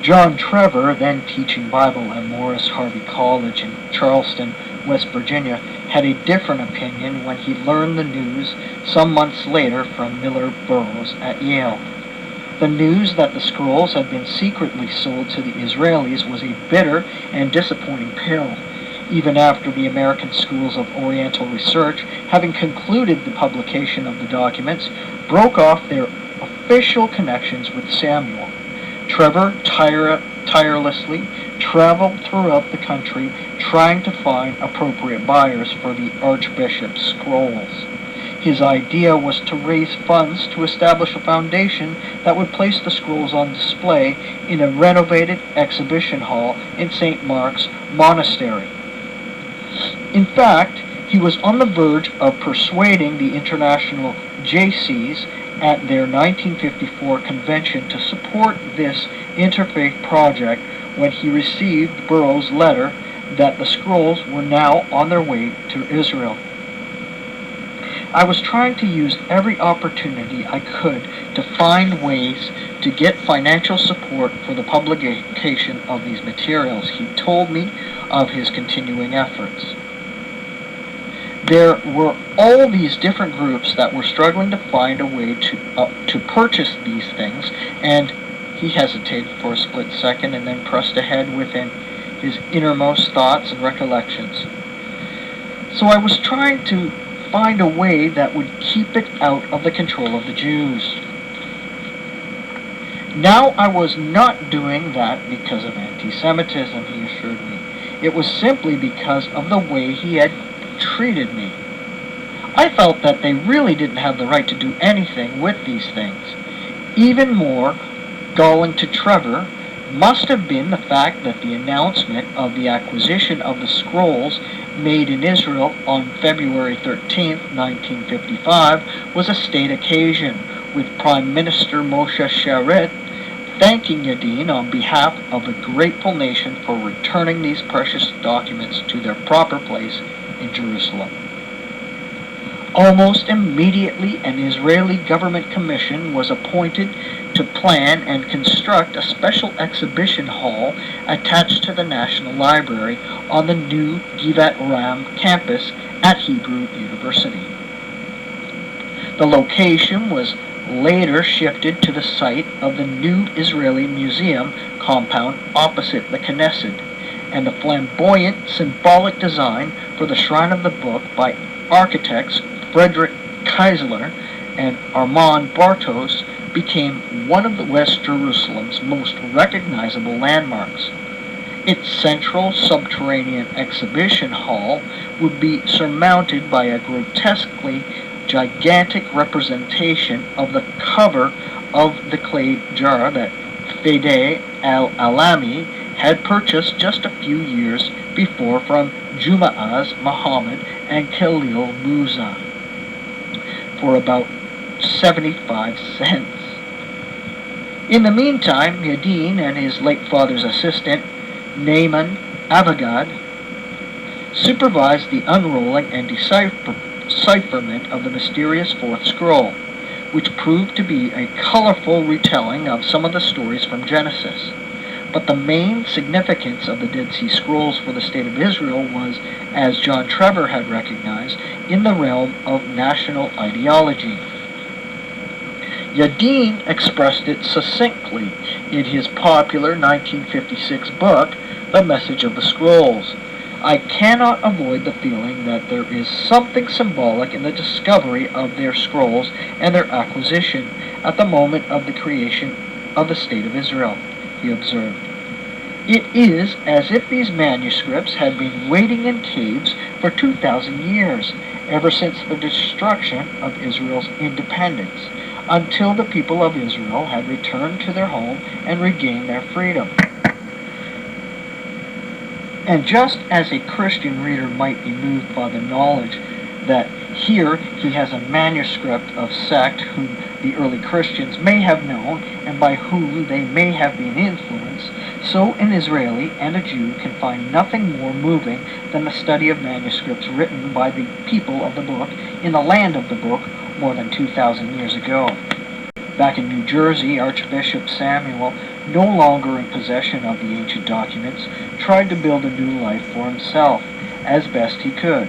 John Trevor, then teaching Bible at Morris Harvey College in Charleston, West Virginia, had a different opinion when he learned the news some months later from Miller Burroughs at Yale. The news that the scrolls had been secretly sold to the Israelis was a bitter and disappointing pill, even after the American schools of Oriental research, having concluded the publication of the documents, broke off their official connections with Samuel. Trevor tirelessly traveled throughout the country trying to find appropriate buyers for the Archbishop's scrolls. His idea was to raise funds to establish a foundation that would place the scrolls on display in a renovated exhibition hall in St. Mark's Monastery. In fact, he was on the verge of persuading the international JCs at their 1954 convention to support this interfaith project when he received Burroughs' letter that the scrolls were now on their way to Israel. I was trying to use every opportunity I could to find ways to get financial support for the publication of these materials. He told me of his continuing efforts. There were all these different groups that were struggling to find a way to purchase these things, and he hesitated for a split second and then pressed ahead within his innermost thoughts and recollections. So I was trying to find a way that would keep it out of the control of the Jews. Now I was not doing that because of anti-Semitism, he assured me. It was simply because of the way he had treated me. I felt that they really didn't have the right to do anything with these things. Even more galling to Trevor must have been the fact that the announcement of the acquisition of the scrolls made in Israel on February 13, 1955, was a state occasion, with Prime Minister Moshe Sharett thanking Yadin on behalf of the grateful nation for returning these precious documents to their proper place in Jerusalem. Almost immediately, an Israeli government commission was appointed to plan and construct a special exhibition hall attached to the National Library on the new Givat Ram campus at Hebrew University. The location was later shifted to the site of the new Israeli Museum compound opposite the Knesset, and the flamboyant, symbolic design for the Shrine of the Book by architects Frederick Keisler and Armand Bartos became one of the West Jerusalem's most recognizable landmarks. Its central subterranean exhibition hall would be surmounted by a grotesquely gigantic representation of the cover of the clay jar that Fedeh al-Alami had purchased just a few years before from Juma'az Muhammad and Khalil Musa for about 75 cents. In the meantime, Yadin and his late father's assistant, Naaman Avagad, supervised the unrolling and decipherment of the mysterious fourth scroll, which proved to be a colorful retelling of some of the stories from Genesis. But the main significance of the Dead Sea Scrolls for the state of Israel was, as John Trevor had recognized, in the realm of national ideology. Yadin expressed it succinctly in his popular 1956 book, The Message of the Scrolls. I cannot avoid the feeling that there is something symbolic in the discovery of their scrolls and their acquisition at the moment of the creation of the State of Israel, he observed. It is as if these manuscripts had been waiting in caves for 2,000 years, ever since the destruction of Israel's independence, until the people of Israel had returned to their home and regained their freedom. And just as a Christian reader might be moved by the knowledge that here he has a manuscript of sect whom the early Christians may have known and by whom they may have been influenced, so an Israeli and a Jew can find nothing more moving than the study of manuscripts written by the people of the book in the land of the book more than 2,000 years ago. Back in New Jersey, Archbishop Samuel, no longer in possession of the ancient documents, tried to build a new life for himself as best he could.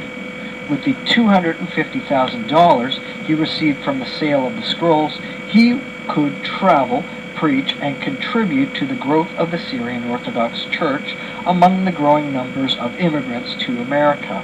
With the $250,000 he received from the sale of the scrolls, he could travel, preach, and contribute to the growth of the Syrian Orthodox Church among the growing numbers of immigrants to America.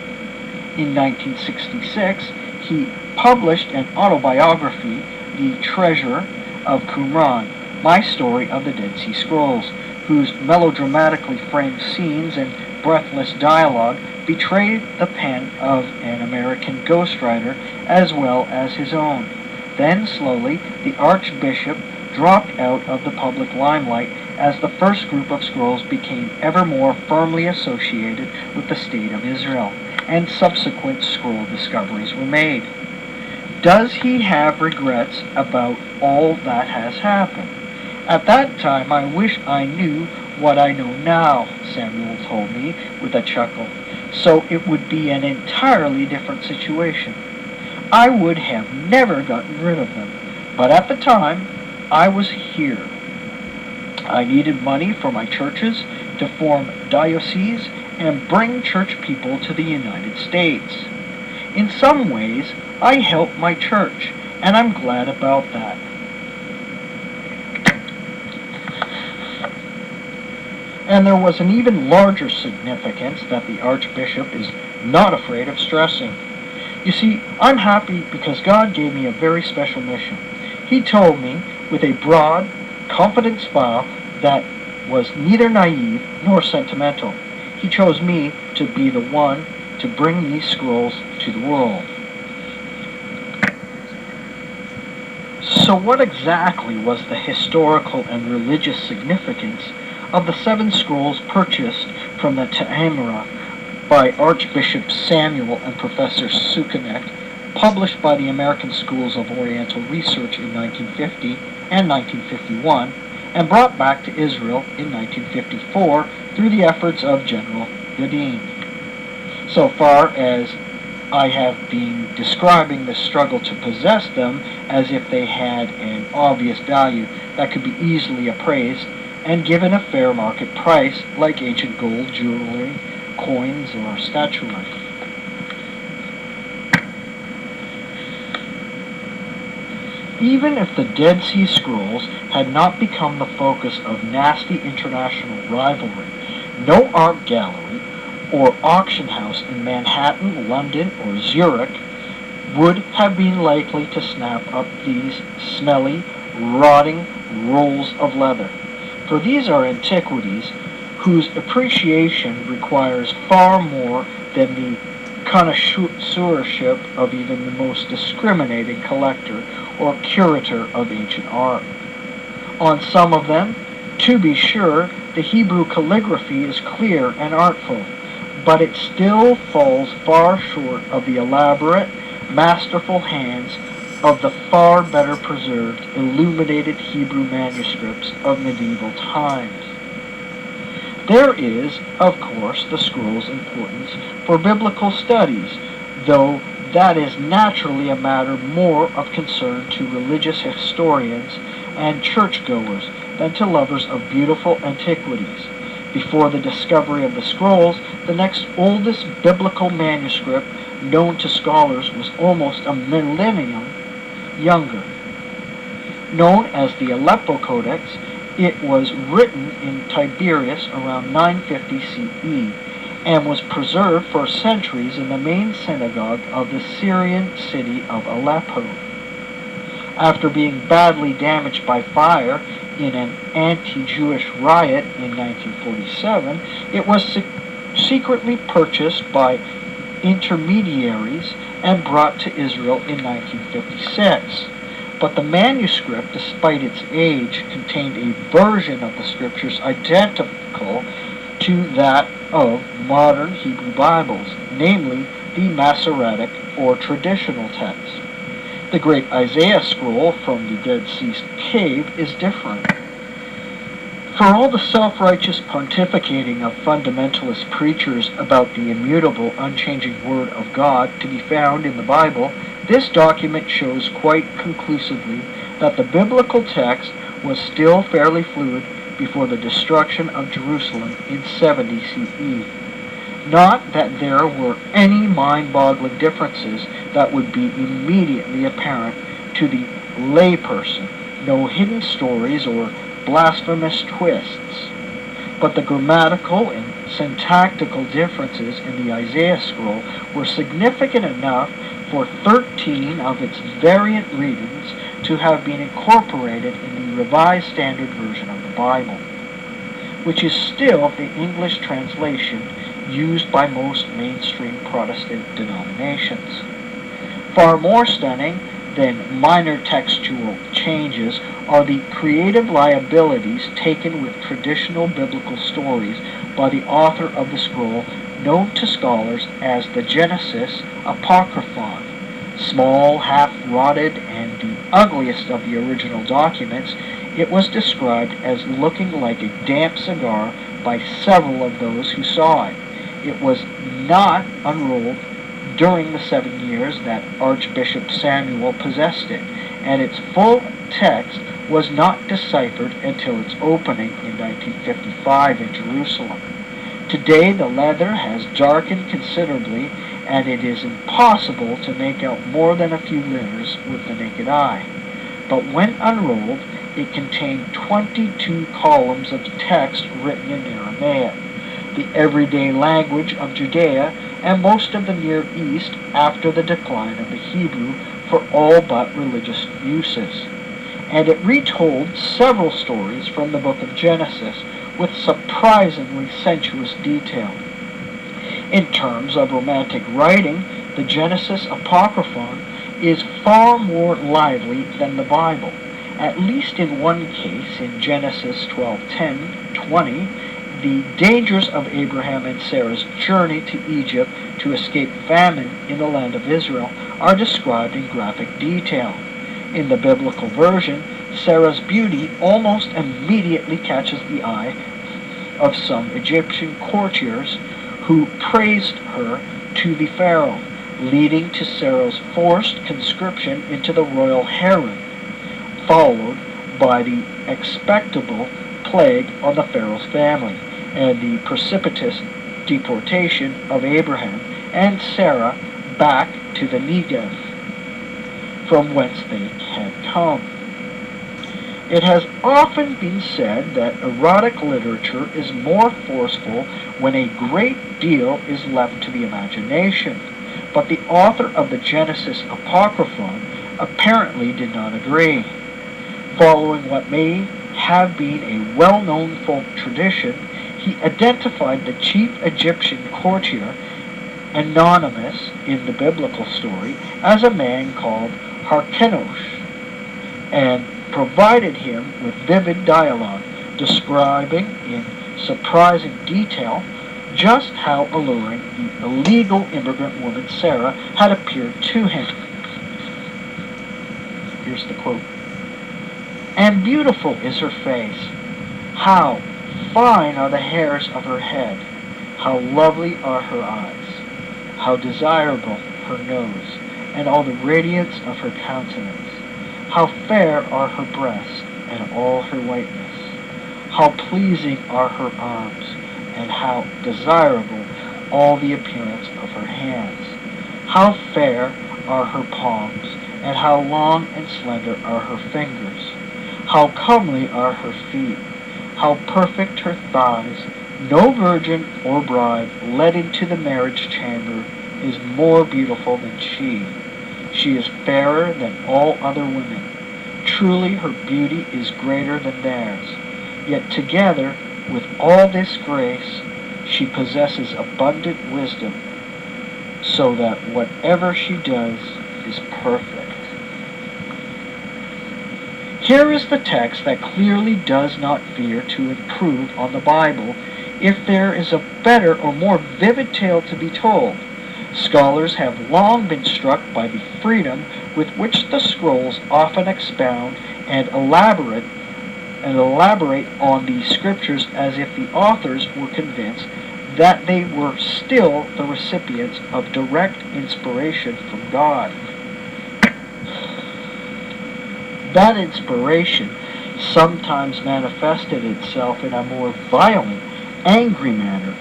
In 1966, he published an autobiography, The Treasure of Qumran, My Story of the Dead Sea Scrolls, whose melodramatically framed scenes and breathless dialogue betrayed the pen of an American ghostwriter as well as his own. Then, slowly, the Archbishop dropped out of the public limelight as the first group of scrolls became ever more firmly associated with the State of Israel, and subsequent scroll discoveries were made. Does he have regrets about all that has happened? At that time, I wish I knew what I know now, Samuel told me with a chuckle. So it would be an entirely different situation. I would have never gotten rid of them, but at the time, I was here. I needed money for my churches to form dioceses and bring church people to the United States. In some ways, I helped my church, and I'm glad about that. And there was an even larger significance that the Archbishop is not afraid of stressing. You see, I'm happy because God gave me a very special mission. He told me, with a broad, confident smile that was neither naive nor sentimental. He chose me to be the one to bring these scrolls to the world. So what exactly was the historical and religious significance of the 7 scrolls purchased from the Ta'amura by Archbishop Samuel and Professor Sukenik, published by the American Schools of Oriental Research in 1950 and 1951, and brought back to Israel in 1954 through the efforts of General Gadin? So far as I have been describing the struggle to possess them as if they had an obvious value that could be easily appraised and given a fair market price, like ancient gold, jewelry, coins, or statuary. Even if the Dead Sea Scrolls had not become the focus of nasty international rivalry, no art gallery or auction house in Manhattan, London, or Zurich would have been likely to snap up these smelly, rotting rolls of leather. For these are antiquities whose appreciation requires far more than the connoisseurship of even the most discriminating collector or curator of ancient art. On some of them, to be sure, the Hebrew calligraphy is clear and artful, but it still falls far short of the elaborate, masterful hands of the far better preserved, illuminated Hebrew manuscripts of medieval times. There is, of course, the scroll's importance for biblical studies, though that is naturally a matter more of concern to religious historians and churchgoers than to lovers of beautiful antiquities. Before the discovery of the scrolls, the next oldest biblical manuscript known to scholars was almost a millennium younger. Known as the Aleppo Codex, it was written in Tiberias around 950 CE and was preserved for centuries in the main synagogue of the Syrian city of Aleppo. After being badly damaged by fire in an anti-Jewish riot in 1947, it was secretly purchased by intermediaries and brought to Israel in 1956. But the manuscript, despite its age, contained a version of the scriptures identical to that of modern Hebrew Bibles, namely the Masoretic or traditional text. The great Isaiah scroll from the Dead Sea cave is different. For all the self-righteous pontificating of fundamentalist preachers about the immutable, unchanging Word of God to be found in the Bible, this document shows quite conclusively that the biblical text was still fairly fluid before the destruction of Jerusalem in 70 CE. Not that there were any mind-boggling differences that would be immediately apparent to the layperson, no hidden stories or blasphemous twists, but the grammatical and syntactical differences in the Isaiah scroll were significant enough for 13 of its variant readings to have been incorporated in the Revised Standard Version of the Bible, which is still the English translation used by most mainstream Protestant denominations. Far more stunning than minor textual changes are the creative liabilities taken with traditional biblical stories by the author of the scroll, known to scholars as the Genesis Apocryphon. Small, half-rotted, and the ugliest of the original documents, it was described as looking like a damp cigar by several of those who saw it. It was not unrolled during the 7 years that Archbishop Samuel possessed it, and its full text was not deciphered until its opening in 1955 in Jerusalem. Today the leather has darkened considerably, and it is impossible to make out more than a few letters with the naked eye. But when unrolled, it contained 22 columns of text written in Aramaic, the everyday language of Judea and most of the Near East after the decline of the Hebrew for all but religious uses. And it retold several stories from the book of Genesis with surprisingly sensuous detail. In terms of romantic writing, the Genesis Apocryphon is far more lively than the Bible. At least in one case, in Genesis 12:10-20, the dangers of Abraham and Sarah's journey to Egypt to escape famine in the land of Israel are described in graphic detail. In the biblical version, Sarah's beauty almost immediately catches the eye of some Egyptian courtiers who praised her to the Pharaoh, leading to Sarah's forced conscription into the royal harem, followed by the expectable plague on the Pharaoh's family, and the precipitous deportation of Abraham and Sarah back to the Negev, from whence they had come. It has often been said that erotic literature is more forceful when a great deal is left to the imagination, but the author of the Genesis Apocryphon apparently did not agree. Following what may have been a well-known folk tradition, he identified the chief Egyptian courtier, anonymous in the biblical story, as a man called Harkenosh, and provided him with vivid dialogue, describing in surprising detail just how alluring the illegal immigrant woman Sarah had appeared to him. Here's the quote. "And beautiful is her face. How fine are the hairs of her head. How lovely are her eyes. How desirable her nose, and all the radiance of her countenance. How fair are her breasts, and all her whiteness. How pleasing are her arms, and how desirable all the appearance of her hands. How fair are her palms, and how long and slender are her fingers. How comely are her feet. How perfect her thighs. No virgin or bride led into the marriage chamber is more beautiful than she. She is fairer than all other women. Truly her beauty is greater than theirs. Yet together with all this grace, she possesses abundant wisdom, so that whatever she does is perfect." Here is the text that clearly does not fear to improve on the Bible if there is a better or more vivid tale to be told. Scholars have long been struck by the freedom with which the scrolls often expound and elaborate on the scriptures as if the authors were convinced that they were still the recipients of direct inspiration from God. That inspiration sometimes manifested itself in a more violent, angry manner,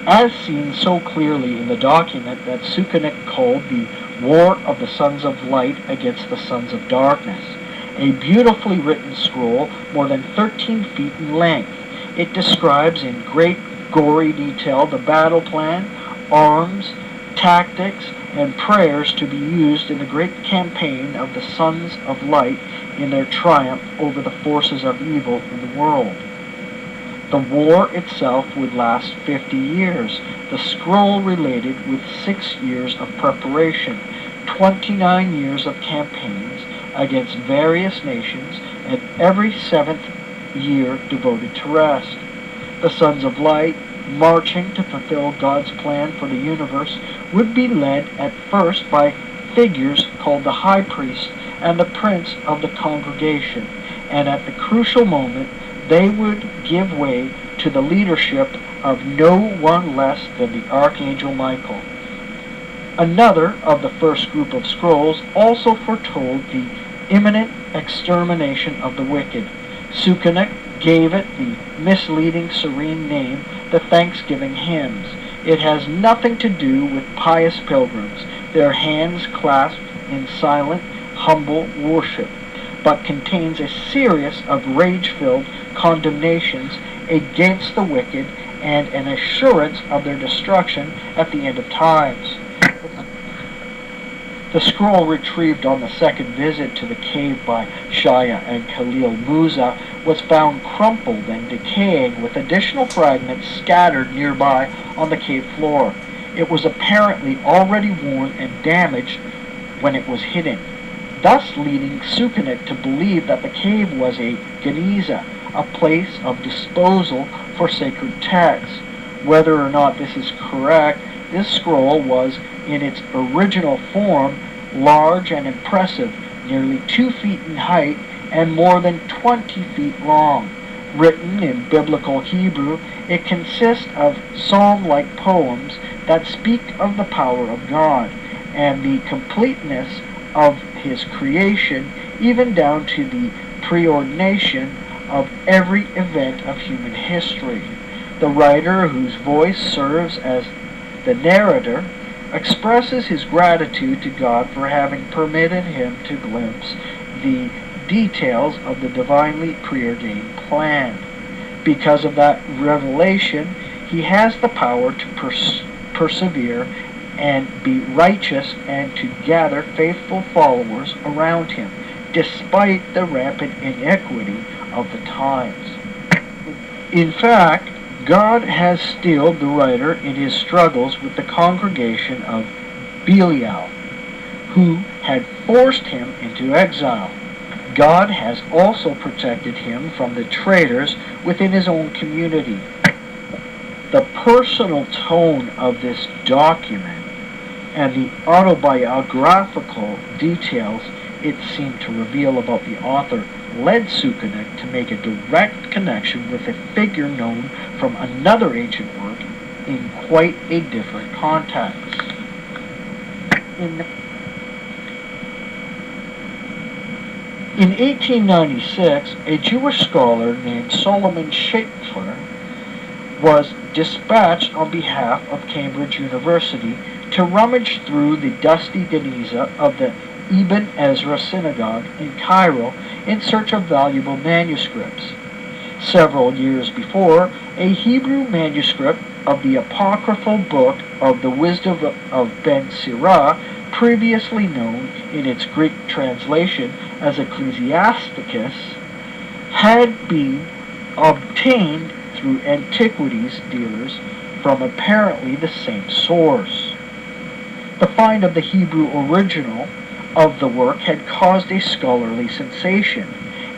as seen so clearly in the document that Sukenik called the War of the Sons of Light against the Sons of Darkness, a beautifully written scroll more than 13 feet in length. It describes in great gory detail the battle plan, arms, tactics, and prayers to be used in the great campaign of the Sons of Light in their triumph over the forces of evil in the world. The war itself would last 50 years. The scroll related with 6 years of preparation, 29 years of campaigns against various nations, and every 7th year devoted to rest. The Sons of Light, marching to fulfill God's plan for the universe, would be led at first by figures called the High Priest and the Prince of the congregation, and at the crucial moment they would give way to the leadership of no one less than the Archangel Michael. Another of the first group of scrolls also foretold the imminent extermination of the wicked. Sukenik gave it the misleading serene name, the Thanksgiving Hymns. It has nothing to do with pious pilgrims, their hands clasped in silent, humble worship, but contains a series of rage-filled condemnations against the wicked and an assurance of their destruction at the end of times. The scroll retrieved on the second visit to the cave by Shaya and Khalil Musa was found crumpled and decaying, with additional fragments scattered nearby on the cave floor. It was apparently already worn and damaged when it was hidden, thus leading Sukenik to believe that the cave was a Geniza, a place of disposal for sacred texts. Whether or not this is correct, this scroll was, in its original form, large and impressive, nearly 2 feet in height and more than 20 feet long. Written in biblical Hebrew, it consists of psalm-like poems that speak of the power of God and the completeness of His creation, even down to the preordination of every event of human history. The writer, whose voice serves as the narrator, expresses his gratitude to God for having permitted him to glimpse the details of the divinely preordained plan. Because of that revelation, he has the power to persevere and be righteous and to gather faithful followers around him, despite the rampant iniquity of the times. In fact, God has steeled the writer in his struggles with the congregation of Belial, who had forced him into exile. God has also protected him from the traitors within his own community. The personal tone of this document and the autobiographical details it seemed to reveal about the author led Sukenik to make a direct connection with a figure known from another ancient work in quite a different context. In 1896, a Jewish scholar named Solomon Schaefer was dispatched on behalf of Cambridge University to rummage through the dusty Geniza of the Ibn Ezra Synagogue in Cairo in search of valuable manuscripts. Several years before, a Hebrew manuscript of the apocryphal book of the Wisdom of Ben Sirah, previously known in its Greek translation as Ecclesiasticus, had been obtained through antiquities dealers from apparently the same source. The find of the Hebrew original of the work had caused a scholarly sensation,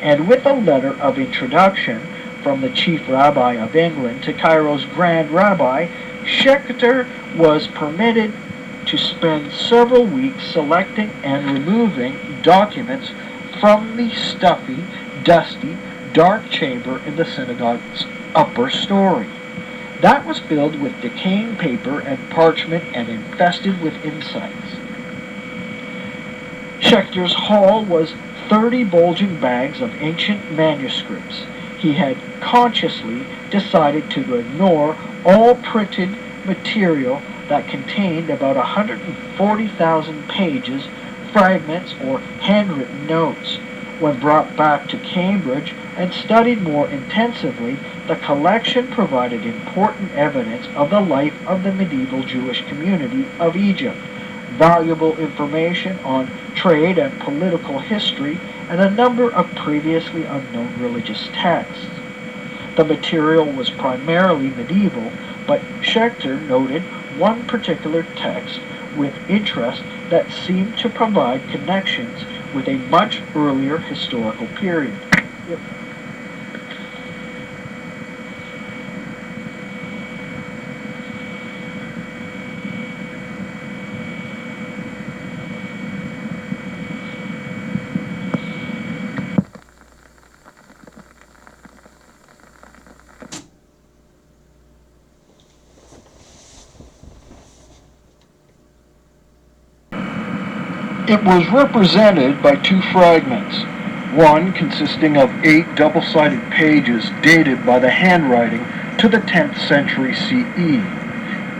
and with a letter of introduction from the chief rabbi of England to Cairo's grand rabbi, Schechter was permitted to spend several weeks selecting and removing documents from the stuffy, dusty, dark chamber in the synagogue's upper story. That was filled with decaying paper and parchment and infested with insects. Schechter's hall was 30 bulging bags of ancient manuscripts. He had consciously decided to ignore all printed material that contained about 140,000 pages, fragments, or handwritten notes. When brought back to Cambridge and studied more intensively, the collection provided important evidence of the life of the medieval Jewish community of Egypt, valuable information on trade and political history, and a number of previously unknown religious texts. The material was primarily medieval, but Schechter noted one particular text with interest that seemed to provide connections with a much earlier historical period. It was represented by two fragments, one consisting of 8 double-sided pages dated by the handwriting to the 10th century CE,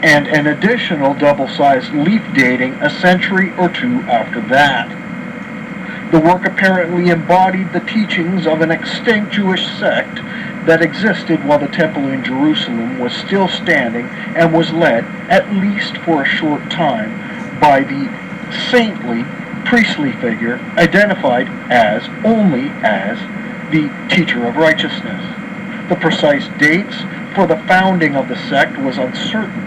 and an additional double-sized leaf dating a century or two after that. The work apparently embodied the teachings of an extinct Jewish sect that existed while the temple in Jerusalem was still standing and was led, at least for a short time, by the saintly, priestly figure identified only as the teacher of righteousness. The precise dates for the founding of the sect was uncertain,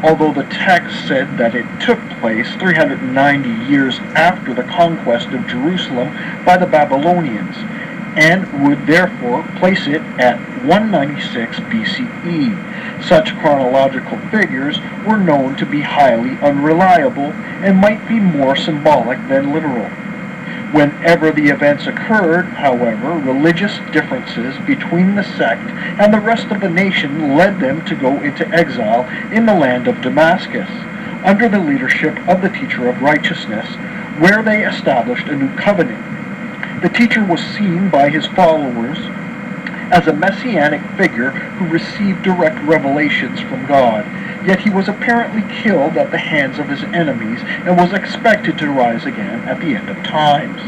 although the text said that it took place 390 years after the conquest of Jerusalem by the Babylonians, and would therefore place it at 196 BCE. Such chronological figures were known to be highly unreliable and might be more symbolic than literal. Whenever the events occurred, however, religious differences between the sect and the rest of the nation led them to go into exile in the land of Damascus, under the leadership of the teacher of righteousness, where they established a new covenant. The teacher was seen by his followers as a messianic figure who received direct revelations from God, yet he was apparently killed at the hands of his enemies and was expected to rise again at the end of times.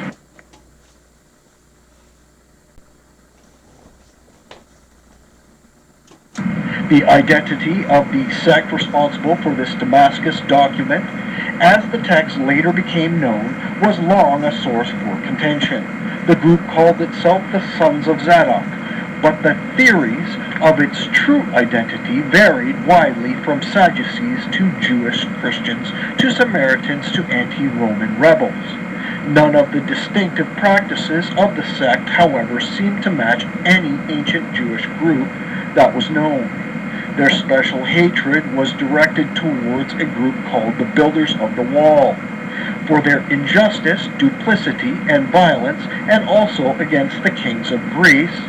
The identity of the sect responsible for this Damascus document, as the text later became known, was long a source for contention. The group called itself the Sons of Zadok, but the theories of its true identity varied widely from Sadducees to Jewish Christians to Samaritans to anti-Roman rebels. None of the distinctive practices of the sect, however, seemed to match any ancient Jewish group that was known. Their special hatred was directed towards a group called the Builders of the Wall, for their injustice, duplicity, and violence, and also against the kings of Greece,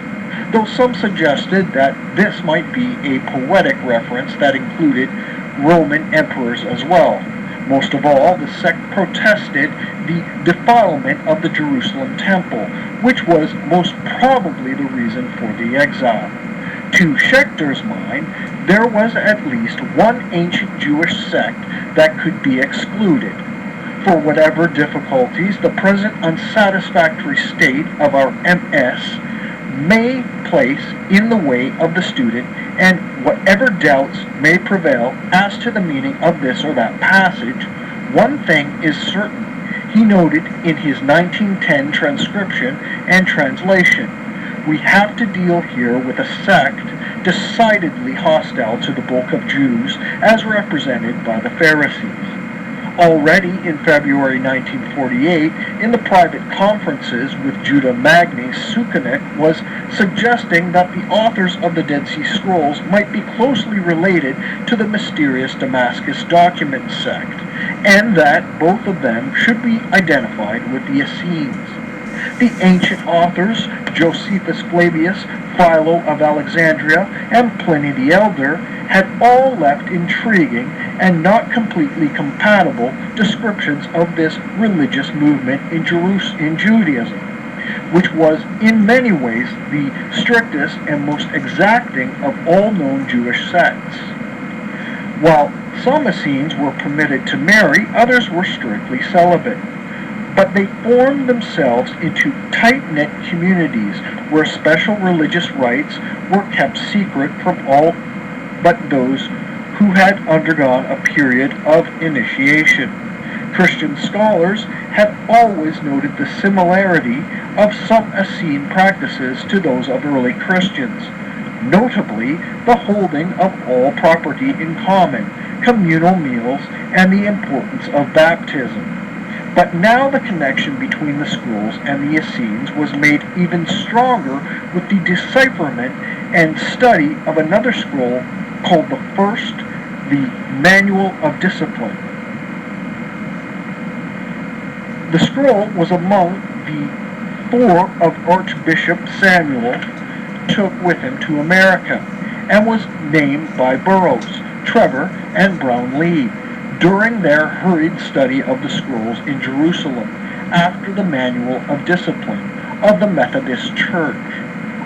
though some suggested that this might be a poetic reference that included Roman emperors as well. Most of all, the sect protested the defilement of the Jerusalem temple, which was most probably the reason for the exile. To Schechter's mind, there was at least one ancient Jewish sect that could be excluded. For whatever difficulties the present unsatisfactory state of our MS may place in the way of the student, and whatever doubts may prevail as to the meaning of this or that passage, one thing is certain. He noted in his 1910 transcription and translation, "We have to deal here with a sect decidedly hostile to the bulk of Jews as represented by the Pharisees." Already in February 1948, in the private conferences with Judah Magni, Sukenik was suggesting that the authors of the Dead Sea Scrolls might be closely related to the mysterious Damascus document sect, and that both of them should be identified with the Essenes. The ancient authors, Josephus Flavius, Philo of Alexandria, and Pliny the Elder, had all left intriguing and not completely compatible descriptions of this religious movement in Judaism. which was in many ways the strictest and most exacting of all known Jewish sects. While some Essenes were permitted to marry, others were strictly celibate. But they formed themselves into tight-knit communities where special religious rites were kept secret from all but those who had undergone a period of initiation. Christian scholars have always noted the similarity of some Essene practices to those of early Christians, notably the holding of all property in common, communal meals, and the importance of baptism. But now the connection between the scrolls and the Essenes was made even stronger with the decipherment and study of another scroll called the First, the Manual of Discipline. The scroll was among the 4 of Archbishop Samuel took with him to America, and was named by Burroughs, Trevor, and Brownlee during their hurried study of the scrolls in Jerusalem after the Manual of Discipline of the Methodist Church.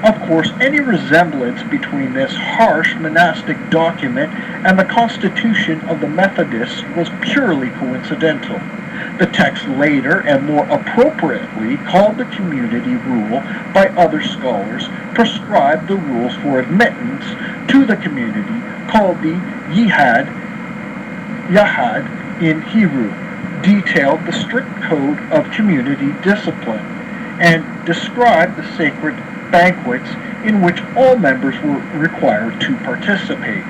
Of course, any resemblance between this harsh monastic document and the Constitution of the Methodists was purely coincidental. The text later, and more appropriately called the Community Rule by other scholars, prescribed the rules for admittance to the community, called the Yahad in Hebrew, detailed the strict code of community discipline, and described the sacred banquets in which all members were required to participate.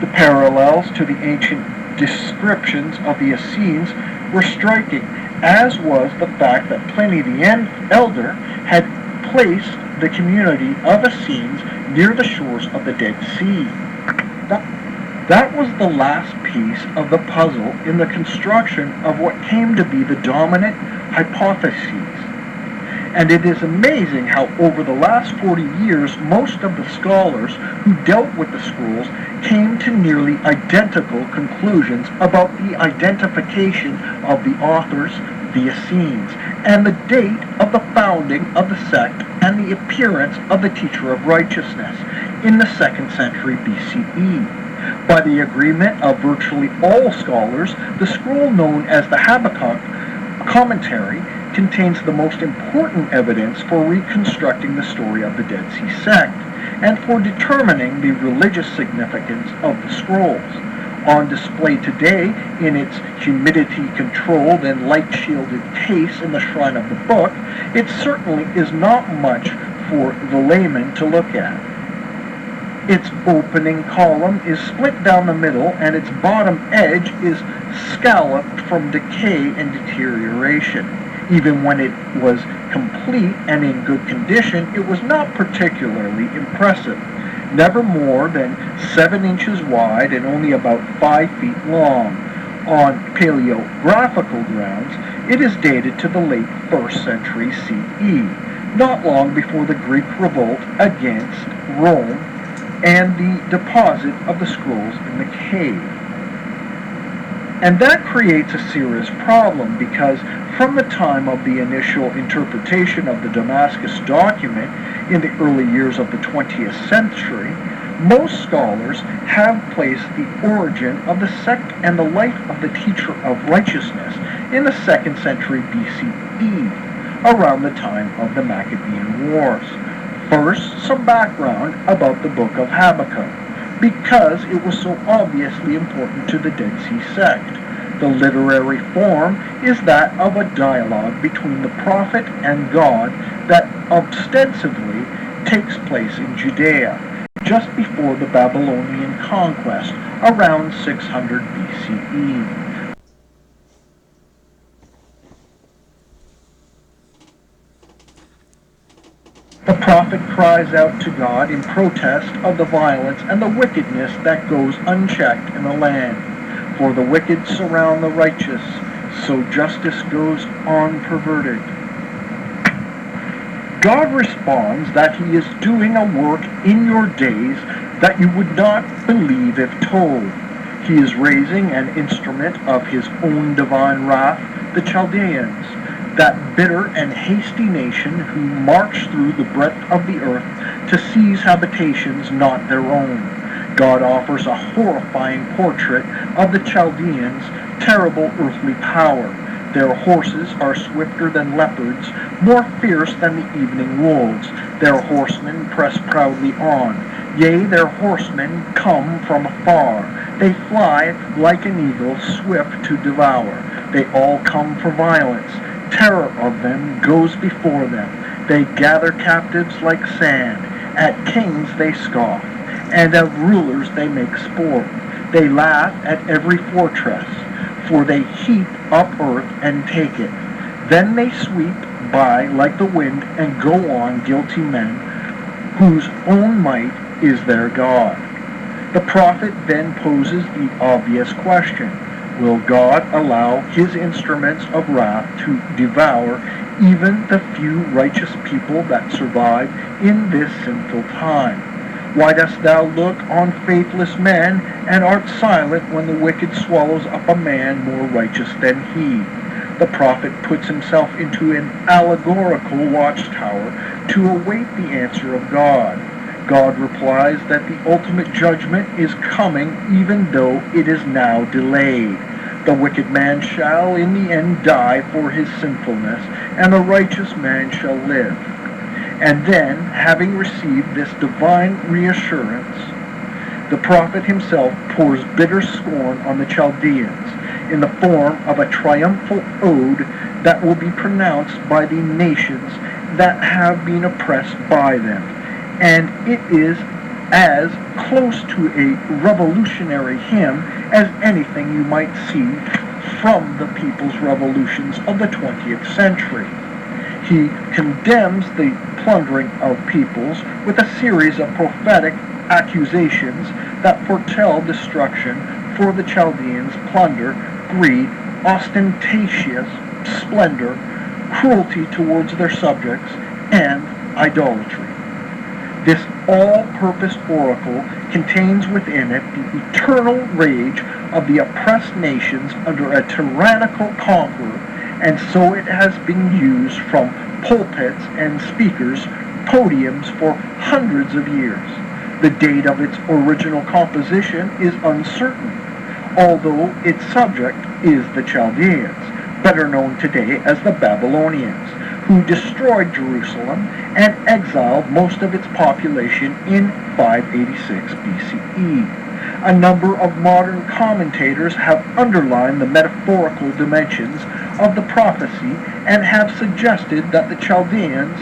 The parallels to the ancient descriptions of the Essenes were striking, as was the fact that Pliny the Elder had placed the community of Essenes near the shores of the Dead Sea. That was the last piece of the puzzle in the construction of what came to be the dominant hypotheses. And it is amazing how over the last 40 years, most of the scholars who dealt with the scrolls came to nearly identical conclusions about the identification of the authors, the Essenes, and the date of the founding of the sect and the appearance of the teacher of righteousness in the 2nd century BCE. By the agreement of virtually all scholars, the scroll known as the Habakkuk Commentary contains the most important evidence for reconstructing the story of the Dead Sea sect, and for determining the religious significance of the scrolls. On display today in its humidity-controlled and light-shielded case in the shrine of the book, it certainly is not much for the layman to look at. Its opening column is split down the middle, and its bottom edge is scalloped from decay and deterioration. Even when it was complete and in good condition, it was not particularly impressive. Never more than 7 inches wide and only about 5 feet long. On paleographical grounds, it is dated to the late 1st century CE, not long before the Greek revolt against Rome and the deposit of the scrolls in the cave. And that creates a serious problem, because from the time of the initial interpretation of the Damascus document in the early years of the 20th century, most scholars have placed the origin of the sect and the life of the teacher of righteousness in the 2nd century BCE, around the time of the Maccabean Wars. First, some background about the book of Habakkuk, because it was so obviously important to the Dead Sea sect. The literary form is that of a dialogue between the prophet and God that ostensibly takes place in Judea, just before the Babylonian conquest, around 600 BCE. The prophet cries out to God in protest of the violence and the wickedness that goes unchecked in the land. For the wicked surround the righteous, so justice goes on perverted. God responds that he is doing a work in your days that you would not believe if told. He is raising an instrument of his own divine wrath, the Chaldeans, that bitter and hasty nation who march through the breadth of the earth to seize habitations not their own. God offers a horrifying portrait of the Chaldeans' terrible earthly power. Their horses are swifter than leopards, more fierce than the evening wolves. Their horsemen press proudly on. Yea, their horsemen come from afar. They fly like an eagle, swift to devour. They all come for violence. Terror of them goes before them. They gather captives like sand. At kings they scoff, and of rulers they make sport. They laugh at every fortress, for they heap up earth and take it. Then they sweep by like the wind and go on, guilty men, whose own might is their God. The prophet then poses the obvious question: will God allow his instruments of wrath to devour even the few righteous people that survive in this sinful time? Why dost thou look on faithless men, and art silent when the wicked swallows up a man more righteous than he? The prophet puts himself into an allegorical watchtower to await the answer of God. God replies that the ultimate judgment is coming even though it is now delayed. The wicked man shall in the end die for his sinfulness, and the righteous man shall live. And then, having received this divine reassurance, the prophet himself pours bitter scorn on the Chaldeans in the form of a triumphal ode that will be pronounced by the nations that have been oppressed by them. And it is as close to a revolutionary hymn as anything you might see from the people's revolutions of the 20th century. He condemns the plundering of peoples with a series of prophetic accusations that foretell destruction for the Chaldeans' plunder, greed, ostentatious splendor, cruelty towards their subjects, and idolatry. This all-purpose oracle contains within it the eternal rage of the oppressed nations under a tyrannical conqueror, and so it has been used from pulpits and speakers' podiums for hundreds of years. The date of its original composition is uncertain, although its subject is the Chaldeans, better known today as the Babylonians, who destroyed Jerusalem and exiled most of its population in 586 BCE. A number of modern commentators have underlined the metaphorical dimensions of the prophecy and have suggested that the Chaldeans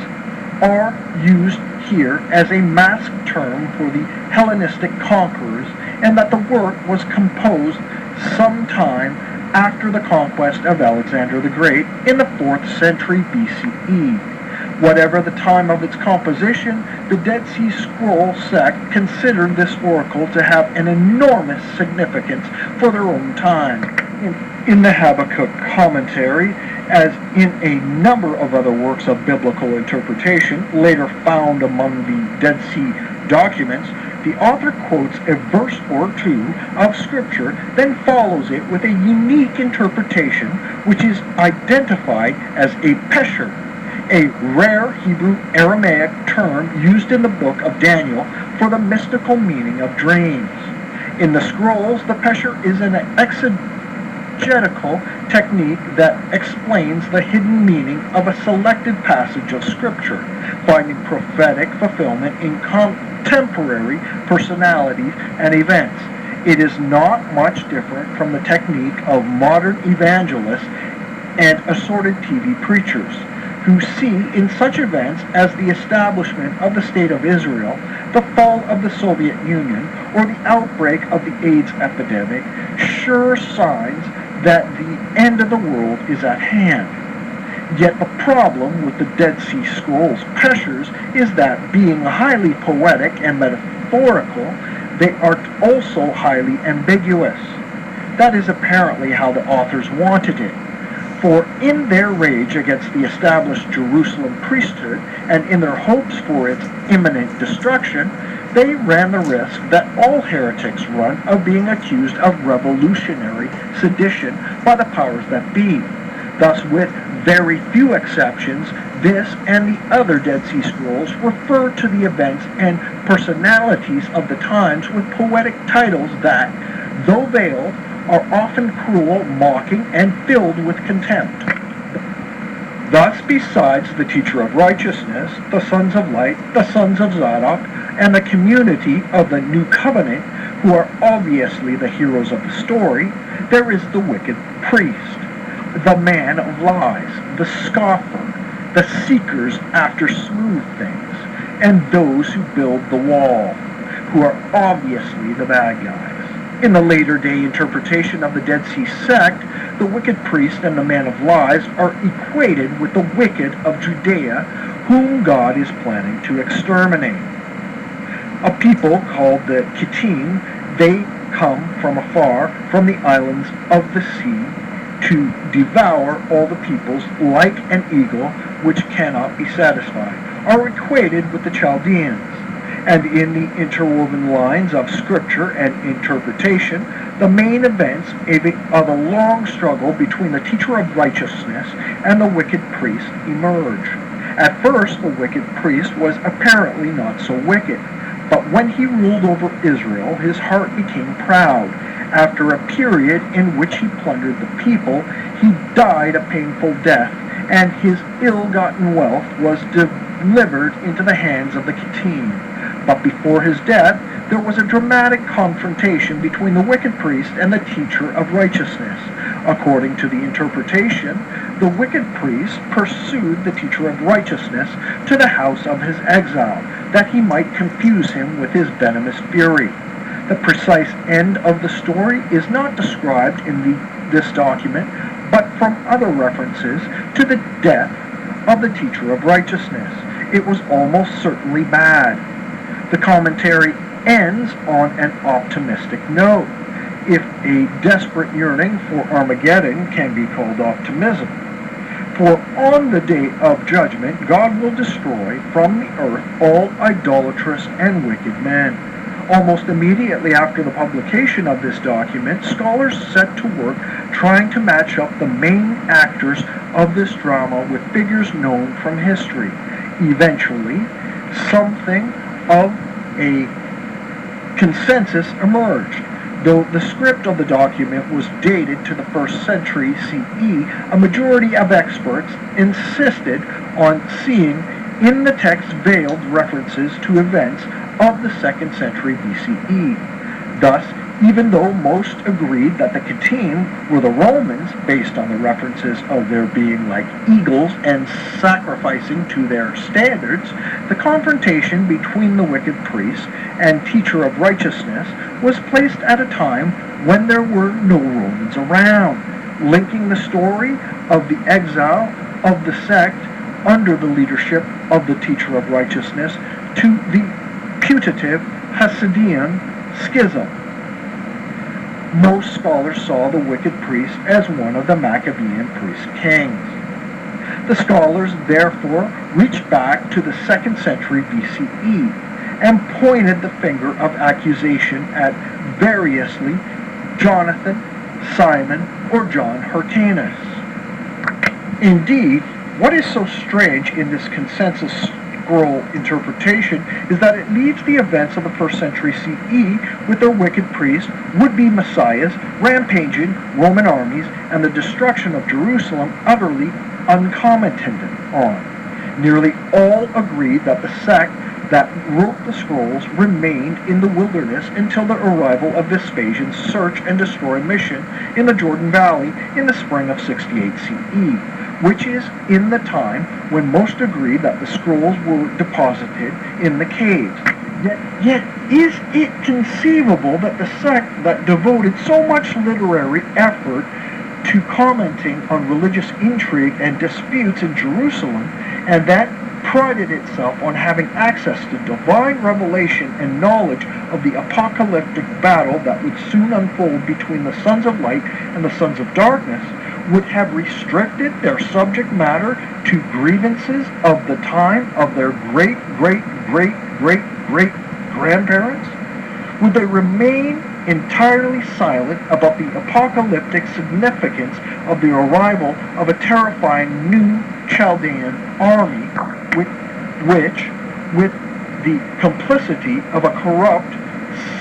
are used here as a masked term for the Hellenistic conquerors, and that the work was composed sometime after the conquest of Alexander the Great in the 4th century BCE. Whatever the time of its composition, the Dead Sea Scroll sect considered this oracle to have an enormous significance for their own time. In the Habakkuk commentary, as in a number of other works of biblical interpretation later found among the Dead Sea documents, the author quotes a verse or two of Scripture, then follows it with a unique interpretation which is identified as a pesher, a rare Hebrew Aramaic term used in the book of Daniel for the mystical meaning of dreams. In the scrolls, the pesher is an exegetical technique that explains the hidden meaning of a selected passage of Scripture, finding prophetic fulfillment in contemporary personalities and events. It is not much different from the technique of modern evangelists and assorted TV preachers, who see in such events as the establishment of the State of Israel, the fall of the Soviet Union, or the outbreak of the AIDS epidemic, sure signs that the end of the world is at hand. Yet the problem with the Dead Sea Scrolls peshers is that, being highly poetic and metaphorical, they are also highly ambiguous. That is apparently how the authors wanted it. For in their rage against the established Jerusalem priesthood and in their hopes for its imminent destruction, they ran the risk that all heretics run of being accused of revolutionary sedition by the powers that be. Thus, with very few exceptions, this and the other Dead Sea Scrolls refer to the events and personalities of the times with poetic titles that, though veiled, are often cruel, mocking, and filled with contempt. Thus, besides the teacher of righteousness, the sons of light, the sons of Zadok, and the community of the new covenant, who are obviously the heroes of the story, there is the wicked priest, the man of lies, the scoffer, the seekers after smooth things, and those who build the wall, who are obviously the bad guys. In the later day interpretation of the Dead Sea sect, the wicked priest and the man of lies are equated with the wicked of Judea, whom God is planning to exterminate. A people called the Kittim, they come from afar, from the islands of the sea, to devour all the peoples like an eagle which cannot be satisfied, are equated with the Chaldeans. And in the interwoven lines of scripture and interpretation, the main events of a long struggle between the teacher of righteousness and the wicked priest emerge. At first, the wicked priest was apparently not so wicked, but when he ruled over Israel, his heart became proud. After a period in which he plundered the people, he died a painful death, and his ill-gotten wealth was delivered into the hands of the Kittim. But before his death, there was a dramatic confrontation between the wicked priest and the teacher of righteousness. According to the interpretation, the wicked priest pursued the teacher of righteousness to the house of his exile, that he might confuse him with his venomous fury. The precise end of the story is not described in this document, but from other references to the death of the teacher of righteousness. It was almost certainly bad. The commentary ends on an optimistic note, if a desperate yearning for Armageddon can be called optimism. For on the day of judgment, God will destroy from the earth all idolatrous and wicked men. Almost immediately after the publication of this document, scholars set to work trying to match up the main actors of this drama with figures known from history. Eventually, something of a consensus emerged. Though the script of the document was dated to the 1st century CE, a majority of experts insisted on seeing in the text veiled references to events of the 2nd century BCE. Thus, even though most agreed that the Kittim were the Romans, based on the references of their being like eagles and sacrificing to their standards, the confrontation between the wicked priest and teacher of righteousness was placed at a time when there were no Romans around, linking the story of the exile of the sect under the leadership of the teacher of righteousness to the putative Hasidian schism. Most scholars saw the wicked priest as one of the Maccabean priest kings. The scholars therefore reached back to the 2nd century BCE and pointed the finger of accusation at variously Jonathan, Simon, or John Hyrcanus. Indeed, what is so strange in this consensus scroll interpretation is that it leaves the events of the 1st century CE with their wicked priests, would-be messiahs, rampaging Roman armies, and the destruction of Jerusalem utterly uncommented on. Nearly all agreed that the sect that wrote the scrolls remained in the wilderness until the arrival of Vespasian's search and destroy mission in the Jordan Valley in the spring of 68 CE, which is in the time when most agreed that the scrolls were deposited in the caves. Yet is it conceivable that the sect that devoted so much literary effort to commenting on religious intrigue and disputes in Jerusalem, and that prided itself on having access to divine revelation and knowledge of the apocalyptic battle that would soon unfold between the sons of light and the sons of darkness, would have restricted their subject matter to grievances of the time of their great-great-great-great-great grandparents? Would they remain entirely silent about the apocalyptic significance of the arrival of a terrifying new Chaldean army, which, with the complicity of a corrupt,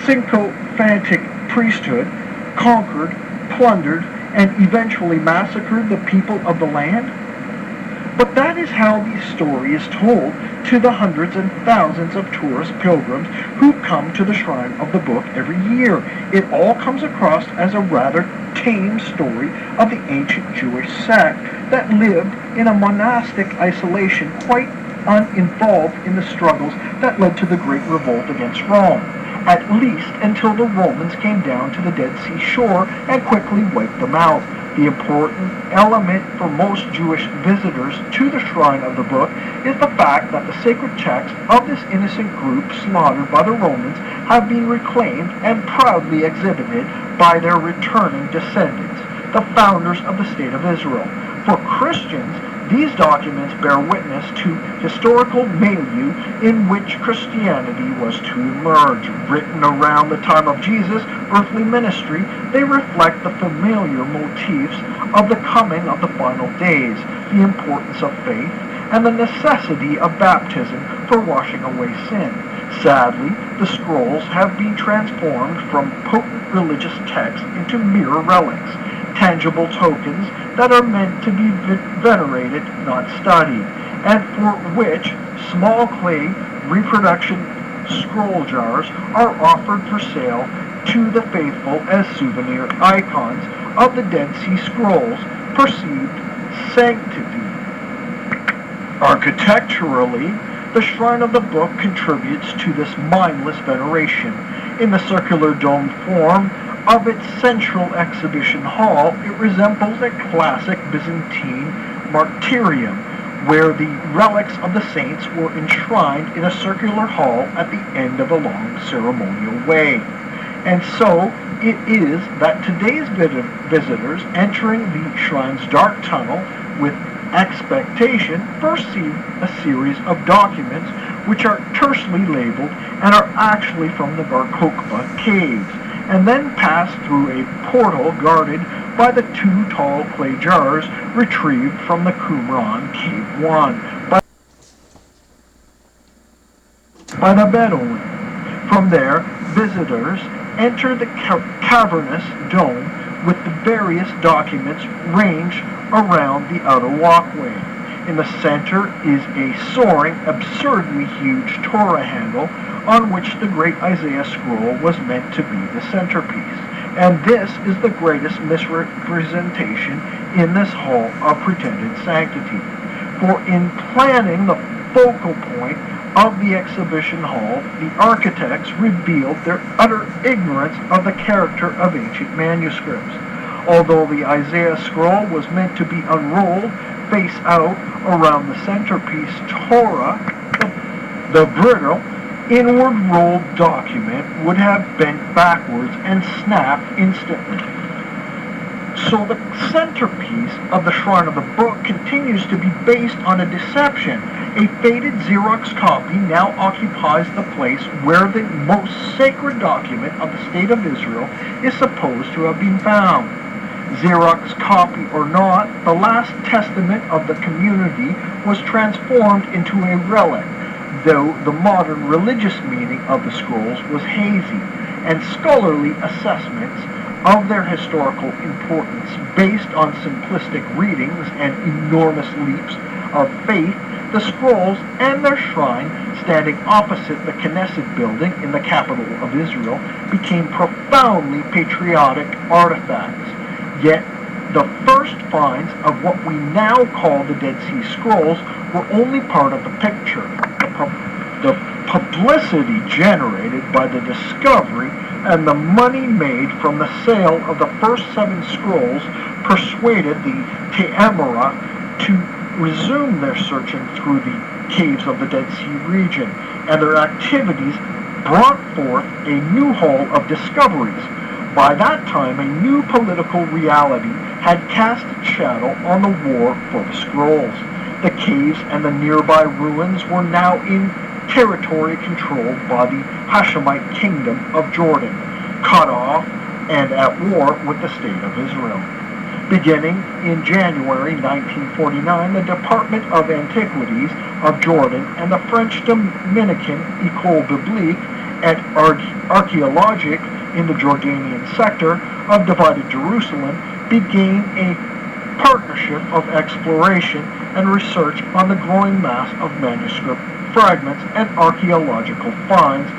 sycophantic priesthood, conquered, plundered, and eventually massacred the people of the land? But that is how the story is told to the hundreds and thousands of tourist pilgrims who come to the Shrine of the Book every year. It all comes across as a rather tame story of the ancient Jewish sect that lived in a monastic isolation, quite uninvolved in the struggles that led to the Great Revolt against Rome, at least until the Romans came down to the Dead Sea shore and quickly wiped them out. The important element for most Jewish visitors to the Shrine of the Book is the fact that the sacred texts of this innocent group slaughtered by the Romans have been reclaimed and proudly exhibited by their returning descendants, the founders of the State of Israel. For Christians, these documents bear witness to historical milieu in which Christianity was to emerge. Written around the time of Jesus' earthly ministry, they reflect the familiar motifs of the coming of the final days, the importance of faith, and the necessity of baptism for washing away sin. Sadly, the scrolls have been transformed from potent religious texts into mere relics, tangible tokens that are meant to be venerated, not studied, and for which small clay reproduction scroll jars are offered for sale to the faithful as souvenir icons of the Dead Sea Scrolls' perceived sanctity. Architecturally, the Shrine of the Book contributes to this mindless veneration. In the circular dome form of its central exhibition hall, it resembles a classic Byzantine martyrium, where the relics of the saints were enshrined in a circular hall at the end of a long ceremonial way. And so it is that today's visitors entering the shrine's dark tunnel with expectation first see a series of documents which are tersely labeled and are actually from the Bar-Kokhba caves, and then pass through a portal guarded by the two tall clay jars retrieved from the Qumran Cave 1 by the Bedouin. From there, visitors enter the cavernous dome with the various documents ranged around the outer walkway. In the center is a soaring, absurdly huge Torah handle on which the great Isaiah scroll was meant to be the centerpiece. And this is the greatest misrepresentation in this hall of pretended sanctity. For in planning the focal point of the exhibition hall, the architects revealed their utter ignorance of the character of ancient manuscripts. Although the Isaiah scroll was meant to be unrolled face out around the centerpiece Torah, the brittle, inward rolled document would have bent backwards and snapped instantly. So the centerpiece of the Shrine of the Book continues to be based on a deception. A faded Xerox copy now occupies the place where the most sacred document of the State of Israel is supposed to have been found. Xerox copy or not, the last testament of the community was transformed into a relic, though the modern religious meaning of the scrolls was hazy, and scholarly assessments of their historical importance based on simplistic readings and enormous leaps of faith. The scrolls and their shrine, standing opposite the Knesset building in the capital of Israel, became profoundly patriotic artifacts. Yet the first finds of what we now call the Dead Sea Scrolls were only part of the picture. The publicity generated by the discovery and the money made from the sale of the first 7 scrolls persuaded the Te'emara to resume their searching through the caves of the Dead Sea region, and their activities brought forth a new haul of discoveries. By that time, a new political reality had cast its shadow on the war for the scrolls. The caves and the nearby ruins were now in territory controlled by the Hashemite kingdom of Jordan. cut off and at war with the State of Israel. Beginning in January 1949, the Department of Antiquities of Jordan and the French Dominican École Biblique et Archéologique in the Jordanian sector of divided Jerusalem began a partnership of exploration and research on the growing mass of manuscript fragments and archaeological finds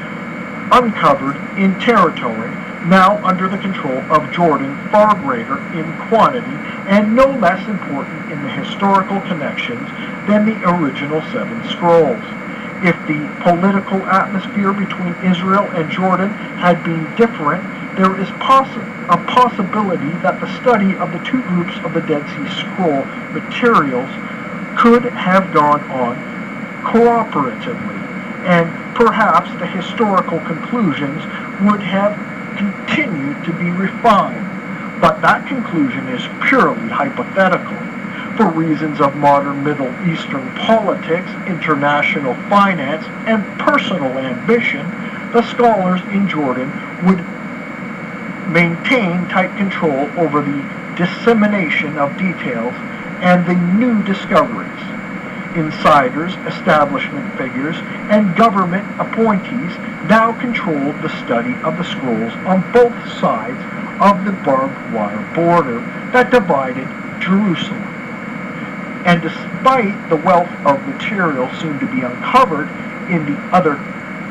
uncovered in territory now under the control of Jordan, far greater in quantity and no less important in the historical connections than the original 7 scrolls. If the political atmosphere between Israel and Jordan had been different, there is a possibility that the study of the two groups of the Dead Sea Scroll materials could have gone on cooperatively, and perhaps the historical conclusions would have continued to be refined. But that conclusion is purely hypothetical. For reasons of modern Middle Eastern politics, international finance, and personal ambition, the scholars in Jordan would maintain tight control over the dissemination of details and the new discoveries. Insiders, establishment figures, and government appointees now controlled the study of the scrolls on both sides of the barbed wire border that divided Jerusalem. And despite the wealth of material soon to be uncovered in the other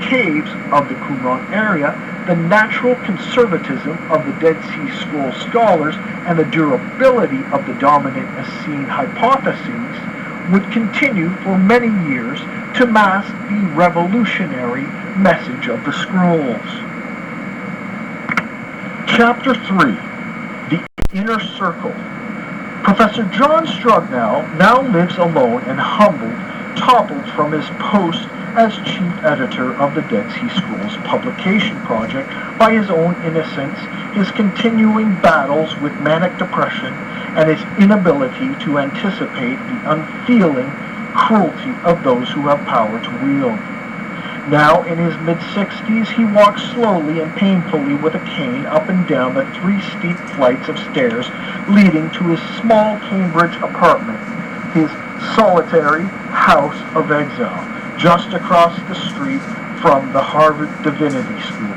caves of the Qumran area, the natural conservatism of the Dead Sea Scroll scholars and the durability of the dominant Essene hypotheses would continue for many years to mask the revolutionary message of the scrolls. Chapter 3. The Inner Circle. Professor John Strugnell now lives alone and humbled, toppled from his post as chief editor of the Dead Sea Scrolls publication project by his own innocence, his continuing battles with manic depression, and his inability to anticipate the unfeeling cruelty of those who have power to wield. Now in his mid-60s, he walks slowly and painfully with a cane up and down the 3 steep flights of stairs leading to his small Cambridge apartment, his solitary house of exile, just across the street from the Harvard Divinity School.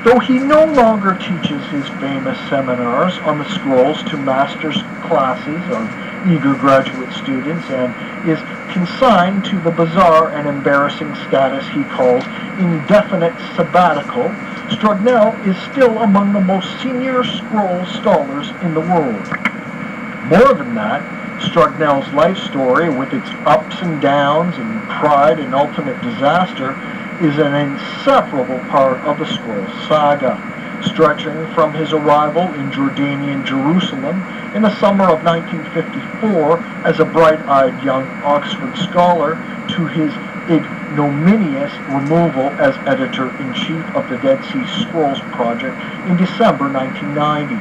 Though he no longer teaches his famous seminars on the scrolls to master's classes of eager graduate students and is consigned to the bizarre and embarrassing status he calls indefinite sabbatical, Strugnell is still among the most senior scroll scholars in the world. More than that, Strugnell's life story, with its ups and downs and pride and ultimate disaster, is an inseparable part of the Scrolls saga, stretching from his arrival in Jordanian Jerusalem in the summer of 1954 as a bright-eyed young Oxford scholar to his ignominious removal as editor-in-chief of the Dead Sea Scrolls Project in December 1990.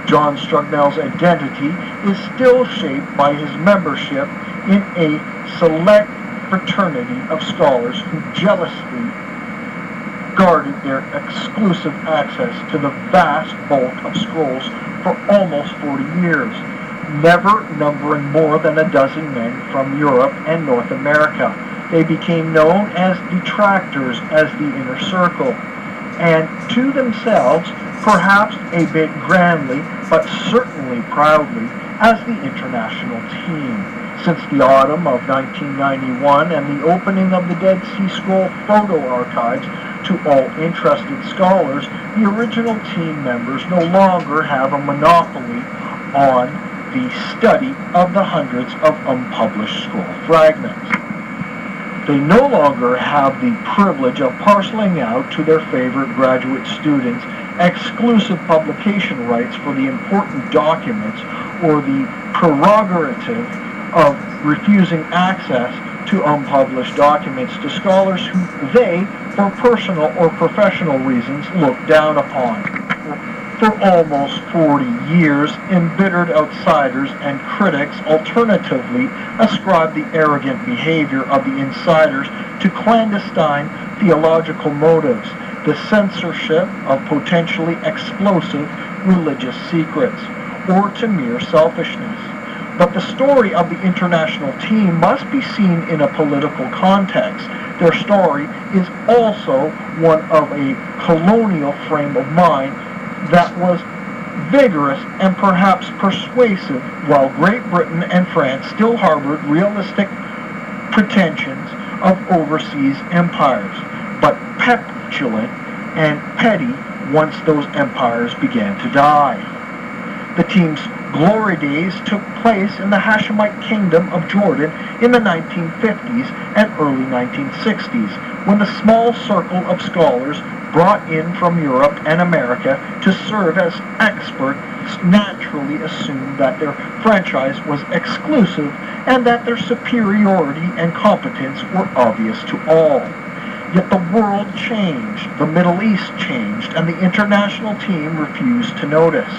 John Strugnell's identity is still shaped by his membership in a select fraternity of scholars who jealously guarded their exclusive access to the vast bulk of scrolls for almost 40 years, never numbering more than a dozen men from Europe and North America. They became known as detractors as the Inner Circle, and to themselves, perhaps a bit grandly, but certainly proudly, as the International Team. Since the autumn of 1991 and the opening of the Dead Sea Scroll photo archives to all interested scholars, the original team members no longer have a monopoly on the study of the hundreds of unpublished scroll fragments. They no longer have the privilege of parceling out to their favorite graduate students exclusive publication rights for the important documents or the prerogative of refusing access to unpublished documents to scholars who they, for personal or professional reasons, look down upon. For almost 40 years, embittered outsiders and critics alternatively ascribe the arrogant behavior of the insiders to clandestine theological motives. the censorship of potentially explosive religious secrets, or to mere selfishness. But the story of the international team must be seen in a political context. Their story is also one of a colonial frame of mind that was vigorous and perhaps persuasive, while Great Britain and France still harbored realistic pretensions of overseas empires, but petulant and petty once those empires began to die. The team's glory days took place in the Hashemite Kingdom of Jordan in the 1950s and early 1960s, when the small circle of scholars brought in from Europe and America to serve as experts naturally assumed that their franchise was exclusive and that their superiority and competence were obvious to all. Yet the world changed, the Middle East changed, and the international team refused to notice.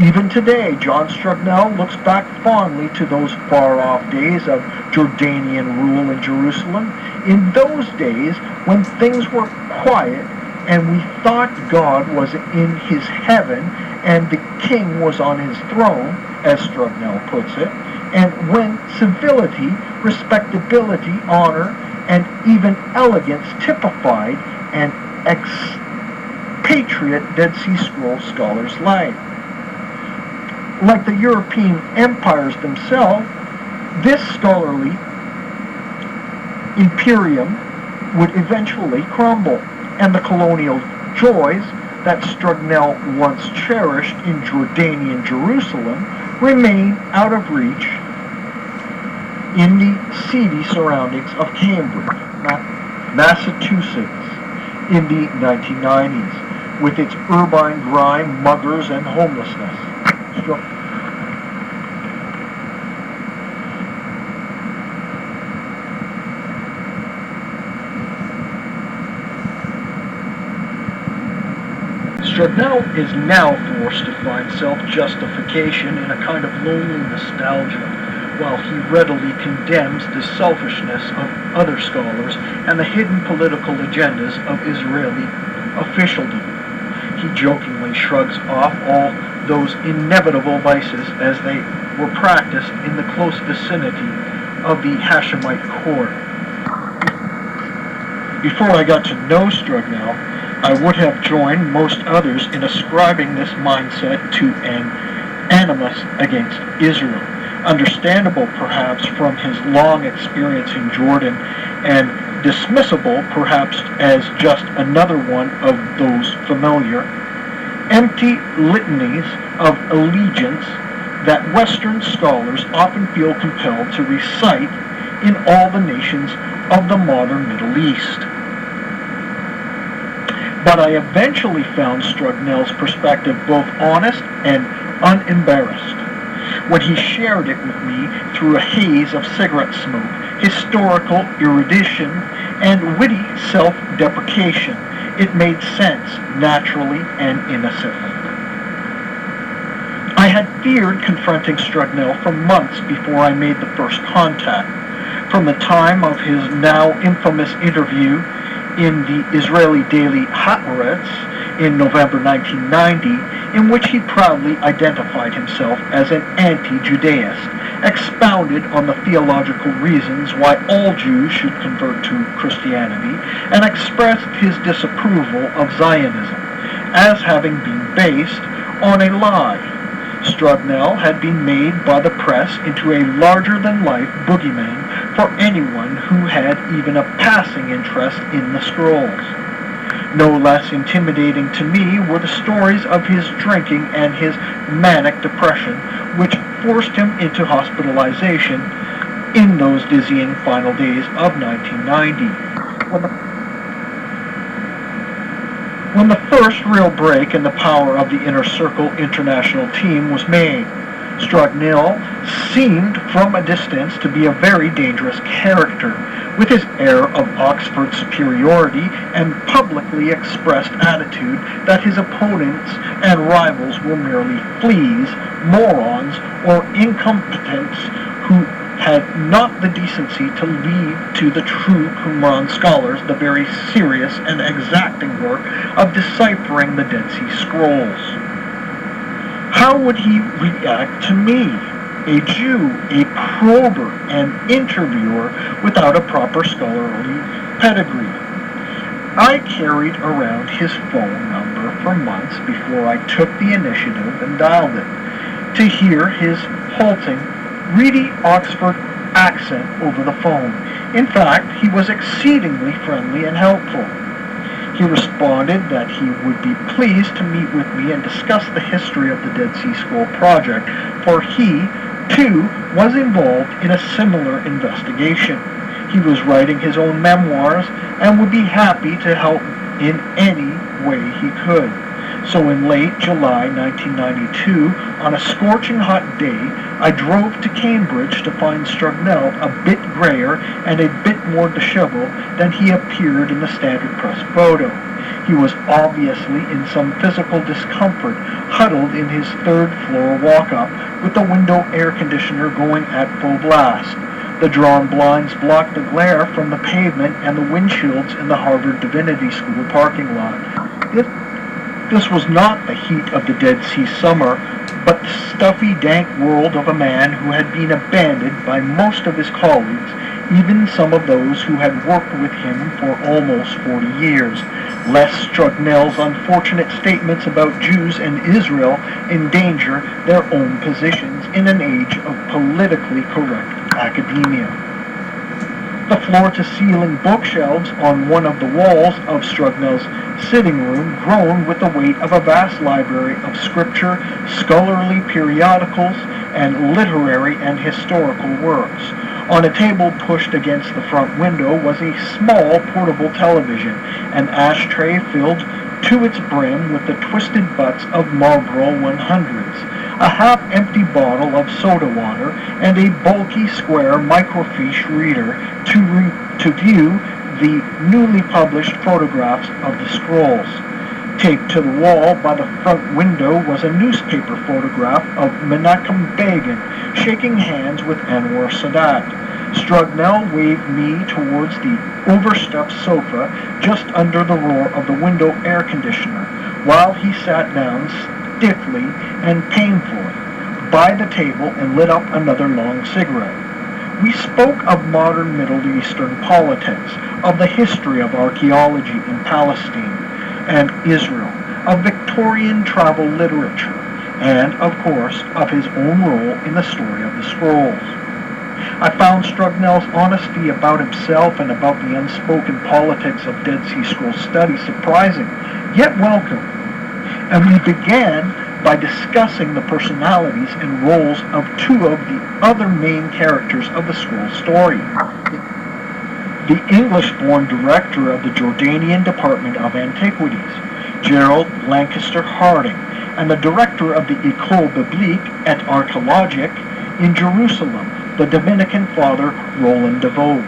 Even today, John Strugnell looks back fondly to those far-off days of Jordanian rule in Jerusalem. In those days, when things were quiet and we thought God was in his heaven and the king was on his throne, as Strugnell puts it, and when civility, respectability, honor, and even elegance typified an expatriate Dead Sea Scrolls scholar's life. Like the European empires themselves, this scholarly imperium would eventually crumble, and the colonial joys that Strugnell once cherished in Jordanian Jerusalem remain out of reach in the seedy surroundings of Cambridge, Massachusetts, in the 1990s, with its urbane grime, muggers, and homelessness. Strugnell is now forced to find self-justification in a kind of lonely nostalgia, while he readily condemns the selfishness of other scholars and the hidden political agendas of Israeli officialdom. He jokingly shrugs off all those inevitable vices as they were practiced in the close vicinity of the Hashemite court. Before I got to know Strugnell, I would have joined most others in ascribing this mindset to an animus against Israel, understandable perhaps from his long experience in Jordan, and dismissible perhaps as just another one of those familiar, empty litanies of allegiance that Western scholars often feel compelled to recite in all the nations of the modern Middle East. But I eventually found Strugnell's perspective both honest and unembarrassed. When he shared it with me through a haze of cigarette smoke, historical erudition, and witty self-deprecation, it made sense naturally and innocently. I had feared confronting Strugnell for months before I made the first contact. From the time of his now infamous interview in the Israeli daily Haaretz in November 1990, in which he proudly identified himself as an anti-Judaist, expounded on the theological reasons why all Jews should convert to Christianity, and expressed his disapproval of Zionism as having been based on a lie. Strugnell had been made by the press into a larger-than-life boogeyman for anyone who had even a passing interest in the scrolls. No less intimidating to me were the stories of his drinking and his manic depression, which forced him into hospitalization in those dizzying final days of 1990. When the first real break in the power of the Inner Circle international team was made, Strugnell seemed from a distance to be a very dangerous character, with his air of Oxford superiority and publicly expressed attitude that his opponents and rivals were merely fleas, morons, or incompetents who had not the decency to leave to the true Qumran scholars the very serious and exacting work of deciphering the Dead Sea Scrolls. How would he react to me, a Jew, a prober, and interviewer without a proper scholarly pedigree? I carried around his phone number for months before I took the initiative and dialed it, to hear his halting, reedy Oxford accent over the phone. In fact, he was exceedingly friendly and helpful. He responded that he would be pleased to meet with me and discuss the history of the Dead Sea Scroll project, for he, too, was involved in a similar investigation. He was writing his own memoirs and would be happy to help in any way he could. So in late July 1992, on a scorching hot day, I drove to Cambridge to find Strugnell a bit grayer and a bit more disheveled than he appeared in the standard press photo. He was obviously in some physical discomfort, huddled in his third-floor walk-up, with the window air conditioner going at full blast. The drawn blinds blocked the glare from the pavement and the windshields in the Harvard Divinity School parking lot. This was not the heat of the Dead Sea summer, but the stuffy, dank world of a man who had been abandoned by most of his colleagues, even some of those who had worked with him for almost 40 years, lest Strugnell's unfortunate statements about Jews and Israel endanger their own positions in an age of politically correct academia. The floor-to-ceiling bookshelves on one of the walls of Strugnell's sitting room groaned with the weight of a vast library of scripture, scholarly periodicals, and literary and historical works. On a table pushed against the front window was a small portable television, an ashtray filled to its brim with the twisted butts of Marlboro 100s, a half-empty bottle of soda water, and a bulky square microfiche reader to view the newly published photographs of the scrolls. Taped to the wall by the front window was a newspaper photograph of Menachem Begin shaking hands with Anwar Sadat. Strugnell waved me towards the overstuffed sofa just under the roar of the window air conditioner, while he sat down stiffly and painfully by the table and lit up another long cigarette. We spoke of modern Middle Eastern politics, of the history of archaeology in Palestine and Israel, of Victorian travel literature, and, of course, of his own role in the story of the scrolls. I found Strugnell's honesty about himself and about the unspoken politics of Dead Sea Scroll study surprising, yet welcome, and we began by discussing the personalities and roles of two of the other main characters of the scroll story. The English-born director of the Jordanian Department of Antiquities, Gerald Lancaster Harding, and the director of the École Biblique et Archéologique in Jerusalem, the Dominican father Roland DeVoe.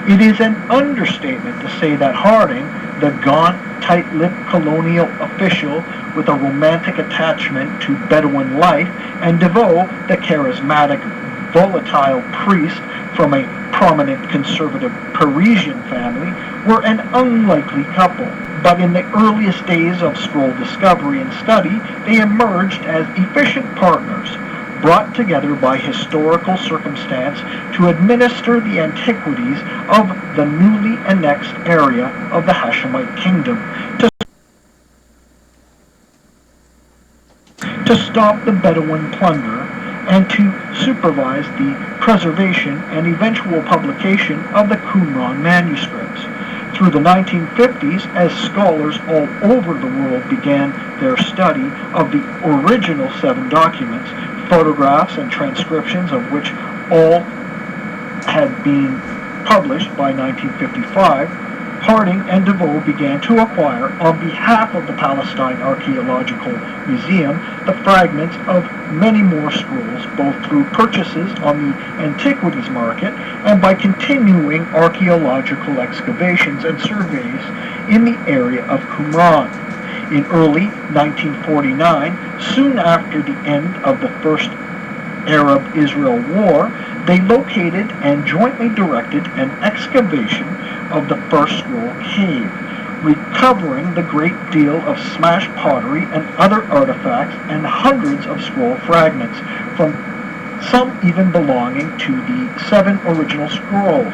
It is an understatement to say that Harding, the gaunt, tight-lipped colonial official with a romantic attachment to Bedouin life, and DeVoe, the charismatic, volatile priest from a prominent conservative Parisian family, were an unlikely couple. But in the earliest days of scroll discovery and study, they emerged as efficient partners, brought together by historical circumstance to administer the antiquities of the newly annexed area of the Hashemite kingdom, to stop the Bedouin plunder and to supervise the preservation and eventual publication of the Qumran manuscripts. Through the 1950s, as scholars all over the world began their study of the original 7 documents, photographs and transcriptions of which all had been published by 1955, Harding and DeVoe began to acquire, on behalf of the Palestine Archaeological Museum, the fragments of many more scrolls, both through purchases on the antiquities market and by continuing archaeological excavations and surveys in the area of Qumran. In early 1949, soon after the end of the First Arab-Israel War, They located and jointly directed an excavation of the first scroll cave, recovering the great deal of smashed pottery and other artifacts and hundreds of scroll fragments, from some even belonging to the 7 original scrolls.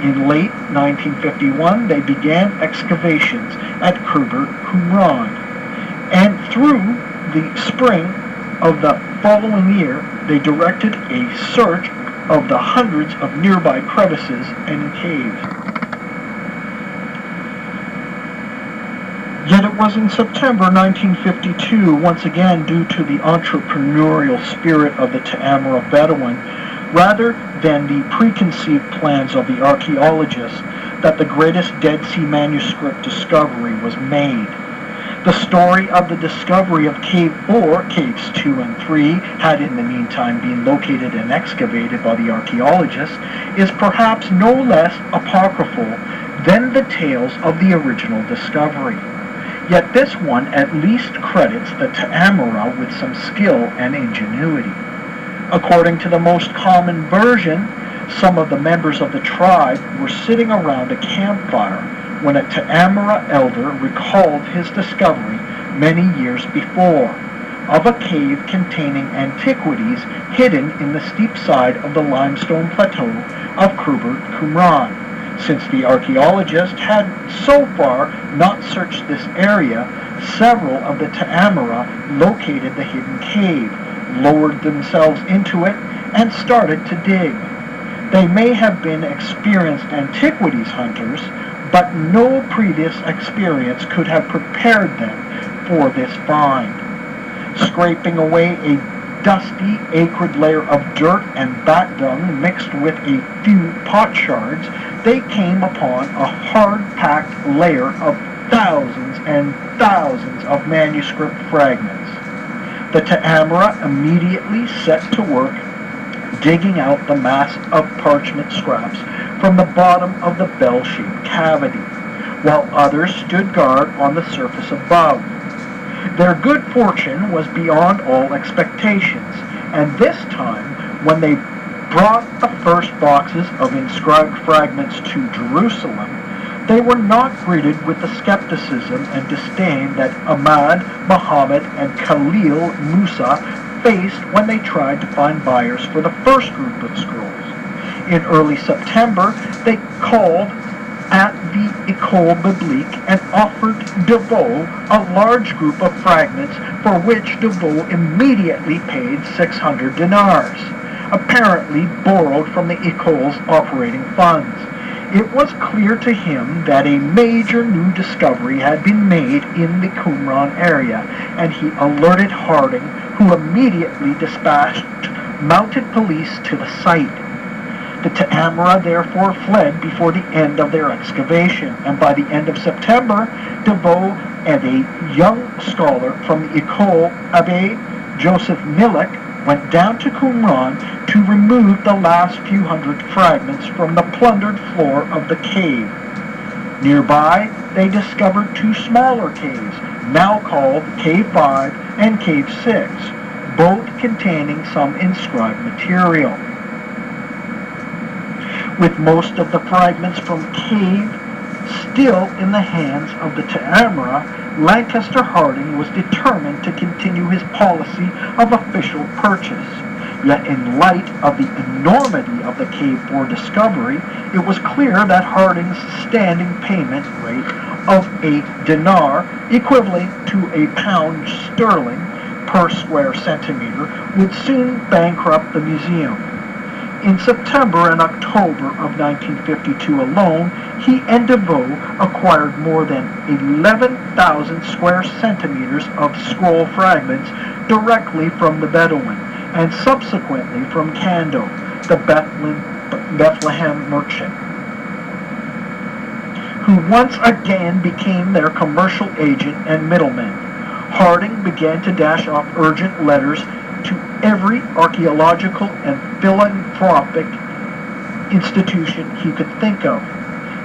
In late 1951, they began excavations at Qumran, and through the spring of the following year, they directed a search of the hundreds of nearby crevices and caves. Yet it was in September 1952, once again due to the entrepreneurial spirit of the Ta'amura Bedouin, rather than the preconceived plans of the archaeologists, that the greatest Dead Sea manuscript discovery was made. The story of the discovery of Cave 4, Caves 2 and 3, had in the meantime been located and excavated by the archaeologists, is perhaps no less apocryphal than the tales of the original discovery. Yet this one at least credits the Ta'amura with some skill and ingenuity. According to the most common version, some of the members of the tribe were sitting around a campfire when a Ta'amura elder recalled his discovery many years before of a cave containing antiquities hidden in the steep side of the limestone plateau of Qumran. Since the archaeologists had so far not searched this area, several of the Ta'amura located the hidden cave, lowered themselves into it, and started to dig. They may have been experienced antiquities hunters, but no previous experience could have prepared them for this find. Scraping away a dusty, acrid layer of dirt and bat dung mixed with a few pot shards, they came upon a hard-packed layer of thousands and thousands of manuscript fragments. The Ta'amura immediately set to work digging out the mass of parchment scraps from the bottom of the bell-shaped cavity, while others stood guard on the surface above. Their good fortune was beyond all expectations, and this time, when they brought the first boxes of inscribed fragments to Jerusalem, they were not greeted with the skepticism and disdain that Ahmad, Muhammad, and Khalil Musa faced when they tried to find buyers for the first group of scrolls. In early September, they called at the École Biblique and offered DeVoe a large group of fragments, for which DeVoe immediately paid 600 dinars, apparently borrowed from the École's operating funds. It was clear to him that a major new discovery had been made in the Qumran area, and he alerted Harding, who immediately dispatched mounted police to the site. The Ta'amura therefore fled before the end of their excavation, and by the end of September, DeVoe and a young scholar from the École, Abbé Joseph Millik, went down to Qumran to remove the last few hundred fragments from the plundered floor of the cave. Nearby, they discovered 2 smaller caves, now called Cave 5 and Cave 6, both containing some inscribed material. With most of the fragments from Cave still in the hands of the Ta'amura, Lancaster Harding was determined to continue his policy of official purchase. Yet in light of the enormity of the Cave 4 discovery, it was clear that Harding's standing payment rate of a dinar, equivalent to £1 per square centimeter, would soon bankrupt the museum. In September and October of 1952 alone, he and DeVoe acquired more than 11,000 square centimeters of scroll fragments directly from the Bedouin, and subsequently from Kando, the Bethlehem merchant, who once again became their commercial agent and middleman. Harding began to dash off urgent letters to every archaeological and philanthropic institution he could think of.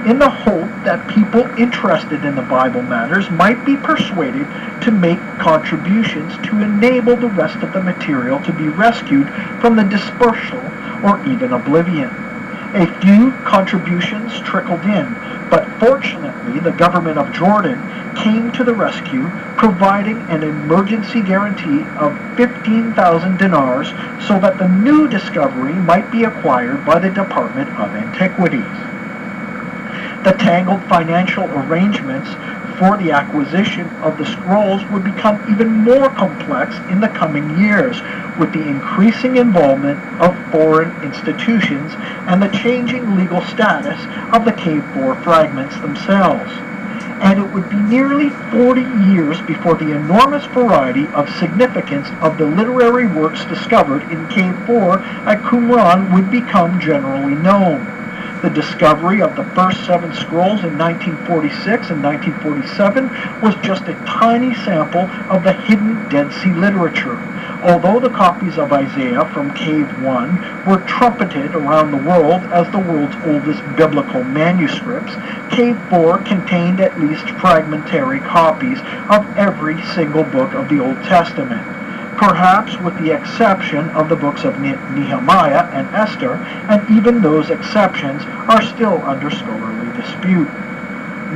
in the hope that people interested in the Bible matters might be persuaded to make contributions to enable the rest of the material to be rescued from the dispersal or even oblivion. A few contributions trickled in, but fortunately the government of Jordan came to the rescue, providing an emergency guarantee of 15,000 dinars so that the new discovery might be acquired by the Department of Antiquities. The tangled financial arrangements for the acquisition of the scrolls would become even more complex in the coming years, with the increasing involvement of foreign institutions and the changing legal status of the Cave 4 fragments themselves. And it would be nearly 40 years before the enormous variety of significance of the literary works discovered in Cave 4 at Qumran would become generally known. The discovery of the first 7 scrolls in 1946 and 1947 was just a tiny sample of the hidden Dead Sea literature. Although the copies of Isaiah from Cave 1 were trumpeted around the world as the world's oldest biblical manuscripts, Cave 4 contained at least fragmentary copies of every single book of the Old Testament. Perhaps with the exception of the books of Nehemiah and Esther, and even those exceptions are still under scholarly dispute.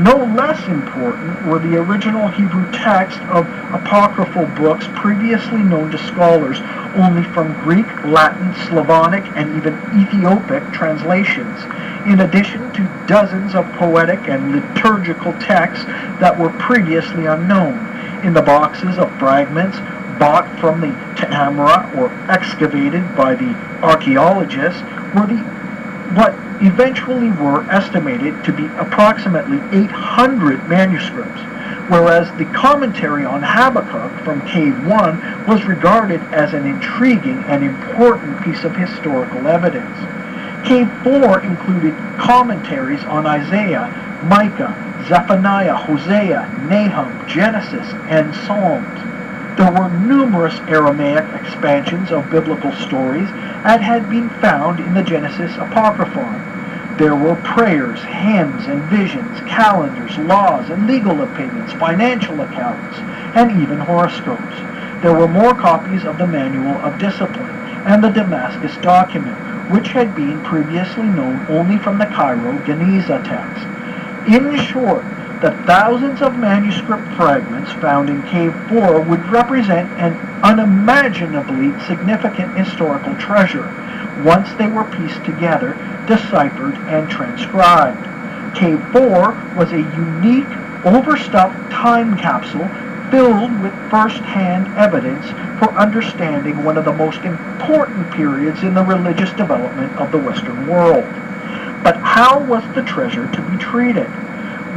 No less important were the original Hebrew text of apocryphal books previously known to scholars only from Greek, Latin, Slavonic, and even Ethiopic translations, in addition to dozens of poetic and liturgical texts that were previously unknown. In the boxes of fragments bought from the Ta'amra or excavated by the archaeologists were what eventually were estimated to be approximately 800 manuscripts, whereas the commentary on Habakkuk from Cave 1 was regarded as an intriguing and important piece of historical evidence. Cave 4 included commentaries on Isaiah, Micah, Zephaniah, Hosea, Nahum, Genesis, and Psalms. There were numerous Aramaic expansions of biblical stories that had been found in the Genesis Apocryphon. There were prayers, hymns, and visions, calendars, laws, and legal opinions, financial accounts, and even horoscopes. There were more copies of the Manual of Discipline and the Damascus document, which had been previously known only from the Cairo Geniza text. In short, the thousands of manuscript fragments found in Cave 4 would represent an unimaginably significant historical treasure once they were pieced together, deciphered, and transcribed. Cave 4 was a unique, overstuffed time capsule filled with first-hand evidence for understanding one of the most important periods in the religious development of the Western world. But how was the treasure to be treated?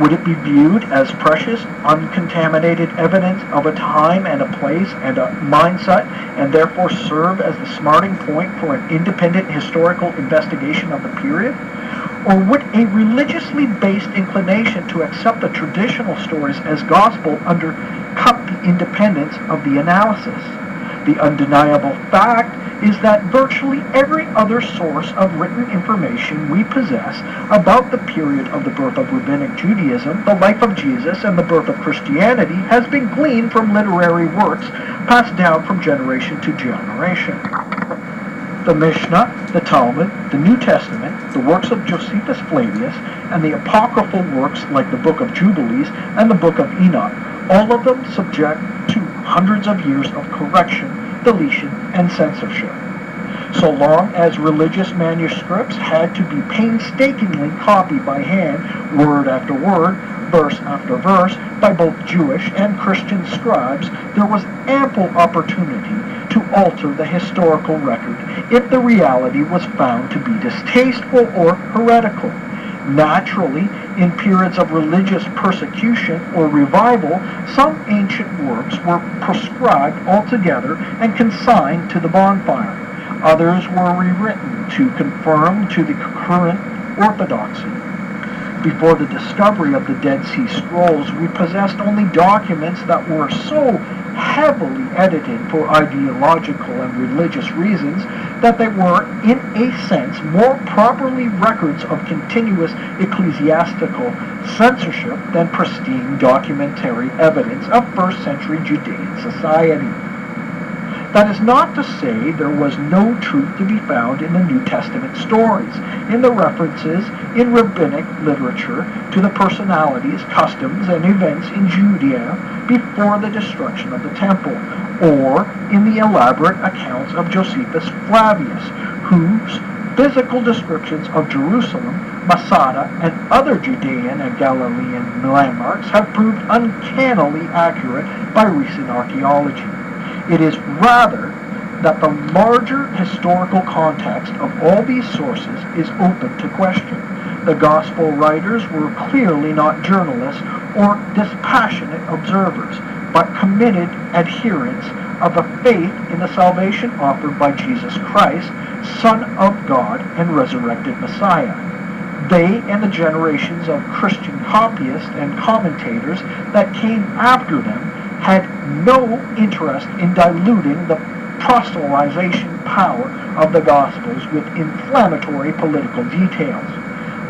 Would it be viewed as precious, uncontaminated evidence of a time and a place and a mindset, and therefore serve as the starting point for an independent historical investigation of the period? Or would a religiously based inclination to accept the traditional stories as gospel undercut the independence of the analysis? The undeniable fact is that virtually every other source of written information we possess about the period of the birth of Rabbinic Judaism, the life of Jesus, and the birth of Christianity has been gleaned from literary works passed down from generation to generation. The Mishnah, the Talmud, the New Testament, the works of Josephus Flavius, and the apocryphal works like the Book of Jubilees and the Book of Enoch, all of them subject to hundreds of years of correction, deletion, and censorship. So long as religious manuscripts had to be painstakingly copied by hand, word after word, verse after verse, by both Jewish and Christian scribes, there was ample opportunity to alter the historical record if the reality was found to be distasteful or heretical. Naturally, in periods of religious persecution or revival, some ancient works were proscribed altogether and consigned to the bonfire. Others were rewritten to conform to the current orthodoxy. Before the discovery of the Dead Sea Scrolls, we possessed only documents that were so heavily edited for ideological and religious reasons that they were, in a sense, more properly records of continuous ecclesiastical censorship than pristine documentary evidence of first-century Judean society. That is not to say there was no truth to be found in the New Testament stories, in the references in rabbinic literature to the personalities, customs, and events in Judea before the destruction of the temple, or in the elaborate accounts of Josephus Flavius, whose physical descriptions of Jerusalem, Masada, and other Judean and Galilean landmarks have proved uncannily accurate by recent archaeology. It is rather that the larger historical context of all these sources is open to question. The gospel writers were clearly not journalists or dispassionate observers, but committed adherents of the faith in the salvation offered by Jesus Christ, Son of God and resurrected Messiah. They and the generations of Christian copyists and commentators that came after them had no interest in diluting the proselytization power of the Gospels with inflammatory political details.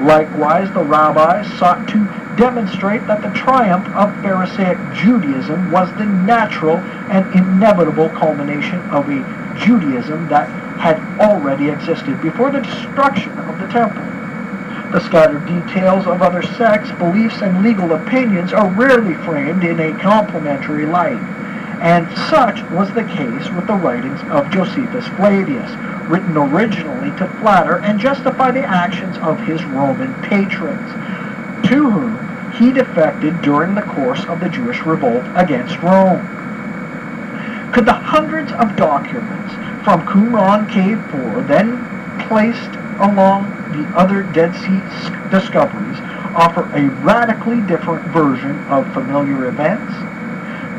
Likewise, the rabbis sought to demonstrate that the triumph of Pharisaic Judaism was the natural and inevitable culmination of a Judaism that had already existed before the destruction of the temple. The scattered details of other sects, beliefs, and legal opinions are rarely framed in a complimentary light, and such was the case with the writings of Josephus Flavius, written originally to flatter and justify the actions of his Roman patrons, to whom he defected during the course of the Jewish revolt against Rome. Could the hundreds of documents from Qumran Cave 4, then placed along the other Dead Sea discoveries, offer a radically different version of familiar events?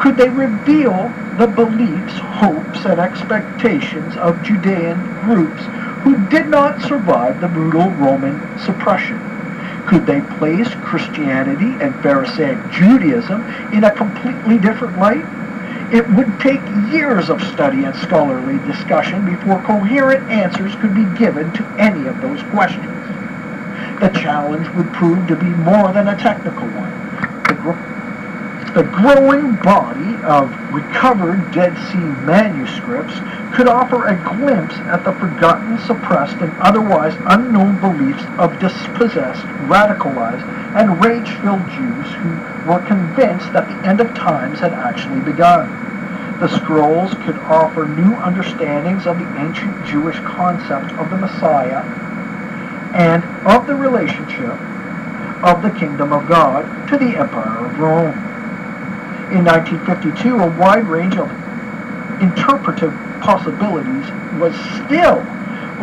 Could they reveal the beliefs, hopes, and expectations of Judean groups who did not survive the brutal Roman suppression? Could they place Christianity and Pharisaic Judaism in a completely different light? It would take years of study and scholarly discussion before coherent answers could be given to any of those questions. The challenge would prove to be more than a technical one. The growing body of recovered Dead Sea manuscripts could offer a glimpse at the forgotten, suppressed, and otherwise unknown beliefs of dispossessed, radicalized, and rage-filled Jews who were convinced that the end of times had actually begun. The scrolls could offer new understandings of the ancient Jewish concept of the Messiah and of the relationship of the kingdom of God to the Empire of Rome. In 1952, a wide range of interpretive possibilities was still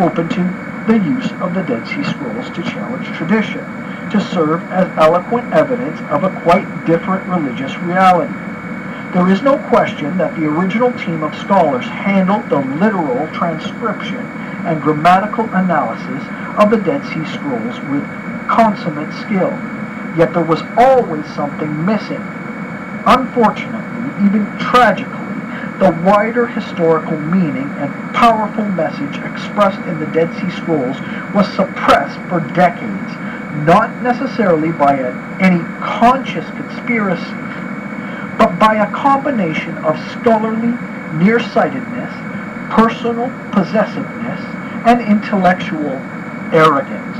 open to the use of the Dead Sea Scrolls to challenge tradition, to serve as eloquent evidence of a quite different religious reality. There is no question that the original team of scholars handled the literal transcription and grammatical analysis of the Dead Sea Scrolls with consummate skill, yet there was always something missing. Unfortunately, even tragically, the wider historical meaning and powerful message expressed in the Dead Sea Scrolls was suppressed for decades, not necessarily by any conscious conspiracy, but by a combination of scholarly nearsightedness, personal possessiveness, and intellectual arrogance.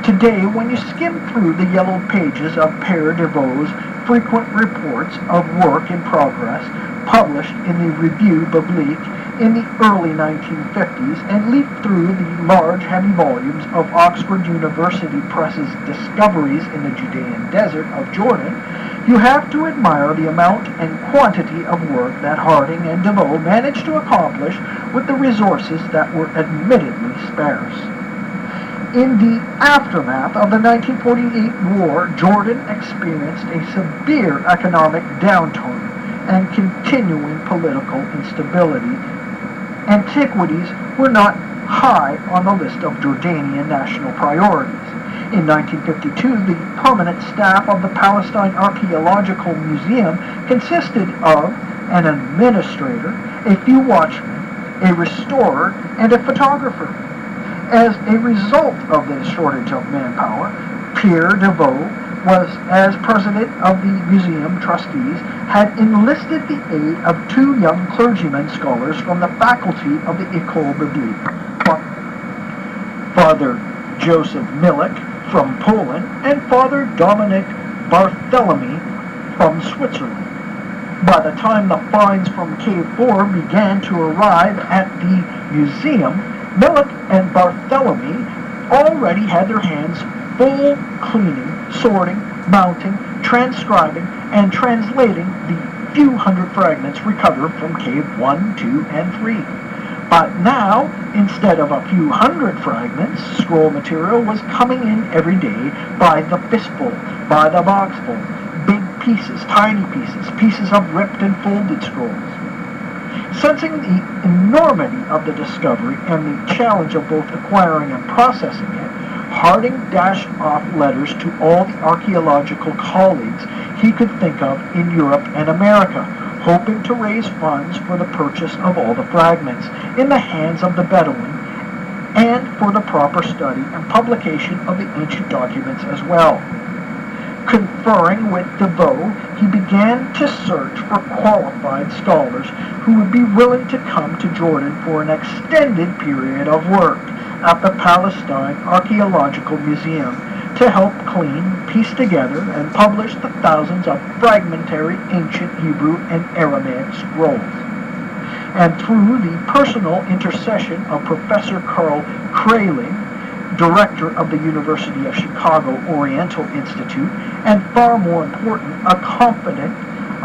Today, when you skim through the yellowed pages of Père Devaux's frequent reports of work in progress published in the Revue Biblique in the early 1950s and leaf through the large, heavy volumes of Oxford University Press's Discoveries in the Judean Desert of Jordan, you have to admire the amount and quantity of work that Harding and Devaux managed to accomplish with the resources that were admittedly sparse. In the aftermath of the 1948 war, Jordan experienced a severe economic downturn and continuing political instability. Antiquities were not high on the list of Jordanian national priorities. In 1952, the permanent staff of the Palestine Archaeological Museum consisted of an administrator, a few watchmen, a restorer, and a photographer. As a result of this shortage of manpower, Pierre Deveau was, as president of the museum trustees, had enlisted the aid of two young clergymen scholars from the faculty of the École Biblique, Father Joseph Millik from Poland and Father Dominic Barthélemy from Switzerland. By the time the finds from Cave 4 began to arrive at the museum, Millik and Barthélemy already had their hands full cleaning, sorting, mounting, transcribing, and translating the few hundred fragments recovered from Cave 1, 2, and 3. But now, instead of a few hundred fragments, scroll material was coming in every day by the fistful, by the boxful, big pieces, tiny pieces, pieces of ripped and folded scrolls. Sensing the enormity of the discovery and the challenge of both acquiring and processing it, Harding dashed off letters to all the archaeological colleagues he could think of in Europe and America, hoping to raise funds for the purchase of all the fragments in the hands of the Bedouin and for the proper study and publication of the ancient documents as well. Conferring with Deveau, he began to search for qualified scholars who would be willing to come to Jordan for an extended period of work at the Palestine Archaeological Museum to help clean, piece together, and publish the thousands of fragmentary ancient Hebrew and Aramaic scrolls. And through the personal intercession of Professor Carl Kraling, director of the University of Chicago Oriental Institute, and far more important, a confidant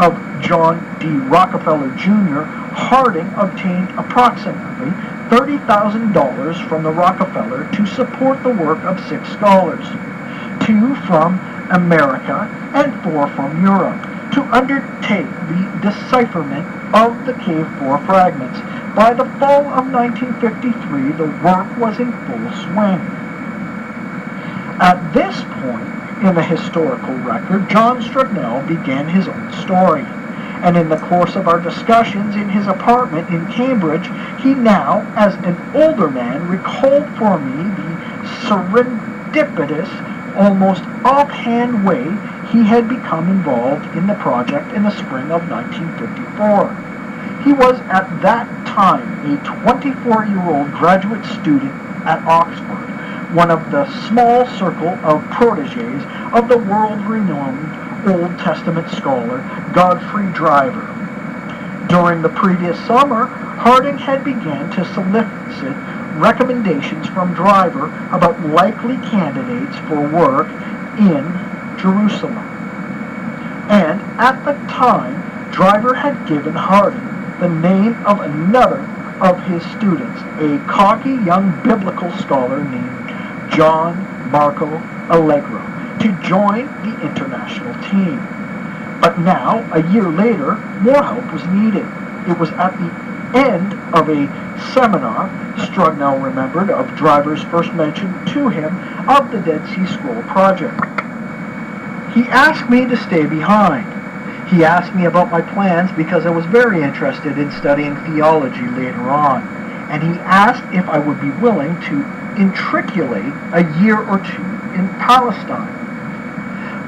of John D. Rockefeller Jr., Harding obtained approximately $30,000 from the Rockefeller to support the work of 6 scholars, 2 from America and 4 from Europe, to undertake the decipherment of the Cave 4 fragments. By the fall of 1953, the work was in full swing. At this point in the historical record, John Strugnell began his own story. And in the course of our discussions in his apartment in Cambridge, he now, as an older man, recalled for me the serendipitous, almost offhand way he had become involved in the project in the spring of 1954. He was at that time a 24-year-old graduate student at Oxford, one of the small circle of protégés of the world-renowned Old Testament scholar Godfrey Driver. During the previous summer, Harding had begun to solicit recommendations from Driver about likely candidates for work in Jerusalem. And at the time, Driver had given Harding the name of another of his students, a cocky young biblical scholar named John Marco Allegro, to join the international team. But now, a year later, more help was needed. It was at the end of a seminar, Strugnell remembered, of Driver's first mention to him of the Dead Sea Scroll project. He asked me to stay behind. He asked me about my plans because I was very interested in studying theology later on, and he asked if I would be willing to matriculate a year or 2 in Palestine.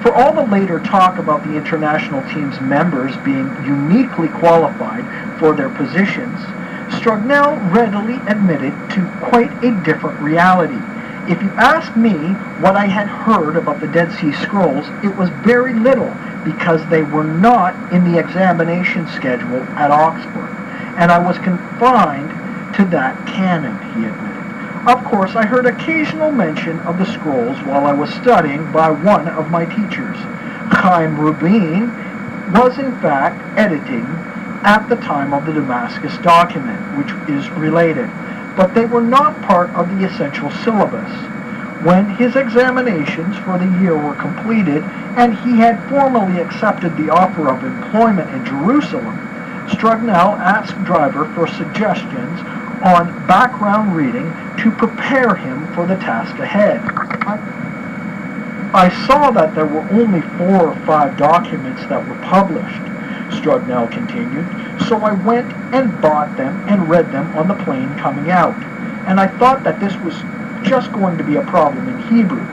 For all the later talk about the international team's members being uniquely qualified for their positions, Strugnell readily admitted to quite a different reality. If you ask me what I had heard about the Dead Sea Scrolls, it was very little because they were not in the examination schedule at Oxford, and I was confined to that canon, he admitted. Of course, I heard occasional mention of the scrolls while I was studying by one of my teachers. Chaim Rubin was in fact editing at the time of the Damascus document, which is related, but they were not part of the essential syllabus. When his examinations for the year were completed and he had formally accepted the offer of employment in Jerusalem, Strugnell asked Driver for suggestions on background reading to prepare him for the task ahead. I saw that there were only 4 or 5 documents that were published. Strugnell continued, so I went and bought them and read them on the plane coming out, and I thought that this was just going to be a problem in Hebrew.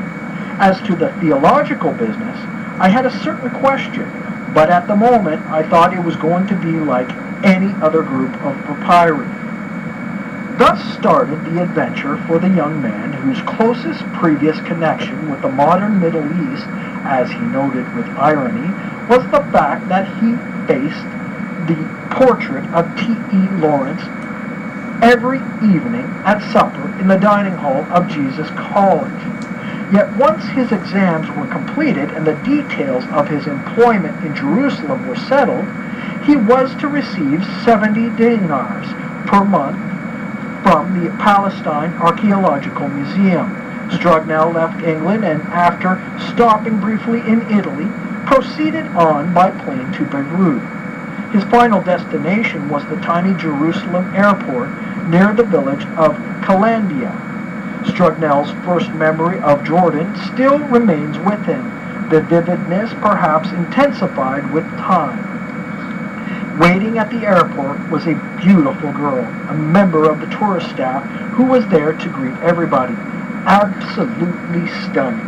As to the theological business, I had a certain question, but at the moment I thought it was going to be like any other group of papyri. Thus started the adventure for the young man whose closest previous connection with the modern Middle East, as he noted with irony, was the fact that he faced the portrait of T.E. Lawrence every evening at supper in the dining hall of Jesus College. Yet once his exams were completed and the details of his employment in Jerusalem were settled, he was to receive 70 dinars per month from the Palestine Archaeological Museum. Strugnell left England and, after stopping briefly in Italy, proceeded on by plane to Beirut. His final destination was the tiny Jerusalem airport near the village of Calandia. Strugnell's first memory of Jordan still remains with him, the vividness perhaps intensified with time. Waiting at the airport was a beautiful girl, a member of the tourist staff who was there to greet everybody. Absolutely stunning,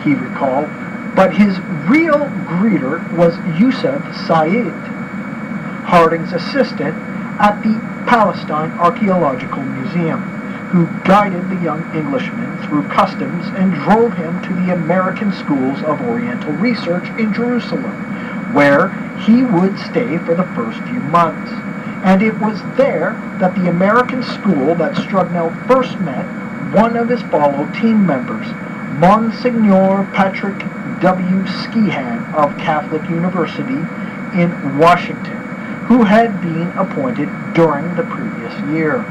he recalled, but his real greeter was Yusuf Said, Harding's assistant at the Palestine Archaeological Museum, who guided the young Englishman through customs and drove him to the American Schools of Oriental Research in Jerusalem, where he would stay for the first few months. And it was there that the American school that Strugnell first met one of his fellow team members, Monsignor Patrick W. Skehan of Catholic University in Washington, who had been appointed during the previous year.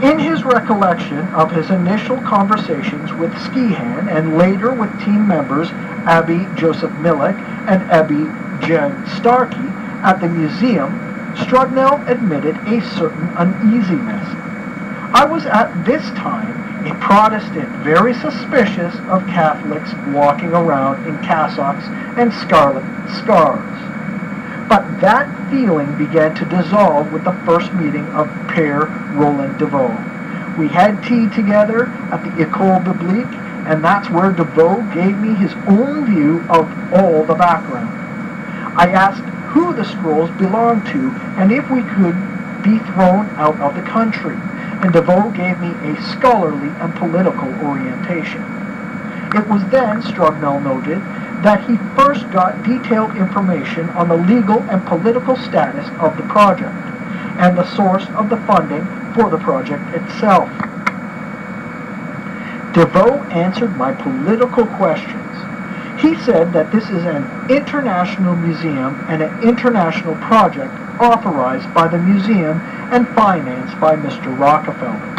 In his recollection of his initial conversations with Skehan and later with team members Abby Joseph Millik and Abby Jen Starkey at the museum, Strugnell admitted a certain uneasiness. I was at this time a Protestant very suspicious of Catholics walking around in cassocks and scarlet scarves. But that feeling began to dissolve with the first meeting of Père Roland DeVoe. We had tea together at the École Biblique, and that's where DeVoe gave me his own view of all the background. I asked who the scrolls belonged to and if we could be thrown out of the country, and DeVoe gave me a scholarly and political orientation. It was then, Strugnell noted, that he first got detailed information on the legal and political status of the project and the source of the funding for the project itself. DeVoe answered my political questions. He said that this is an international museum and an international project authorized by the museum and financed by Mr. Rockefeller.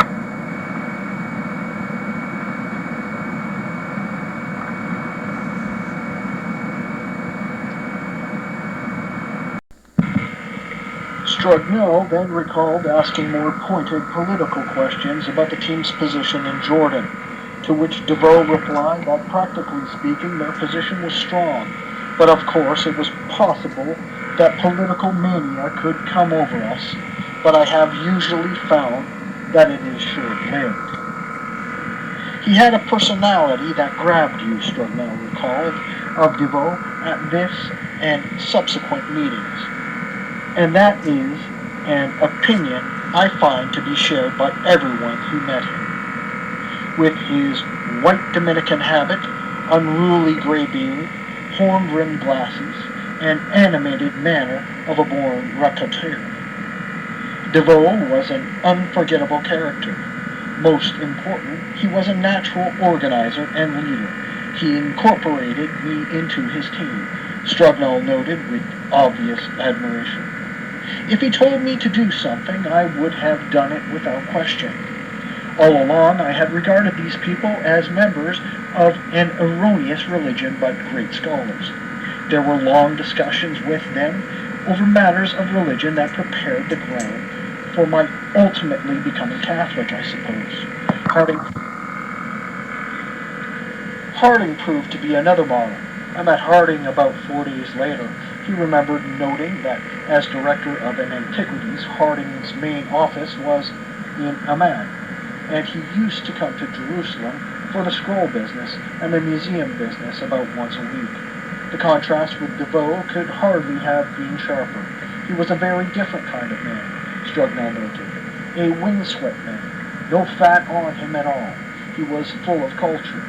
Strugnell then recalled asking more pointed political questions about the team's position in Jordan, to which DeVoe replied that practically speaking their position was strong, but of course it was possible that political mania could come over us, but I have usually found that it is short-lived. He had a personality that grabbed you, Strugnell recalled, of DeVoe at this and subsequent meetings. And that is an opinion I find to be shared by everyone who met him. With his white Dominican habit, unruly gray beard, horn-rimmed glasses, and animated manner of a born raconteur, DeVoe was an unforgettable character. Most important, he was a natural organizer and leader. He incorporated me into his team, Strugnell noted with obvious admiration. If he told me to do something, I would have done it without question. All along, I had regarded these people as members of an erroneous religion but great scholars. There were long discussions with them over matters of religion that prepared the ground for my ultimately becoming Catholic, I suppose. Harding proved to be another model. I met Harding about 4 days later. He remembered noting that as director of an antiquities, Harding's main office was in Amman, and he used to come to Jerusalem for the scroll business and the museum business about once a week. The contrast with DeVoe could hardly have been sharper. He was a very different kind of man, Strugnell noted. A windswept man, no fat on him at all. He was full of culture.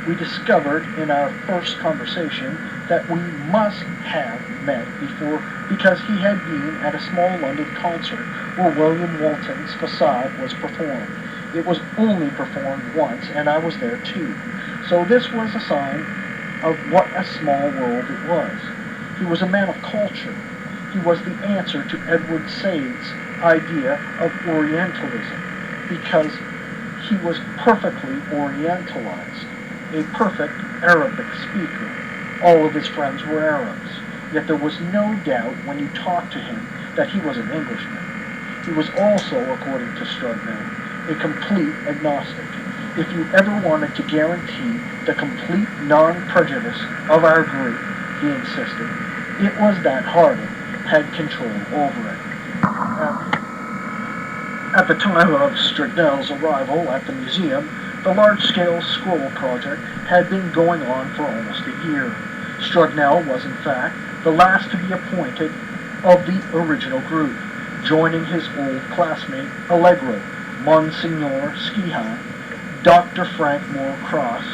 We discovered in our first conversation that we must have met before because he had been at a small London concert where William Walton's Facade was performed. It was only performed once, and I was there too. So this was a sign of what a small world it was. He was a man of culture. He was the answer to Edward Said's idea of Orientalism because he was perfectly Orientalized, a perfect Arabic speaker. All of his friends were Arabs, yet there was no doubt when you talked to him that he was an Englishman. He was also, according to Strugnell, a complete agnostic. If you ever wanted to guarantee the complete non-prejudice of our group, he insisted, it was that Harding had control over it. At the time of Strugnell's arrival at the museum, the large-scale scroll project had been going on for almost a year. Strugnell was, in fact, the last to be appointed of the original group, joining his old classmate Allegro, Monsignor Skihan, Dr. Frank Moracross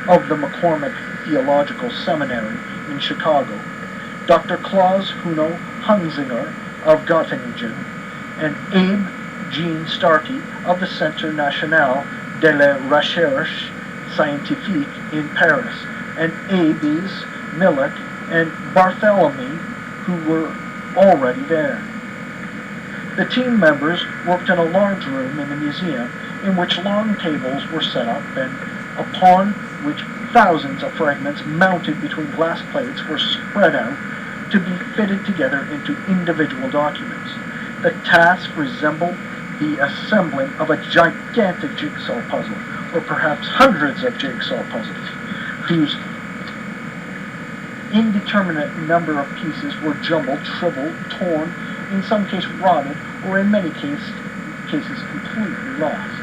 of the McCormick Theological Seminary in Chicago, Dr. Klaus Huno Hunzinger of Göttingen, and Abe Jean Starkey of the Centre National de la Recherche Scientifique in Paris, and Abes, Millik, and Barthélemy, who were already there. The team members worked in a large room in the museum in which long tables were set up and upon which thousands of fragments mounted between glass plates were spread out to be fitted together into individual documents. The task resembled the assembling of a gigantic jigsaw puzzle, or perhaps hundreds of jigsaw puzzles, whose indeterminate number of pieces were jumbled, shriveled, torn, in some cases rotted, or in many cases completely lost.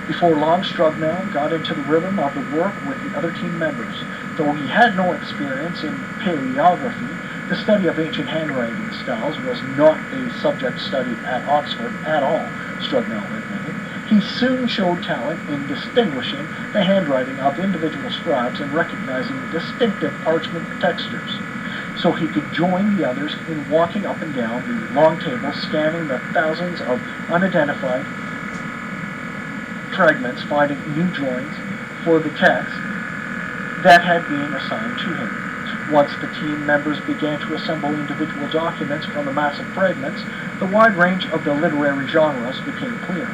Before long, Strugnell got into the rhythm of the work with the other team members. Though he had no experience in paleography, the study of ancient handwriting styles was not a subject studied at Oxford at all, Strugnell admitted. He soon showed talent in distinguishing the handwriting of individual scribes and recognizing distinctive parchment textures. So he could join the others in walking up and down the long table, scanning the thousands of unidentified fragments, finding new joins for the text that had been assigned to him. Once the team members began to assemble individual documents from the massive fragments, the wide range of the literary genres became clear.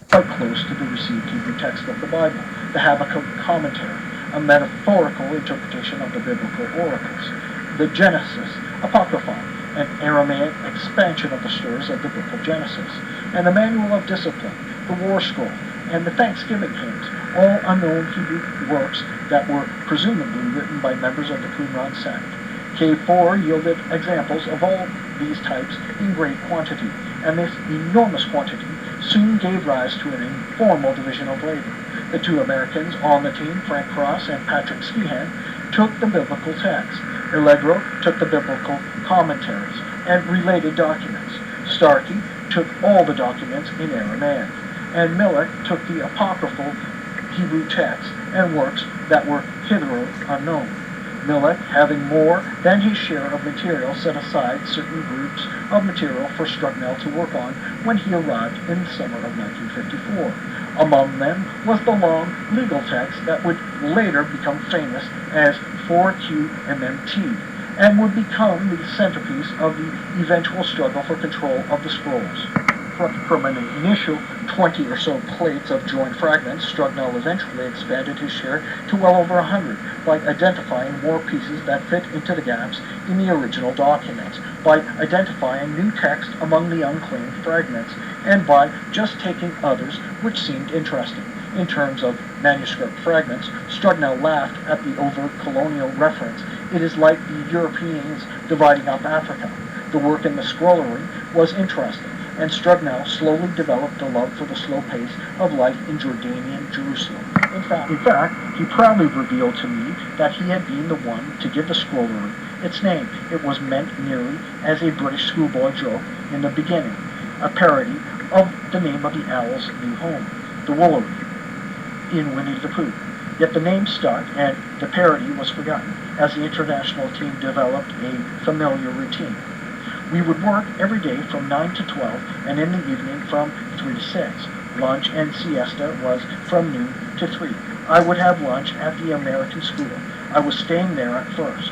Quite close to the received Hebrew text of the Bible, the Habakkuk commentary, a metaphorical interpretation of the biblical oracles, the Genesis Apocryphon, an Aramaic expansion of the stories of the book of Genesis, and the Manual of Discipline, the War Scroll, and the Thanksgiving hymns, all unknown Hebrew works that were presumably written by members of the Qumran sect. K4 yielded examples of all these types in great quantity, and this enormous quantity soon gave rise to an informal division of labor. The two Americans on the team, Frank Cross and Patrick Skihan, took the biblical text. Allegro took the biblical commentaries and related documents. Starkey took all the documents in Aramaic, and Millik took the apocryphal Hebrew text and works that were hitherto unknown. Millik, having more than his share of material, set aside certain groups of material for Strugnell to work on when he arrived in the summer of 1954. Among them was the long legal text that would later become famous as 4QMMT and would become the centerpiece of the eventual struggle for control of the scrolls. From an initial 20 or so plates of joined fragments, Strugnell eventually expanded his share to well over 100 by identifying more pieces that fit into the gaps in the original documents, by identifying new text among the unclaimed fragments, and by just taking others which seemed interesting. in terms of manuscript fragments, Strugnell laughed at the overt colonial reference. It is like the Europeans dividing up Africa. The work in the scrollery was interesting, and Strugnell slowly developed a love for the slow pace of life in Jordanian Jerusalem. In fact, he proudly revealed to me that he had been the one to give the scrollery its name. It was meant merely as a British schoolboy joke in the beginning, a parody of the name of the owl's new home, the Woolery, in Winnie the Pooh. Yet the name stuck, and the parody was forgotten, as the international team developed a familiar routine. We would work every day from 9 to 12, and in the evening from 3 to 6. Lunch and siesta was from noon to 3. I would have lunch at the American school. I was staying there at first.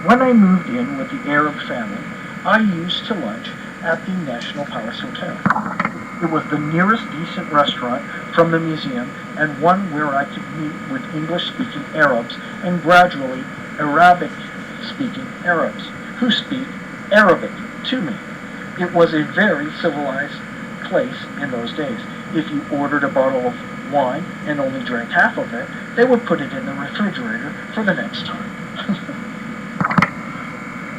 When I moved in with the Arab family, I used to lunch at the National Palace Hotel. It was the nearest decent restaurant from the museum, and one where I could meet with English-speaking Arabs and gradually Arabic-speaking Arabs who speak Arabic to me. It was a very civilized place in those days. If you ordered a bottle of wine and only drank half of it, they would put it in the refrigerator for the next time.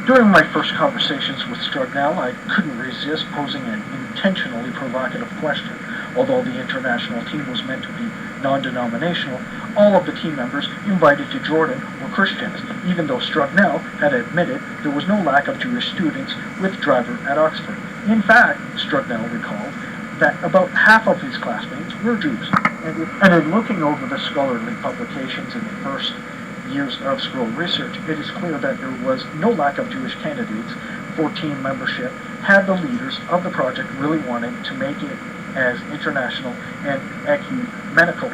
During my first conversations with Strugnell, I couldn't resist posing an intentionally provocative question. Although the international team was meant to be non-denominational, all of the team members invited to Jordan were Christians, even though Strugnell had admitted there was no lack of Jewish students with Driver at Oxford. In fact, Strugnell recalled that about half of his classmates were Jews. And in looking over the scholarly publications in the first years of scroll research, it is clear that there was no lack of Jewish candidates for team membership had the leaders of the project really wanted to make it as international and ecumenical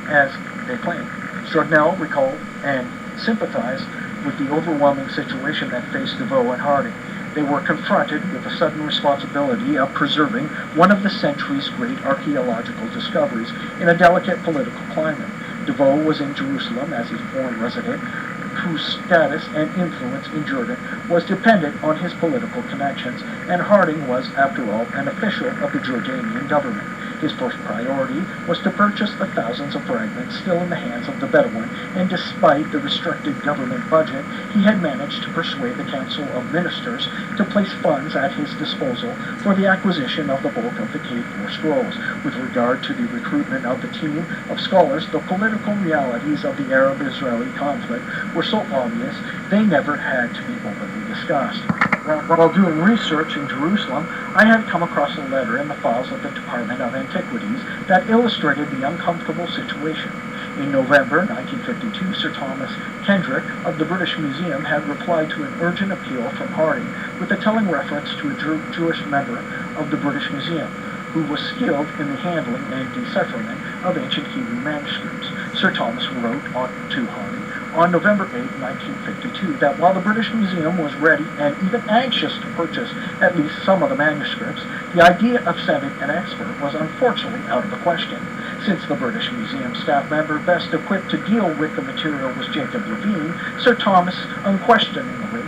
as they claimed. Strugnell recalled and sympathized with the overwhelming situation that faced DeVoe and Harding. They were confronted with the sudden responsibility of preserving one of the century's great archaeological discoveries in a delicate political climate. DeVoe was in Jerusalem as a foreign resident whose status and influence in Jordan was dependent on his political connections, and Harding was, after all, an official of the Jordanian government. His first priority was to purchase the thousands of fragments still in the hands of the Bedouin, and despite the restricted government budget, he had managed to persuade the Council of Ministers to place funds at his disposal for the acquisition of the bulk of the K4 scrolls. With regard to the recruitment of the team of scholars, the political realities of the Arab-Israeli conflict were so obvious they never had to be openly discussed. While doing research in Jerusalem, I had come across a letter in the files of the Department of Antiquities that illustrated the uncomfortable situation. In November 1952, Sir Thomas Kendrick of the British Museum had replied to an urgent appeal from Harding with a telling reference to a Jewish member of the British Museum who was skilled in the handling and decipherment of ancient Hebrew manuscripts. Sir Thomas wrote to Harding on November 8, 1952, that while the British Museum was ready and even anxious to purchase at least some of the manuscripts, the idea of sending an expert was unfortunately out of the question. Since the British Museum staff member best equipped to deal with the material was Jacob Levine, Sir Thomas unquestioningly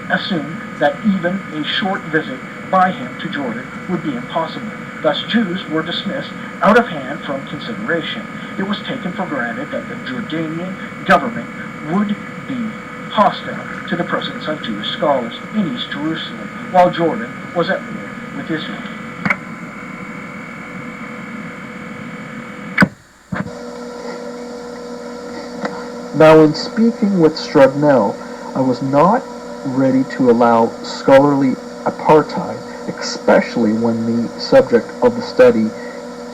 assumed that even a short visit by him to Jordan would be impossible. Thus, Jews were dismissed out of hand from consideration. It was taken for granted that the Jordanian government would be hostile to the presence of Jewish scholars in East Jerusalem, while Jordan was at war with Israel. Now, in speaking with Strugnell, I was not ready to allow scholarly apartheid, especially when the subject of the study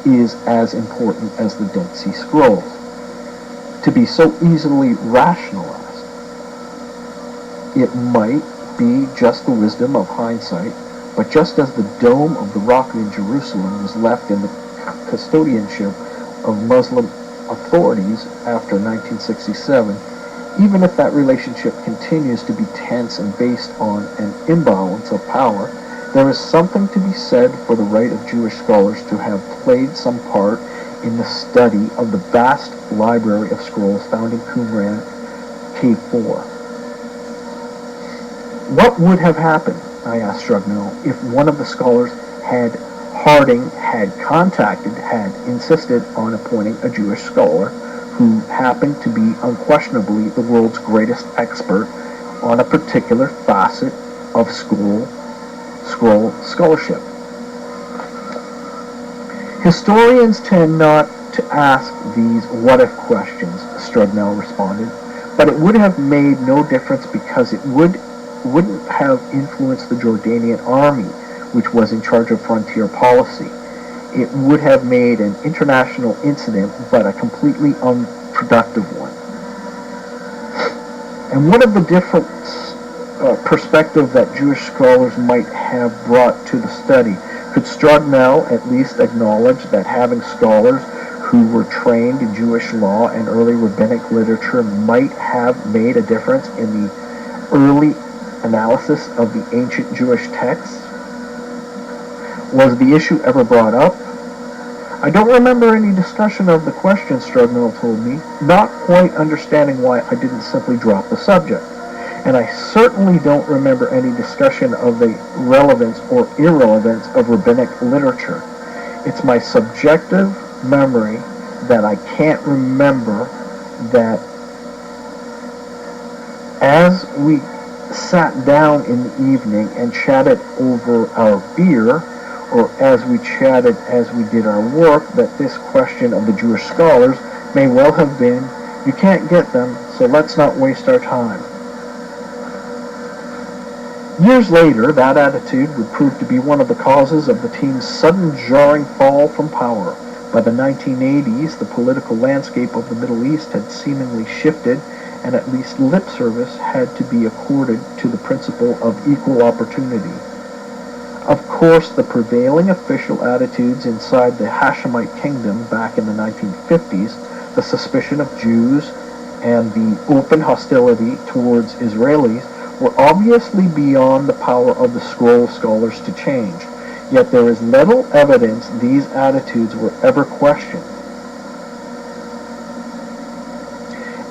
is as important as the Dead Sea Scrolls, to be so easily rationalized. It might be just the wisdom of hindsight, but just as the dome of the Rock in Jerusalem was left in the custodianship of Muslim authorities after 1967, even if that relationship continues to be tense and based on an imbalance of power, there is something to be said for the right of Jewish scholars to have played some part in the study of the vast library of scrolls found in Qumran K4. What would have happened, I asked Strugnell, if one of the scholars had Harding had insisted on appointing a Jewish scholar who happened to be unquestionably the world's greatest expert on a particular facet of scroll scholarship. Historians tend not to ask these what-if questions, Strugnell responded, but it would have made no difference because it wouldn't have influenced the Jordanian army, which was in charge of frontier policy. It would have made an international incident, but a completely unproductive one. And what of the different perspective that Jewish scholars might have brought to the study? Could Strugnell at least acknowledge that having scholars who were trained in Jewish law and early rabbinic literature might have made a difference in the early analysis of the ancient Jewish texts? Was the issue ever brought up? I don't remember any discussion of the question, Strugnell told me, not quite understanding why I didn't simply drop the subject. And I certainly don't remember any discussion of the relevance or irrelevance of rabbinic literature. It's my subjective memory that I can't remember that as we sat down in the evening and chatted over our beer, or as we chatted as we did our work, that this question of the Jewish scholars may well have been, you can't get them, so let's not waste our time. Years later, that attitude would prove to be one of the causes of the team's sudden jarring fall from power. By the 1980s, the political landscape of the Middle East had seemingly shifted, and at least lip service had to be accorded to the principle of equal opportunity. Of course, the prevailing official attitudes inside the Hashemite kingdom back in the 1950s, the suspicion of Jews, and the open hostility towards Israelis were obviously beyond the power of the scroll scholars to change. Yet there is little evidence these attitudes were ever questioned.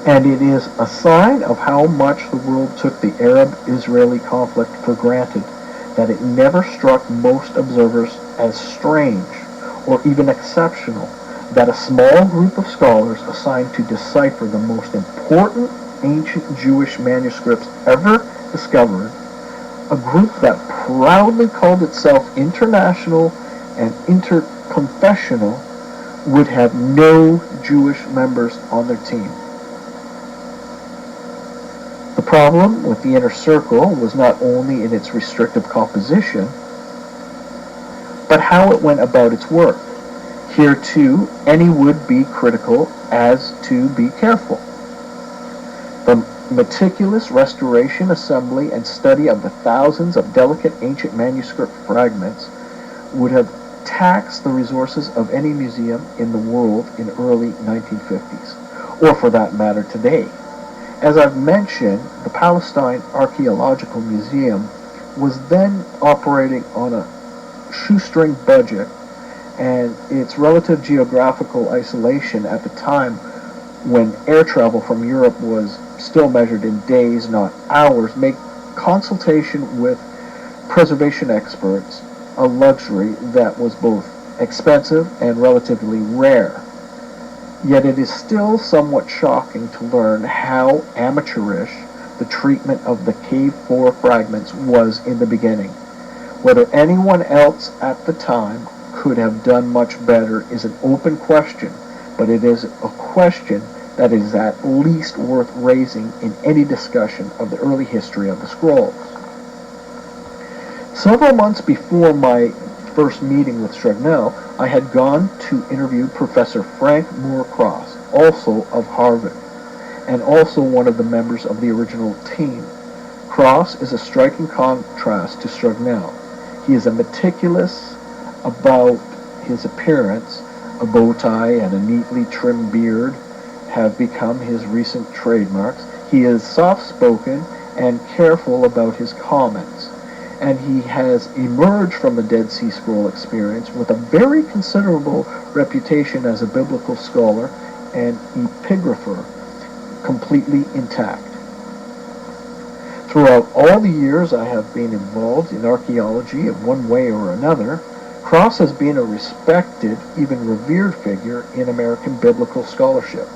And it is a sign of how much the world took the Arab-Israeli conflict for granted that it never struck most observers as strange or even exceptional that a small group of scholars assigned to decipher the most important ancient Jewish manuscripts ever discovered, a group that proudly called itself international and interconfessional, would have no Jewish members on their team. The problem with the inner circle was not only in its restrictive composition, but how it went about its work. Here, too, any would be critical as to be careful. The meticulous restoration, assembly, and study of the thousands of delicate ancient manuscript fragments would have taxed the resources of any museum in the world in early 1950s, or for that matter today. As I've mentioned, the Palestine Archaeological Museum was then operating on a shoestring budget, and its relative geographical isolation at the time, when air travel from Europe was still measured in days, not hours, made consultation with preservation experts a luxury that was both expensive and relatively rare. Yet it is still somewhat shocking to learn how amateurish the treatment of the Cave 4 fragments was in the beginning. Whether anyone else at the time could have done much better is an open question, but it is a question that is at least worth raising in any discussion of the early history of the scrolls. Several months before my first meeting with Strugnell, I had gone to interview Professor Frank Moracross, also of Harvard, and also one of the members of the original team. Cross is a striking contrast to Strugnell. He is meticulous about his appearance. A bow tie and a neatly trimmed beard have become his recent trademarks. He is soft-spoken and careful about his comments, and he has emerged from the Dead Sea Scroll experience with a very considerable reputation as a biblical scholar and epigrapher, completely intact. Throughout all the years I have been involved in archaeology in one way or another, Cross has been a respected, even revered figure in American biblical scholarship.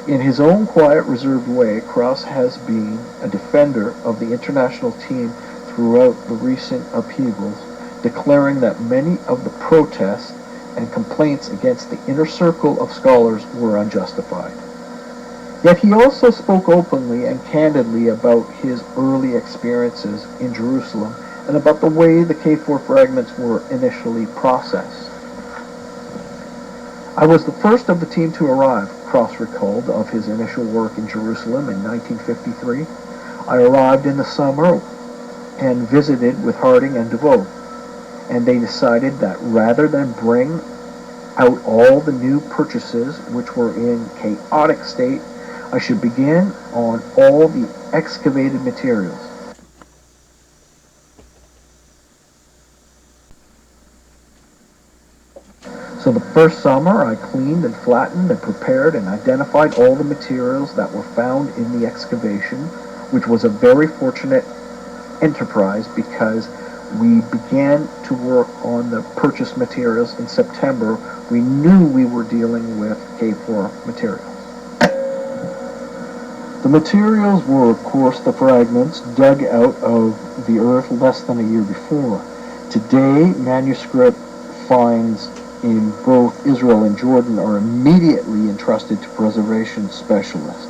In his own quiet, reserved way, Cross has been a defender of the international team throughout the recent upheavals, declaring that many of the protests and complaints against the inner circle of scholars were unjustified. Yet he also spoke openly and candidly about his early experiences in Jerusalem and about the way the K4 fragments were initially processed. "I was the first of the team to arrive," Cross recalled of his initial work in Jerusalem in 1953. "I arrived in the summer and visited with Harding and DeVoe, and they decided that rather than bring out all the new purchases which were in chaotic state, I should begin on all the excavated materials. So the first summer I cleaned and flattened and prepared and identified all the materials that were found in the excavation, which was a very fortunate enterprise because we began to work on the purchased materials in September. We knew we were dealing with K4 materials. The materials were, of course, the fragments dug out of the earth less than a year before. Today, manuscript finds in both Israel and Jordan are immediately entrusted to preservation specialists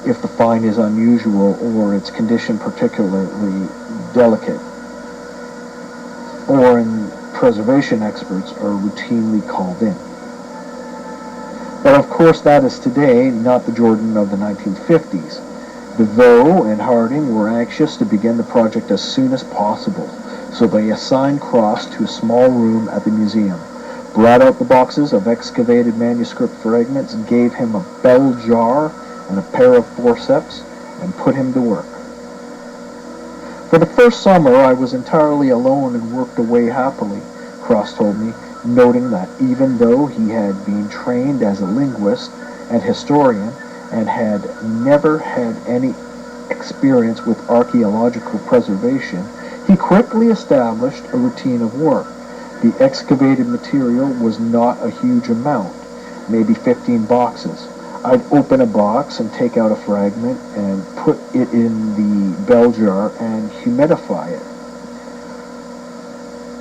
if the find is unusual or its condition particularly delicate, or preservation experts are routinely called in. But of course that is today, not the Jordan of the 1950s. DeVoe and Harding were anxious to begin the project as soon as possible, so they assigned Cross to a small room at the museum, brought out the boxes of excavated manuscript fragments, gave him a bell jar and a pair of forceps, and put him to work. For the first summer I was entirely alone and worked away happily, Cross told me, noting that even though he had been trained as a linguist and historian and had never had any experience with archaeological preservation, he quickly established a routine of work. The excavated material was not a huge amount, maybe 15 boxes. I'd open a box and take out a fragment and put it in the bell jar and humidify it.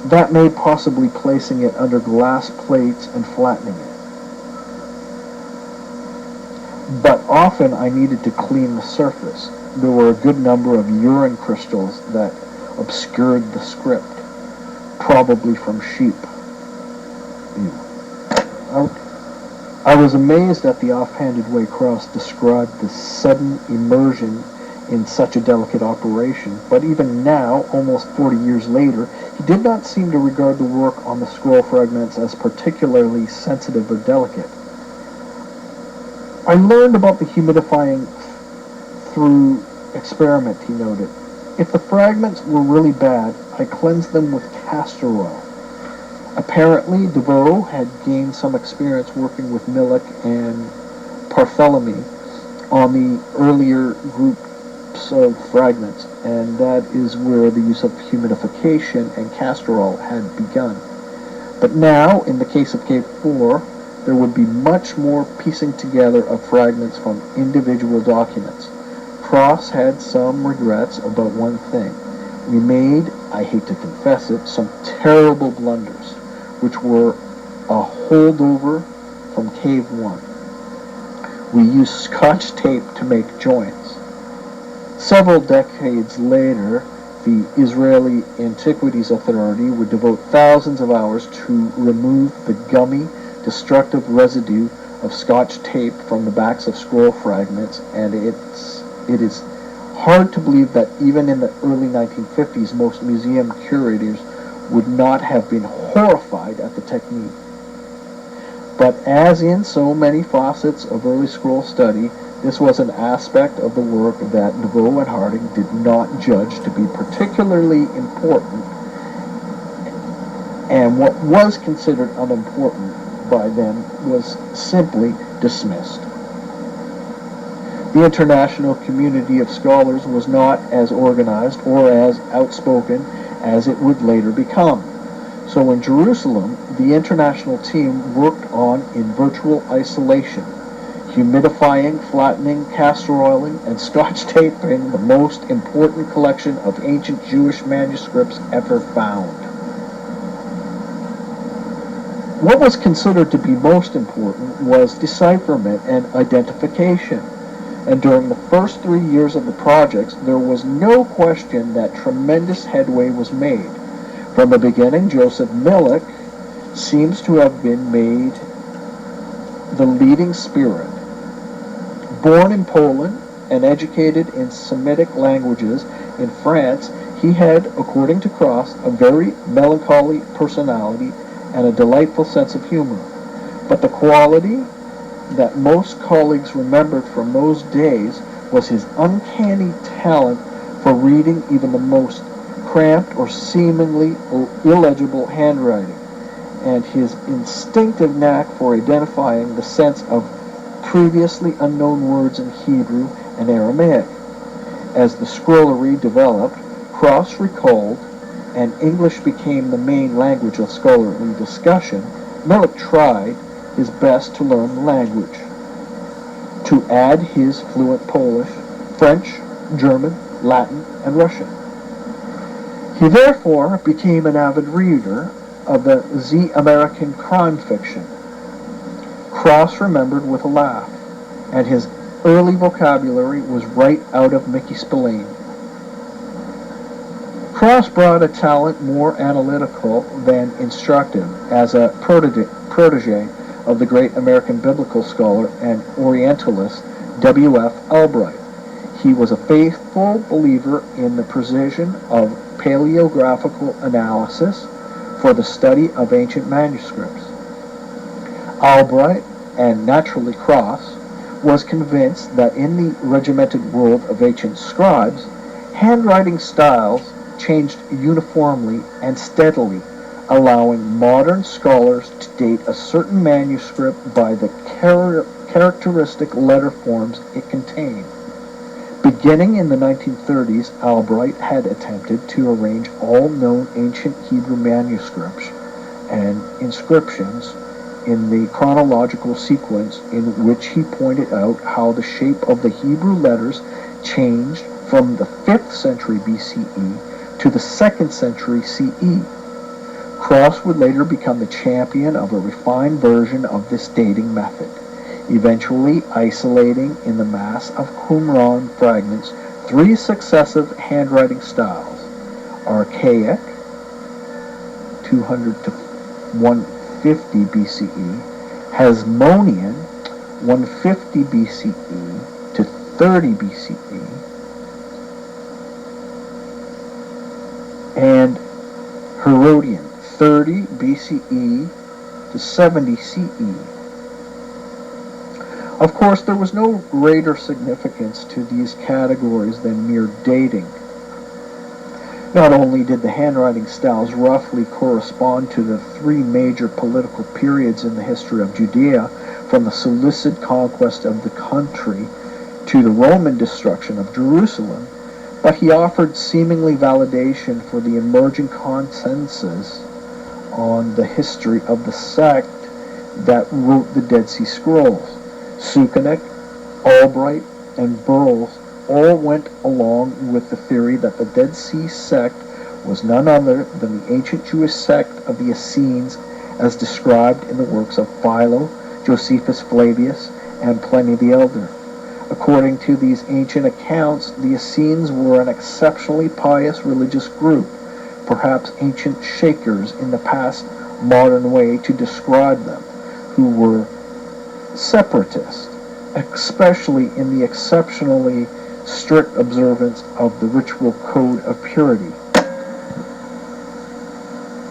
That made possibly placing it under glass plates and flattening it. But often I needed to clean the surface. There were a good number of urine crystals that obscured the script, probably from sheep. I was amazed at the offhanded way Cross described the sudden immersion in such a delicate operation, but even now, almost 40 years later, he did not seem to regard the work on the scroll fragments as particularly sensitive or delicate. I learned about the humidifying through experiment, he noted. If the fragments were really bad, I cleansed them with castor oil. Apparently, DeVoe had gained some experience working with Millik and Bartholomew on the earlier groups of fragments, and that is where the use of humidification and castor oil had begun. But now, in the case of K4, there would be much more piecing together of fragments from individual documents. Cross had some regrets about one thing. We made, I hate to confess it, some terrible blunders, which were a holdover from Cave 1. We used Scotch tape to make joints. Several decades later, the Israeli Antiquities Authority would devote thousands of hours to remove the gummy, destructive residue of Scotch tape from the backs of scroll fragments, and it is hard to believe that even in the early 1950s, most museum curators would not have been horrified at the technique. But as in so many facets of early scroll study, this was an aspect of the work that DeVoe and Harding did not judge to be particularly important, and what was considered unimportant by them was simply dismissed. The international community of scholars was not as organized or as outspoken as it would later become. So in Jerusalem, the international team worked on in virtual isolation, humidifying, flattening, castor oiling, and scotch taping the most important collection of ancient Jewish manuscripts ever found. What was considered to be most important was decipherment and identification. And during the first 3 years of the projects, there was no question that tremendous headway was made. From the beginning, Joseph Millik seems to have been made the leading spirit. Born in Poland and educated in Semitic languages in France, he had, according to Cross, a very melancholy personality and a delightful sense of humor. But the quality that most colleagues remembered from those days was his uncanny talent for reading even the most cramped or seemingly illegible handwriting, and his instinctive knack for identifying the sense of previously unknown words in Hebrew and Aramaic. As the scrollery developed, Cross recalled, and English became the main language of scholarly discussion, Millik tried his best to learn the language, to add his fluent Polish, French, German, Latin, and Russian. He therefore became an avid reader of the American crime fiction. Cross remembered with a laugh, and his early vocabulary was right out of Mickey Spillane. Cross brought a talent more analytical than instructive as a protege of the great American biblical scholar and Orientalist W.F. Albright. He was a faithful believer in the precision of paleographical analysis for the study of ancient manuscripts. Albright, and naturally Cross, was convinced that in the regimented world of ancient scribes, handwriting styles changed uniformly and steadily, allowing modern scholars to date a certain manuscript by the characteristic letter forms it contained. Beginning in the 1930s, Albright had attempted to arrange all known ancient Hebrew manuscripts and inscriptions in the chronological sequence, in which he pointed out how the shape of the Hebrew letters changed from the 5th century BCE to the 2nd century CE. Cross would later become the champion of a refined version of this dating method, eventually isolating in the mass of Qumran fragments 3 successive handwriting styles: Archaic, 200 to 150 BCE, Hasmonean, 150 BCE to 30 BCE, and Herodian, 30 BCE to 70 CE. Of course, there was no greater significance to these categories than mere dating. Not only did the handwriting styles roughly correspond to the 3 major political periods in the history of Judea, from the Seleucid conquest of the country to the Roman destruction of Jerusalem, but he offered seemingly validation for the emerging consensus on the history of the sect that wrote the Dead Sea Scrolls. Sukenik, Albright, and Burles all went along with the theory that the Dead Sea sect was none other than the ancient Jewish sect of the Essenes as described in the works of Philo, Josephus Flavius, and Pliny the Elder. According to these ancient accounts, the Essenes were an exceptionally pious religious group, perhaps ancient Shakers in the past modern way to describe them, who were separatists, especially in the exceptionally strict observance of the ritual code of purity.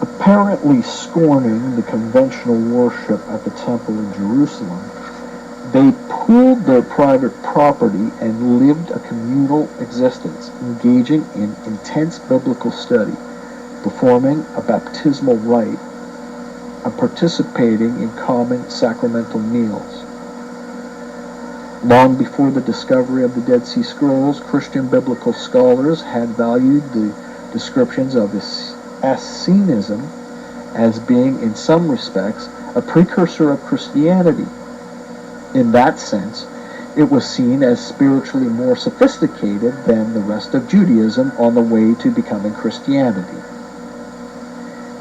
Apparently scorning the conventional worship at the temple in Jerusalem, they pooled their private property and lived a communal existence, engaging in intense biblical study, performing a baptismal rite, and participating in common sacramental meals. Long before the discovery of the Dead Sea Scrolls, Christian biblical scholars had valued the descriptions of Essenism as being in some respects a precursor of Christianity. In that sense, it was seen as spiritually more sophisticated than the rest of Judaism on the way to becoming Christianity.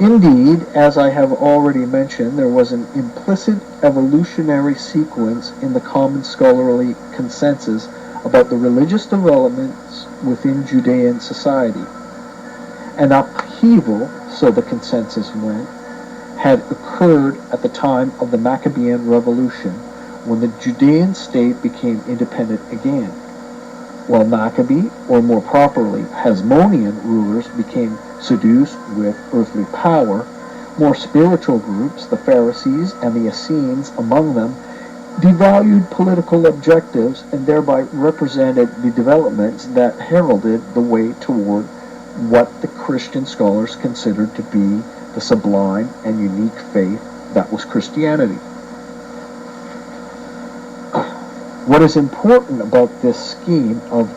Indeed, as I have already mentioned, there was an implicit evolutionary sequence in the common scholarly consensus about the religious developments within Judean society. An upheaval, so the consensus went, had occurred at the time of the Maccabean Revolution, when the Judean state became independent again, while Maccabee, or more properly Hasmonean rulers became seduced with earthly power. More spiritual groups, the Pharisees and the Essenes among them, devalued political objectives and thereby represented the developments that heralded the way toward what the Christian scholars considered to be the sublime and unique faith that was Christianity. What is important about this scheme of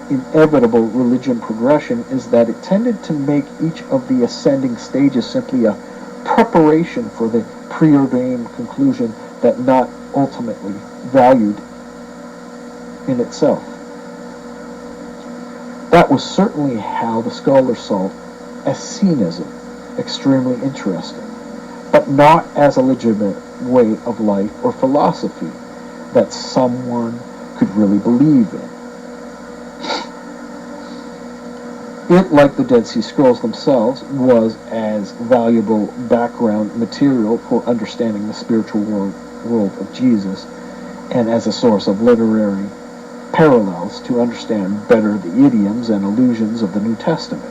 inevitable religion progression is that it tended to make each of the ascending stages simply a preparation for the preordained conclusion that not ultimately valued in itself. That was certainly how the scholars saw Essenism, extremely interesting, but not as a legitimate way of life or philosophy that someone could really believe in. It, like the Dead Sea Scrolls themselves, was as valuable background material for understanding the spiritual world of Jesus, and as a source of literary parallels to understand better the idioms and allusions of the New Testament.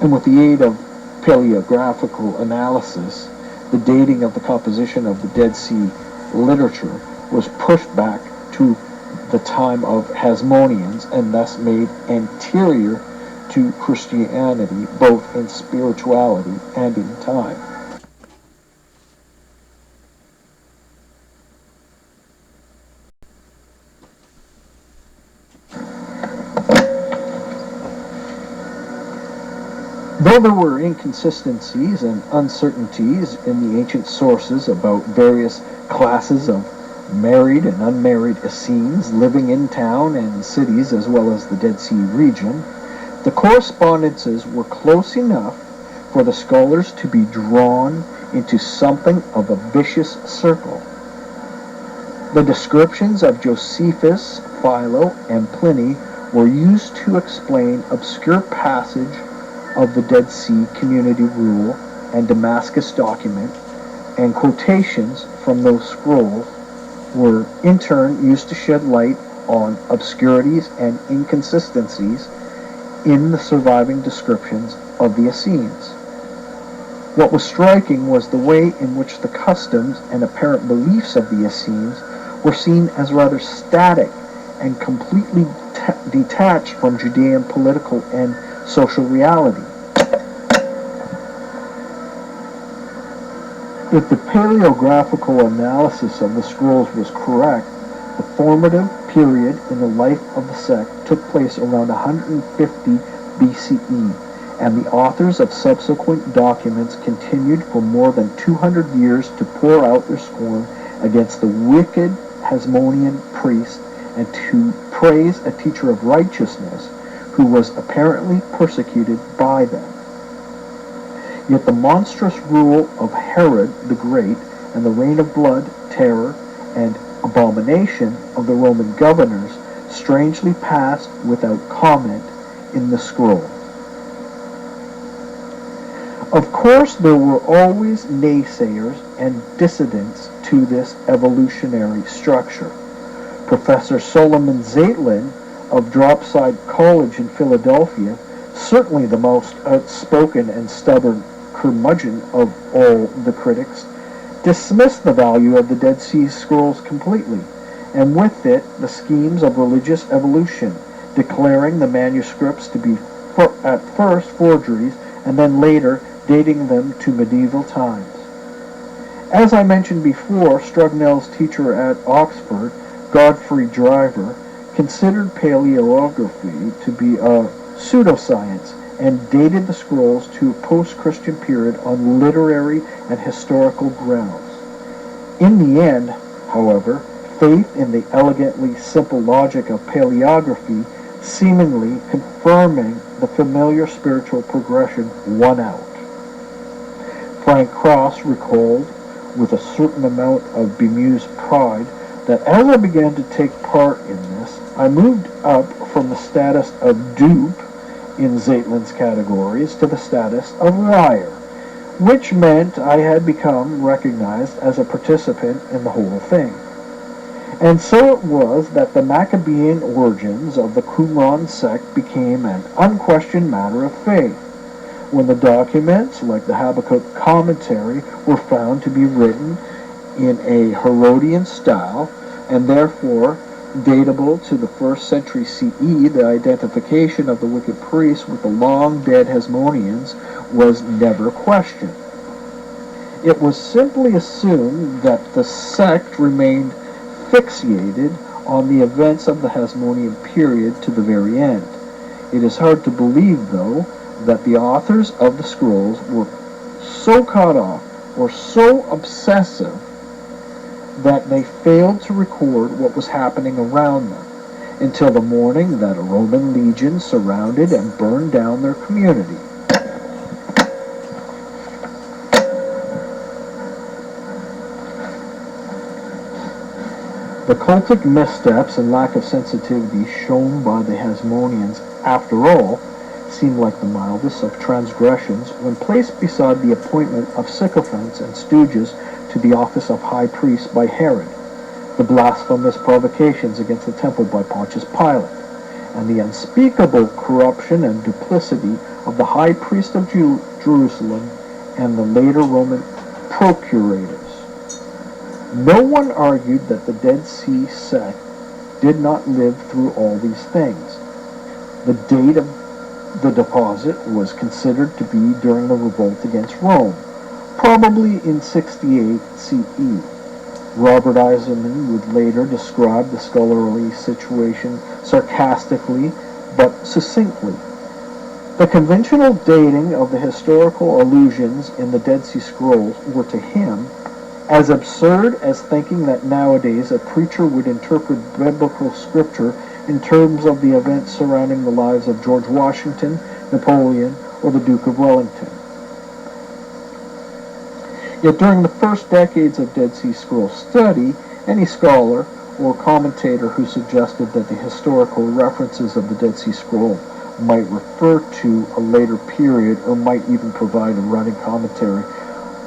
And with the aid of paleographical analysis, the dating of the composition of the Dead Sea literature was pushed back to the time of Hasmoneans and thus made anterior to Christianity, both in spirituality and in time. Though there were inconsistencies and uncertainties in the ancient sources about various classes of married and unmarried Essenes living in town and cities as well as the Dead Sea region, the correspondences were close enough for the scholars to be drawn into something of a vicious circle. The descriptions of Josephus, Philo, and Pliny were used to explain obscure passage of the Dead Sea Community Rule and Damascus document, and quotations from those scrolls were in turn used to shed light on obscurities and inconsistencies in the surviving descriptions of the Essenes. What was striking was the way in which the customs and apparent beliefs of the Essenes were seen as rather static and completely detached from Judean political and social reality. If the paleographical analysis of the scrolls was correct, the formative period in the life of the sect took place around 150 BCE, and the authors of subsequent documents continued for more than 200 years to pour out their scorn against the wicked Hasmonean priest and to praise a teacher of righteousness who was apparently persecuted by them. Yet the monstrous rule of Herod the Great and the reign of blood, terror, and abomination of the Roman governors strangely passed without comment in the scroll. Of course, there were always naysayers and dissidents to this evolutionary structure. Professor Solomon Zeitlin of Dropside College in Philadelphia, certainly the most outspoken and stubborn curmudgeon of all the critics, dismissed the value of the Dead Sea Scrolls completely, and with it the schemes of religious evolution, declaring the manuscripts to be at first forgeries and then later dating them to medieval times. As I mentioned before, Strugnell's teacher at Oxford, Godfrey Driver, considered paleography to be a pseudoscience and dated the scrolls to a post-Christian period on literary and historical grounds. In the end, however, faith in the elegantly simple logic of paleography, seemingly confirming the familiar spiritual progression, won out. Frank Cross recalled, with a certain amount of bemused pride, that as I began to take part in this, I moved up from the status of dupe in Zaitlin's categories to the status of liar, which meant I had become recognized as a participant in the whole thing. And so it was that the Maccabean origins of the Qumran sect became an unquestioned matter of faith, when the documents, like the Habakkuk commentary, were found to be written in a Herodian style, and therefore datable to the 1st century CE. The identification of the wicked priests with the long-dead Hasmoneans was never questioned. It was simply assumed that the sect remained fixated on the events of the Hasmonean period to the very end. It is hard to believe, though, that the authors of the scrolls were so caught off or so obsessive that they failed to record what was happening around them until the morning that a Roman legion surrounded and burned down their community. The cultic missteps and lack of sensitivity shown by the Hasmoneans, after all, seem like the mildest of transgressions when placed beside the appointment of sycophants and stooges to the office of high priest by Herod, the blasphemous provocations against the temple by Pontius Pilate, and the unspeakable corruption and duplicity of the high priest of Jerusalem and the later Roman procurators. No one argued that the Dead Sea sect did not live through all these things. The date of the deposit was considered to be during the revolt against Rome, probably in 68 CE. Robert Eisenman would later describe the scholarly situation sarcastically but succinctly. The conventional dating of the historical allusions in the Dead Sea Scrolls were to him as absurd as thinking that nowadays a preacher would interpret biblical scripture in terms of the events surrounding the lives of George Washington, Napoleon, or the Duke of Wellington. Yet during the first decades of Dead Sea Scroll study, any scholar or commentator who suggested that the historical references of the Dead Sea Scroll might refer to a later period or might even provide a running commentary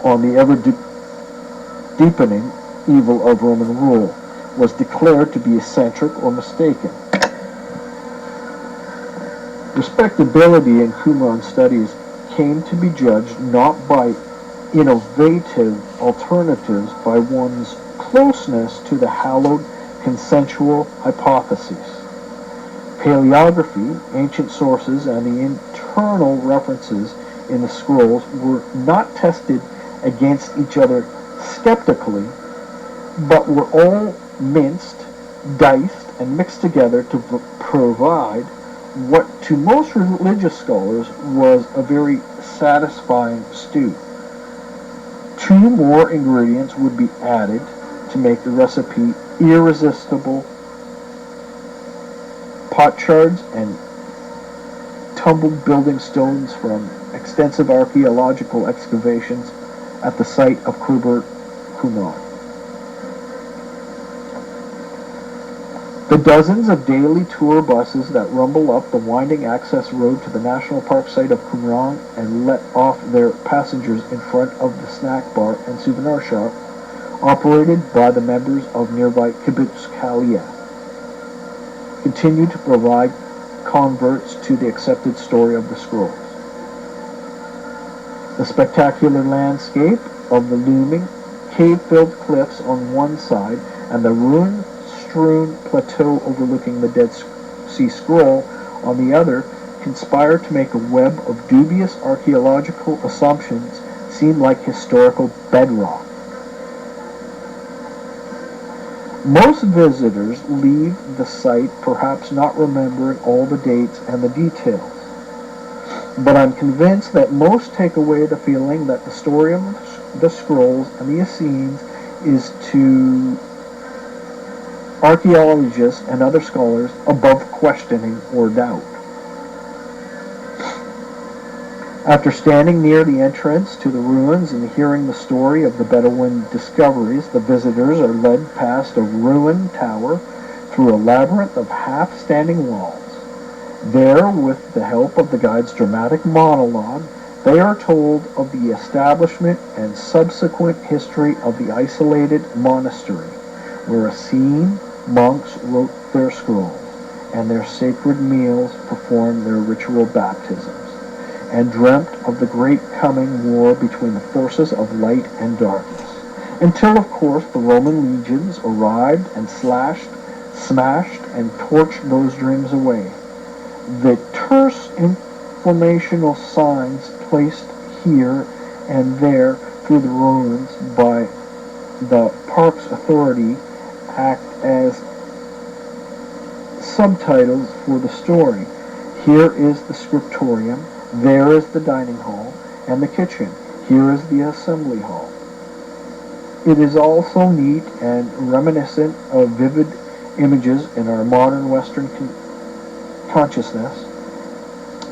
on the ever-deepening evil of Roman rule was declared to be eccentric or mistaken. Respectability in Qumran studies came to be judged not by innovative alternatives, by one's closeness to the hallowed consensual hypotheses. Paleography, ancient sources, and the internal references in the scrolls were not tested against each other skeptically, but were all minced, diced, and mixed together to provide what to most religious scholars was a very satisfying stew. 2 more ingredients would be added to make the recipe irresistible: potsherds and tumbled building stones from extensive archaeological excavations at the site of Qumran. The dozens of daily tour buses that rumble up the winding access road to the national park site of Qumran and let off their passengers in front of the snack bar and souvenir shop, operated by the members of nearby Kibbutz Kaliyah, continue to provide converts to the accepted story of the scrolls. The spectacular landscape of the looming, cave-filled cliffs on one side and the ruin-strewn plateau overlooking the Dead Sea Scroll on the other conspire to make a web of dubious archaeological assumptions seem like historical bedrock. Most visitors leave the site perhaps not remembering all the dates and the details. But I'm convinced that most take away the feeling that the story of the scrolls and the Essenes is to archaeologists and other scholars above questioning or doubt. After standing near the entrance to the ruins and hearing the story of the Bedouin discoveries, the visitors are led past a ruined tower through a labyrinth of half-standing walls. There, with the help of the guide's dramatic monologue, they are told of the establishment and subsequent history of the isolated monastery, where Essene monks wrote their scrolls, and their sacred meals performed their ritual baptisms, and dreamt of the great coming war between the forces of light and darkness, until, of course, the Roman legions arrived and smashed, and torched those dreams away. The terse informational signs placed here and there through the ruins by the park's authority act as subtitles for the story. Here is the scriptorium, there is the dining hall and the kitchen, here is the assembly hall. It is also neat and reminiscent of vivid images in our modern Western consciousness.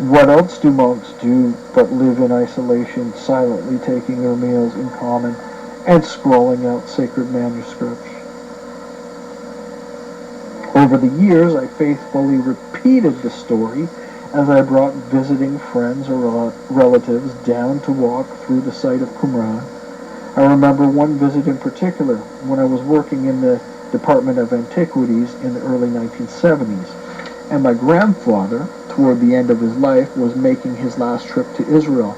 What else do monks do but live in isolation, silently taking their meals in common and scrawling out sacred manuscripts? Over the years, I faithfully repeated the story as I brought visiting friends or relatives down to walk through the site of Qumran. I remember one visit in particular when I was working in the Department of Antiquities in the early 1970s, and my grandfather, toward the end of his life, was making his last trip to Israel.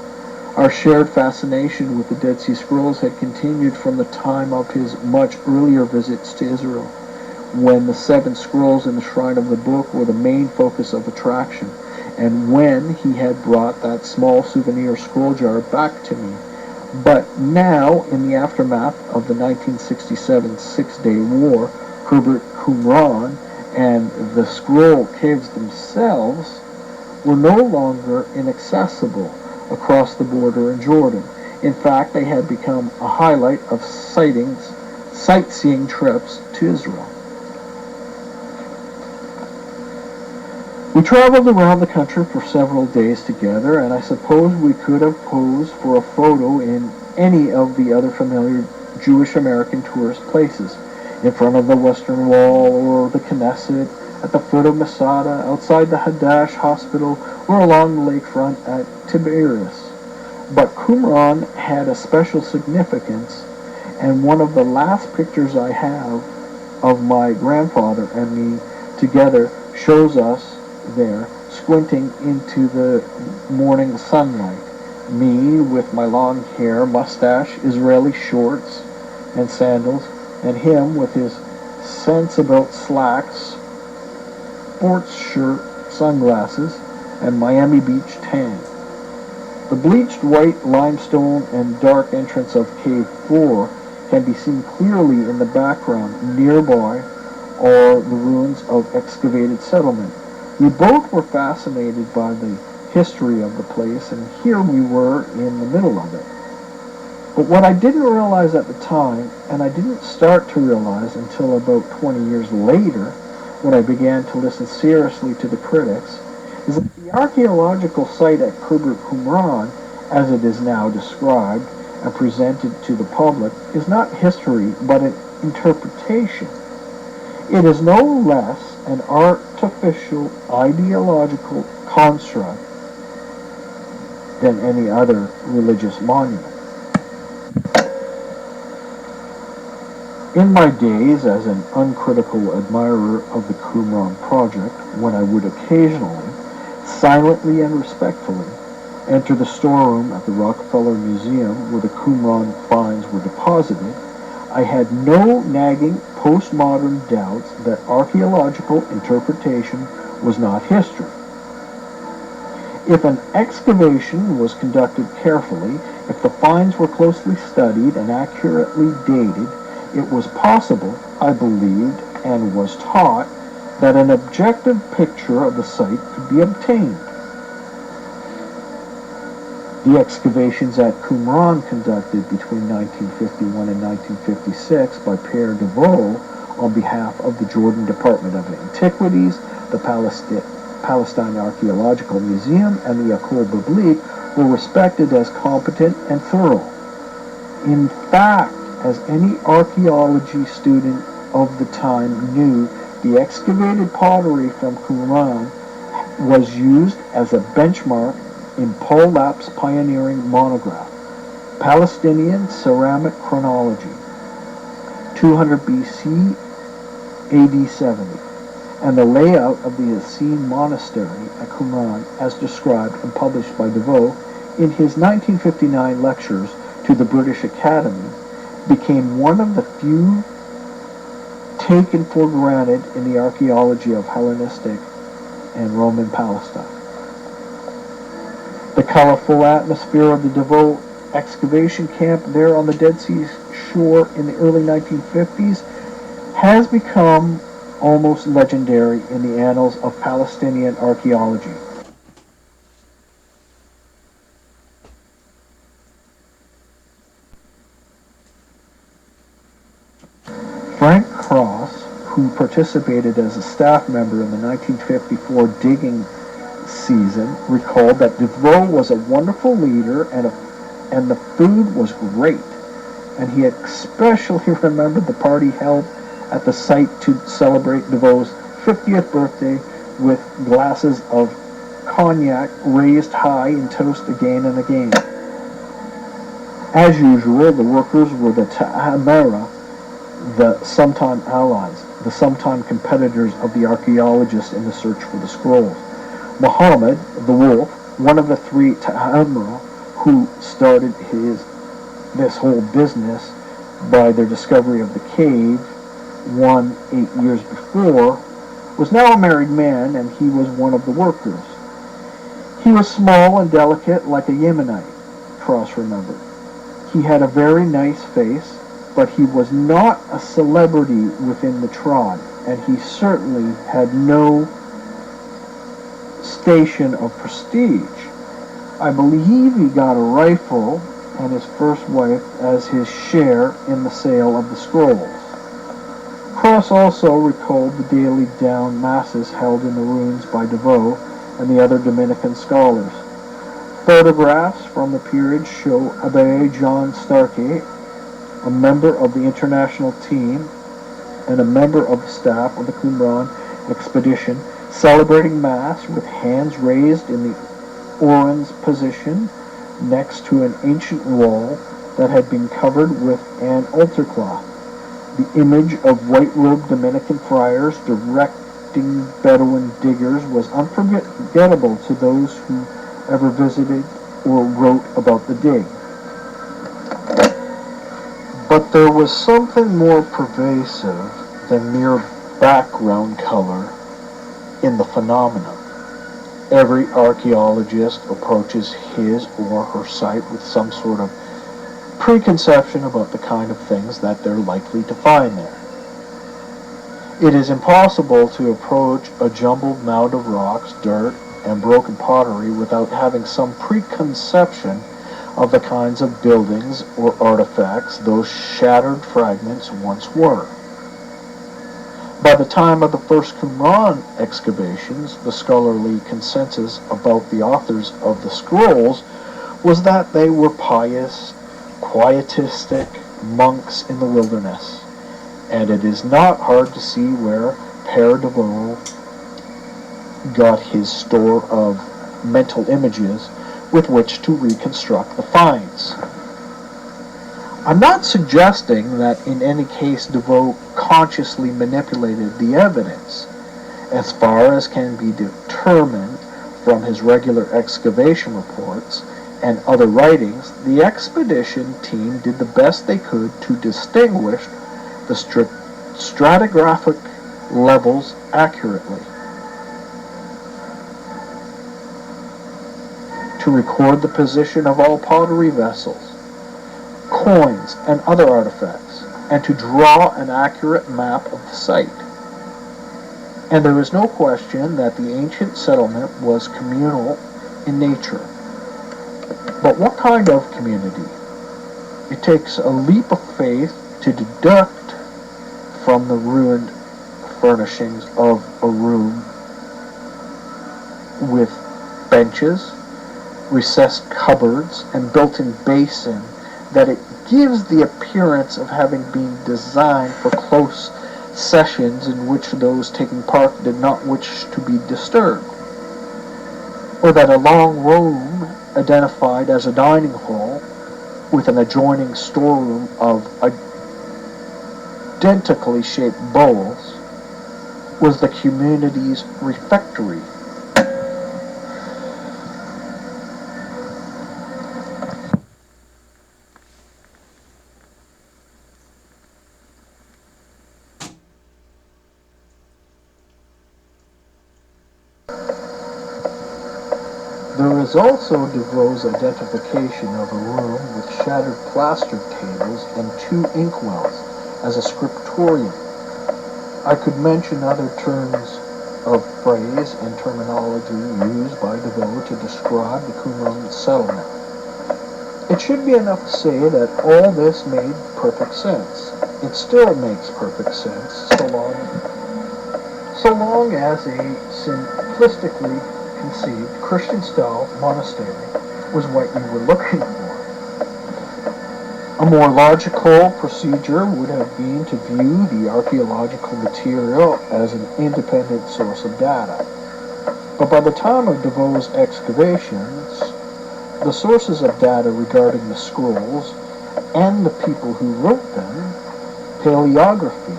Our shared fascination with the Dead Sea Scrolls had continued from the time of his much earlier visits to Israel, when the 7 scrolls in the Shrine of the Book were the main focus of attraction, and when he had brought that small souvenir scroll jar back to me. But now, in the aftermath of the 1967 Six-Day War, Qumran and the scroll caves themselves were no longer inaccessible across the border in Jordan. In fact, they had become a highlight of sightseeing trips to Israel. We traveled around the country for several days together, and I suppose we could have posed for a photo in any of the other familiar Jewish American tourist places, in front of the Western Wall or the Knesset, at the foot of Masada, outside the Hadash Hospital, or along the lakefront at Tiberias. But Qumran had a special significance, and one of the last pictures I have of my grandfather and me together shows us there, squinting into the morning sunlight. Me with my long hair, mustache, Israeli shorts and sandals, and him with his sensible slacks, sports shirt, sunglasses, and Miami Beach tan. The bleached white limestone and dark entrance of Cave 4 can be seen clearly in the background. Nearby are the ruins of excavated settlement. We both were fascinated by the history of the place, and here we were in the middle of it. But what I didn't realize at the time, and I didn't start to realize until about 20 years later, when I began to listen seriously to the critics, is that the archaeological site at Qumran, as it is now described and presented to the public, is not history, but an interpretation. It is no less an artificial ideological construct than any other religious monument. In my days as an uncritical admirer of the Qumran project, when I would occasionally, silently and respectfully, enter the storeroom at the Rockefeller Museum where the Qumran finds were deposited, I had no nagging postmodern doubts that archaeological interpretation was not history. If an excavation was conducted carefully, if the finds were closely studied and accurately dated, it was possible, I believed, and was taught, that an objective picture of the site could be obtained. The excavations at Qumran conducted between 1951 and 1956 by Père Deveau on behalf of the Jordan Department of Antiquities, the Palestine Archaeological Museum, and the École Biblique were respected as competent and thorough. In fact, as any archaeology student of the time knew, the excavated pottery from Qumran was used as a benchmark in Paul Lapp's pioneering monograph, Palestinian Ceramic Chronology, 200 BC, AD 70, and the layout of the Essene Monastery at Qumran as described and published by Deveau in his 1959 lectures to the British Academy became one of the few taken for granted in the archaeology of Hellenistic and Roman Palestine. The colorful atmosphere of the Deveau excavation camp there on the Dead Sea shore in the early 1950s has become almost legendary in the annals of Palestinian archaeology. Frank Cross, who participated as a staff member in the 1954 digging season, recalled that Deveau was a wonderful leader and the food was great, and he especially remembered the party held at the site to celebrate Devoe's 50th birthday with glasses of cognac raised high in toast again and again. As usual, the workers were the Ta'amara, the sometime allies, the sometime competitors of the archaeologists in the search for the scrolls. Muhammad, the wolf, one of the three Ta'amara who started this whole business by their discovery of the cave 8 years before, was now a married man, and he was one of the workers. He was small and delicate like a Yemenite, Cross remembered. He had a very nice face, but he was not a celebrity within the tribe, and he certainly had no station of prestige. I believe he got a rifle and his first wife as his share in the sale of the scrolls. Cross also recalled the daily down masses held in the ruins by Deveau and the other Dominican scholars. Photographs from the period show Abbe John Starkey, a member of the international team and a member of the staff of the Qumran expedition, celebrating Mass with hands raised in the Orans position next to an ancient wall that had been covered with an altar cloth. The image of white-robed Dominican friars directing Bedouin diggers was unforgettable to those who ever visited or wrote about the dig. But there was something more pervasive than mere background color in the phenomenon. Every archaeologist approaches his or her site with some sort of preconception about the kind of things that they're likely to find there. It is impossible to approach a jumbled mound of rocks, dirt, and broken pottery without having some preconception of the kinds of buildings or artifacts those shattered fragments once were. By the time of the first Qumran excavations, the scholarly consensus about the authors of the scrolls was that they were pious, quietistic monks in the wilderness, and it is not hard to see where Père Deveau got his store of mental images with which to reconstruct the finds. I'm not suggesting that in any case Deveau consciously manipulated the evidence. As far as can be determined from his regular excavation reports and other writings, the expedition team did the best they could to distinguish the stratigraphic levels accurately, to record the position of all pottery vessels, coins, and other artifacts, and to draw an accurate map of the site. And there is no question that the ancient settlement was communal in nature. But what kind of community? It takes a leap of faith to deduct from the ruined furnishings of a room with benches, recessed cupboards, and built-in basin that it gives the appearance of having been designed for close sessions in which those taking part did not wish to be disturbed, or that a long room identified as a dining hall with an adjoining storeroom of identically shaped bowls was the community's refectory. There is also DeVoe's identification of a room with shattered plaster tables and 2 inkwells as a scriptorium. I could mention other terms of phrase and terminology used by DeVoe to describe the Qumran settlement. It should be enough to say that all this made perfect sense. It still makes perfect sense so long as a simplistically conceived Christian-style monastery was what you were looking for. A more logical procedure would have been to view the archaeological material as an independent source of data. But by the time of DeVoe's excavations, the sources of data regarding the scrolls and the people who wrote them, paleography,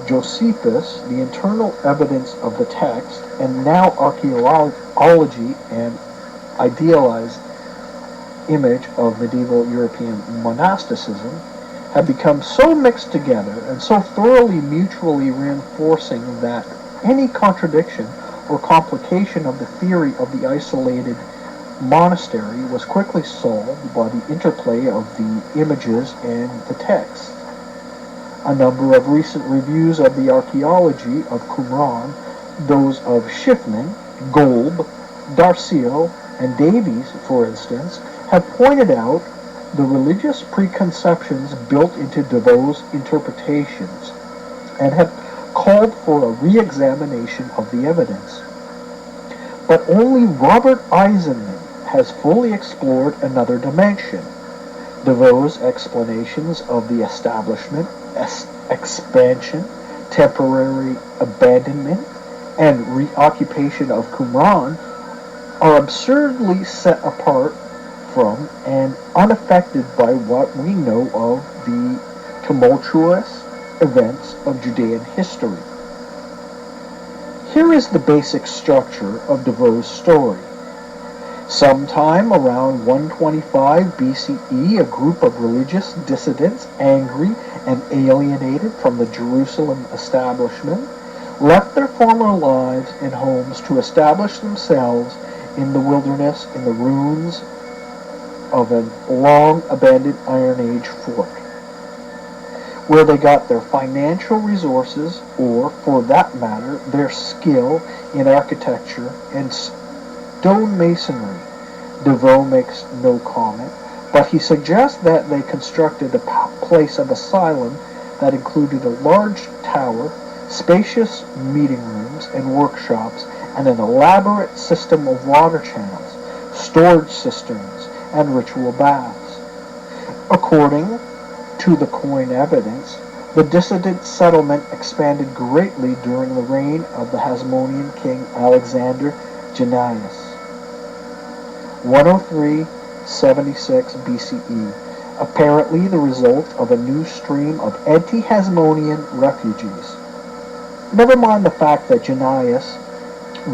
Josephus, the internal evidence of the text, and now archaeology and idealized image of medieval European monasticism have become so mixed together and so thoroughly mutually reinforcing that any contradiction or complication of the theory of the isolated monastery was quickly solved by the interplay of the images and the text. A number of recent reviews of the archaeology of Qumran, those of Schiffman, Golb, Darcil, and Davies, for instance, have pointed out the religious preconceptions built into DeVoe's interpretations and have called for a re-examination of the evidence. But only Robert Eisenman has fully explored another dimension. DeVoe's explanations of the establishment, expansion, temporary abandonment, and reoccupation of Qumran are absurdly set apart from and unaffected by what we know of the tumultuous events of Judean history. Here is the basic structure of DeVoe's story. Sometime around 125 BCE, a group of religious dissidents, angry and alienated from the Jerusalem establishment, left their former lives and homes to establish themselves in the wilderness in the ruins of a long-abandoned Iron Age fort, where they got their financial resources, or, for that matter, their skill in architecture and stonemasonry. DeVoe makes no comment, but he suggests that they constructed a place of asylum that included a large tower, spacious meeting rooms and workshops, and an elaborate system of water channels, storage cisterns, and ritual baths. According to the coin evidence, the dissident settlement expanded greatly during the reign of the Hasmonean king Alexander Jannaeus, 103-76 BCE, apparently the result of a new stream of anti-Hasmonean refugees. Never mind the fact that Jannaeus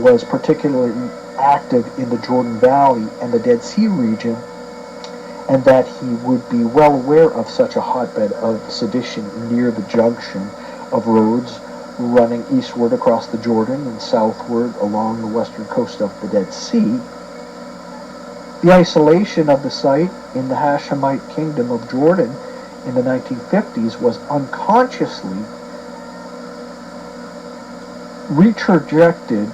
was particularly active in the Jordan Valley and the Dead Sea region, and that he would be well aware of such a hotbed of sedition near the junction of roads running eastward across the Jordan and southward along the western coast of the Dead Sea. The isolation of the site in the Hashemite kingdom of Jordan in the 1950s was unconsciously retrojected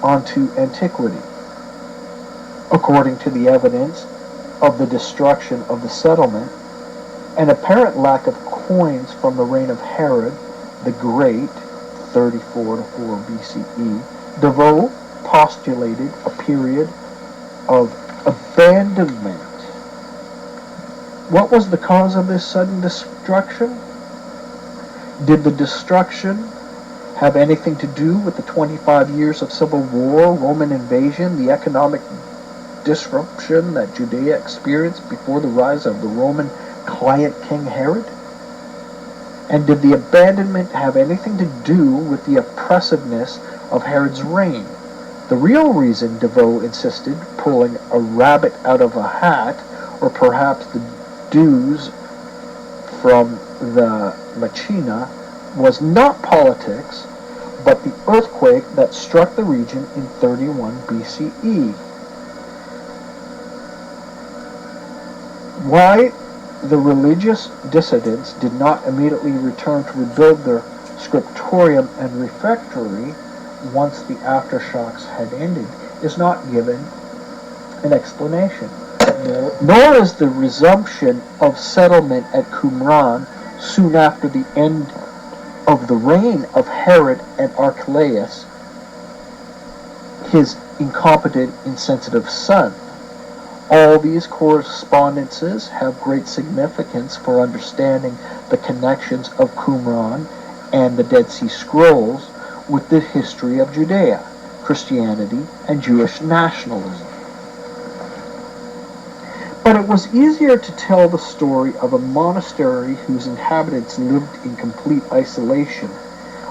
onto antiquity. According to the evidence, of the destruction of the settlement, an apparent lack of coins from the reign of Herod the Great, 34 to 4 BCE, DeVoe postulated a period of abandonment. What was the cause of this sudden destruction? Did the destruction have anything to do with the 25 years of civil war, Roman invasion, the economic disruption that Judea experienced before the rise of the Roman client King Herod? And did the abandonment have anything to do with the oppressiveness of Herod's reign? The real reason, DeVoe insisted, pulling a rabbit out of a hat, or perhaps the dews from the Machina, was not politics, but the earthquake that struck the region in 31 BCE. Why the religious dissidents did not immediately return to rebuild their scriptorium and refectory once the aftershocks had ended is not given an explanation. Nor is the resumption of settlement at Qumran soon after the end of the reign of Herod and Archelaus, his incompetent, insensitive son. All these correspondences have great significance for understanding the connections of Qumran and the Dead Sea Scrolls with the history of Judea, Christianity, and Jewish nationalism. But it was easier to tell the story of a monastery whose inhabitants lived in complete isolation,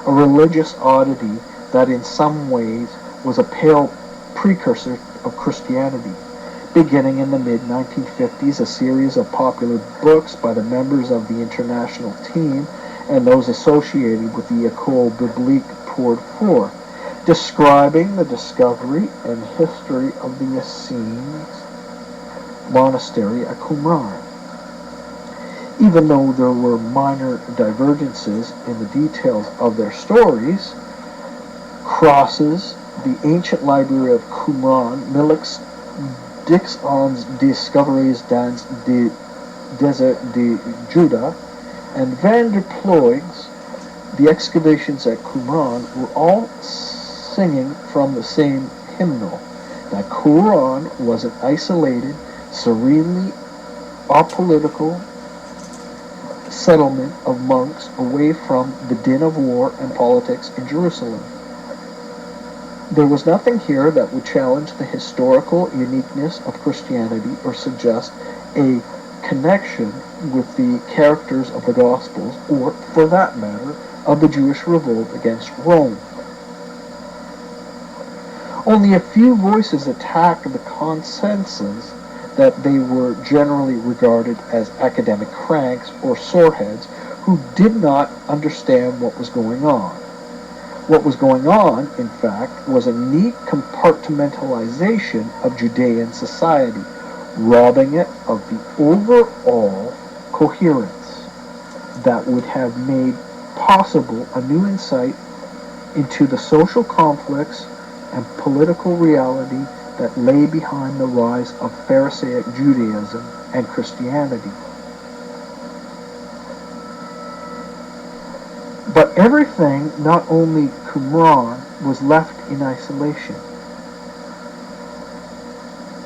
a religious oddity that in some ways was a pale precursor of Christianity. Beginning in the mid-1950s, a series of popular books by the members of the international team and those associated with the École Biblique poured forth, describing the discovery and history of the Essenes monastery at Qumran. Even though there were minor divergences in the details of their stories, Cross's The Ancient Library of Qumran, Millik's Dix ans Discoveries dans le Désert de Juda, and Van der Ploeg's The Excavations at Qumran were all singing from the same hymnal, that Qumran was an isolated, serenely apolitical settlement of monks away from the din of war and politics in Jerusalem. There was nothing here that would challenge the historical uniqueness of Christianity or suggest a connection with the characters of the Gospels or, for that matter, of the Jewish revolt against Rome. Only a few voices attacked the consensus that they were generally regarded as academic cranks or soreheads who did not understand what was going on. What was going on, in fact, was a neat compartmentalization of Judean society, robbing it of the overall coherence that would have made possible a new insight into the social conflicts and political reality that lay behind the rise of Pharisaic Judaism and Christianity. But everything, not only Qumran, was left in isolation.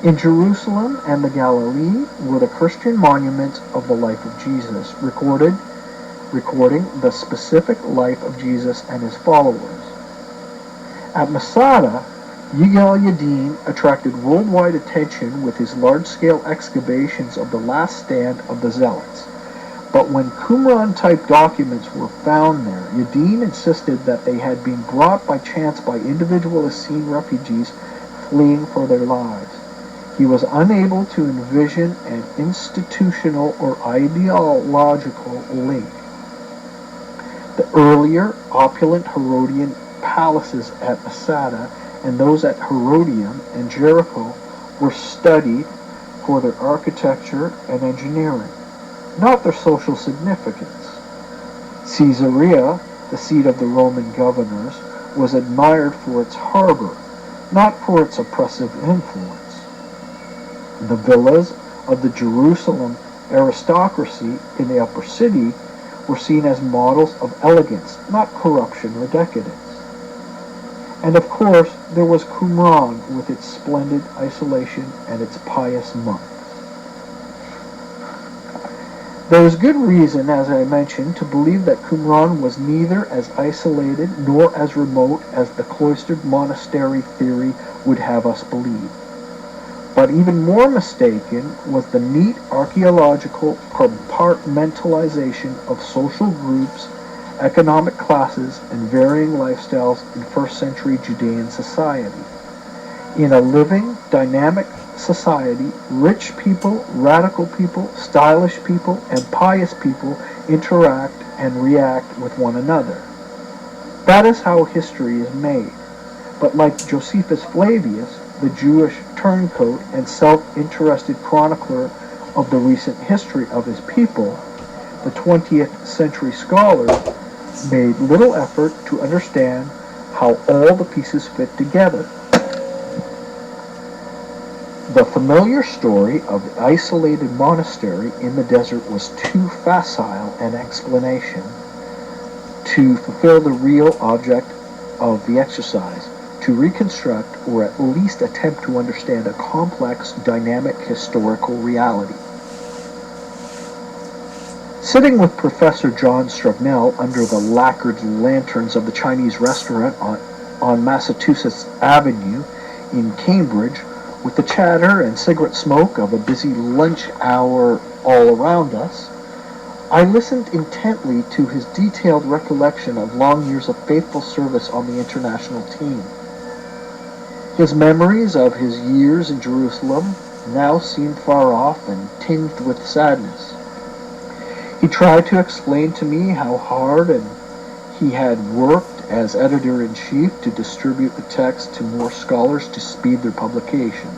In Jerusalem and the Galilee were the Christian monuments of the life of Jesus, recording the specific life of Jesus and his followers. At Masada, Yigal Yadin attracted worldwide attention with his large-scale excavations of the last stand of the Zealots. But when Qumran-type documents were found there, Yadin insisted that they had been brought by chance by individual Essene refugees fleeing for their lives. He was unable to envision an institutional or ideological link. The earlier opulent Herodian palaces at Masada and those at Herodium and Jericho were studied for their architecture and engineering, not their social significance. Caesarea, the seat of the Roman governors, was admired for its harbor, not for its oppressive influence. The villas of the Jerusalem aristocracy in the upper city were seen as models of elegance, not corruption or decadence. And of course, there was Qumran with its splendid isolation and its pious monks. There is good reason, as I mentioned, to believe that Qumran was neither as isolated nor as remote as the cloistered monastery theory would have us believe. But even more mistaken was the neat archaeological compartmentalization of social groups, economic classes, and varying lifestyles in first-century Judean society. In a living, dynamic society, rich people, radical people, stylish people, and pious people interact and react with one another. That is how history is made. But like Josephus Flavius, the Jewish turncoat and self-interested chronicler of the recent history of his people, the 20th century scholar made little effort to understand how all the pieces fit together. The familiar story of the isolated monastery in the desert was too facile an explanation to fulfill the real object of the exercise, to reconstruct or at least attempt to understand a complex, dynamic historical reality. Sitting with Professor John Strugnell under the lacquered lanterns of the Chinese restaurant on Massachusetts Avenue in Cambridge, with the chatter and cigarette smoke of a busy lunch hour all around us, I listened intently to his detailed recollection of long years of faithful service on the international team. His memories of his years in Jerusalem now seemed far off and tinged with sadness. He tried to explain to me how hard he had worked as editor-in-chief to distribute the text to more scholars to speed their publication.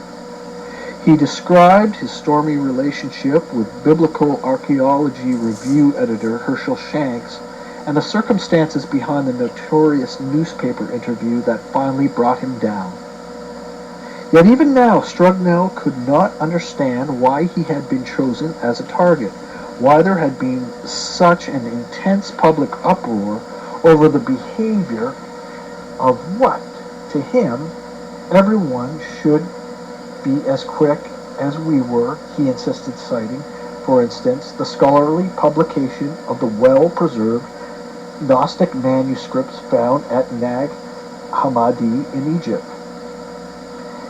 He described his stormy relationship with Biblical Archaeology Review editor Herschel Shanks and the circumstances behind the notorious newspaper interview that finally brought him down. Yet even now, Strugnell could not understand why he had been chosen as a target, why there had been such an intense public uproar over the behavior of what, to him, everyone should be as quick as we were, he insisted, citing, for instance, the scholarly publication of the well-preserved Gnostic manuscripts found at Nag Hammadi in Egypt.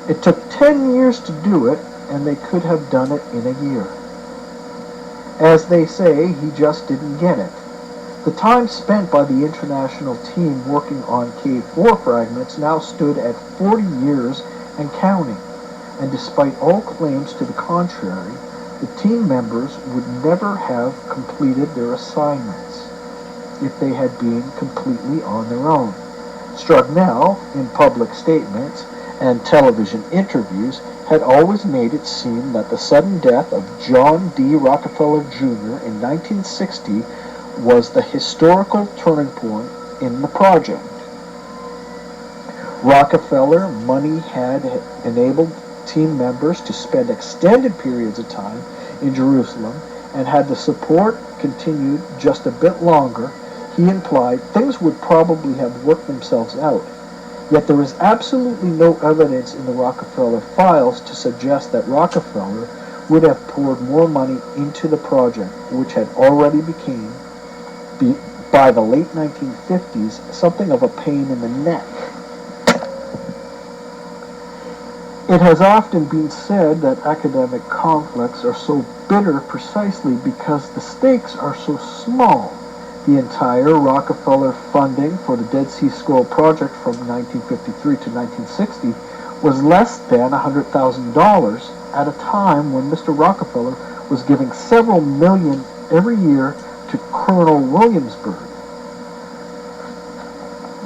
It took 10 years to do it, and they could have done it in a year. As they say, he just didn't get it. The time spent by the international team working on Cave 4 fragments now stood at 40 years and counting, and despite all claims to the contrary, the team members would never have completed their assignments if they had been completely on their own. Strugnell, in public statements and television interviews, had always made it seem that the sudden death of John D. Rockefeller Jr. in 1960 was the historical turning point in the project. Rockefeller money had enabled team members to spend extended periods of time in Jerusalem, and had the support continued just a bit longer, he implied things would probably have worked themselves out. Yet there is absolutely no evidence in the Rockefeller files to suggest that Rockefeller would have poured more money into the project, which had already become, by the late 1950s, something of a pain in the neck. It has often been said that academic conflicts are so bitter precisely because the stakes are so small. The entire Rockefeller funding for the Dead Sea Scroll project from 1953 to 1960 was less than $100,000 at a time when Mr. Rockefeller was giving several million every year to Colonel Williamsburg.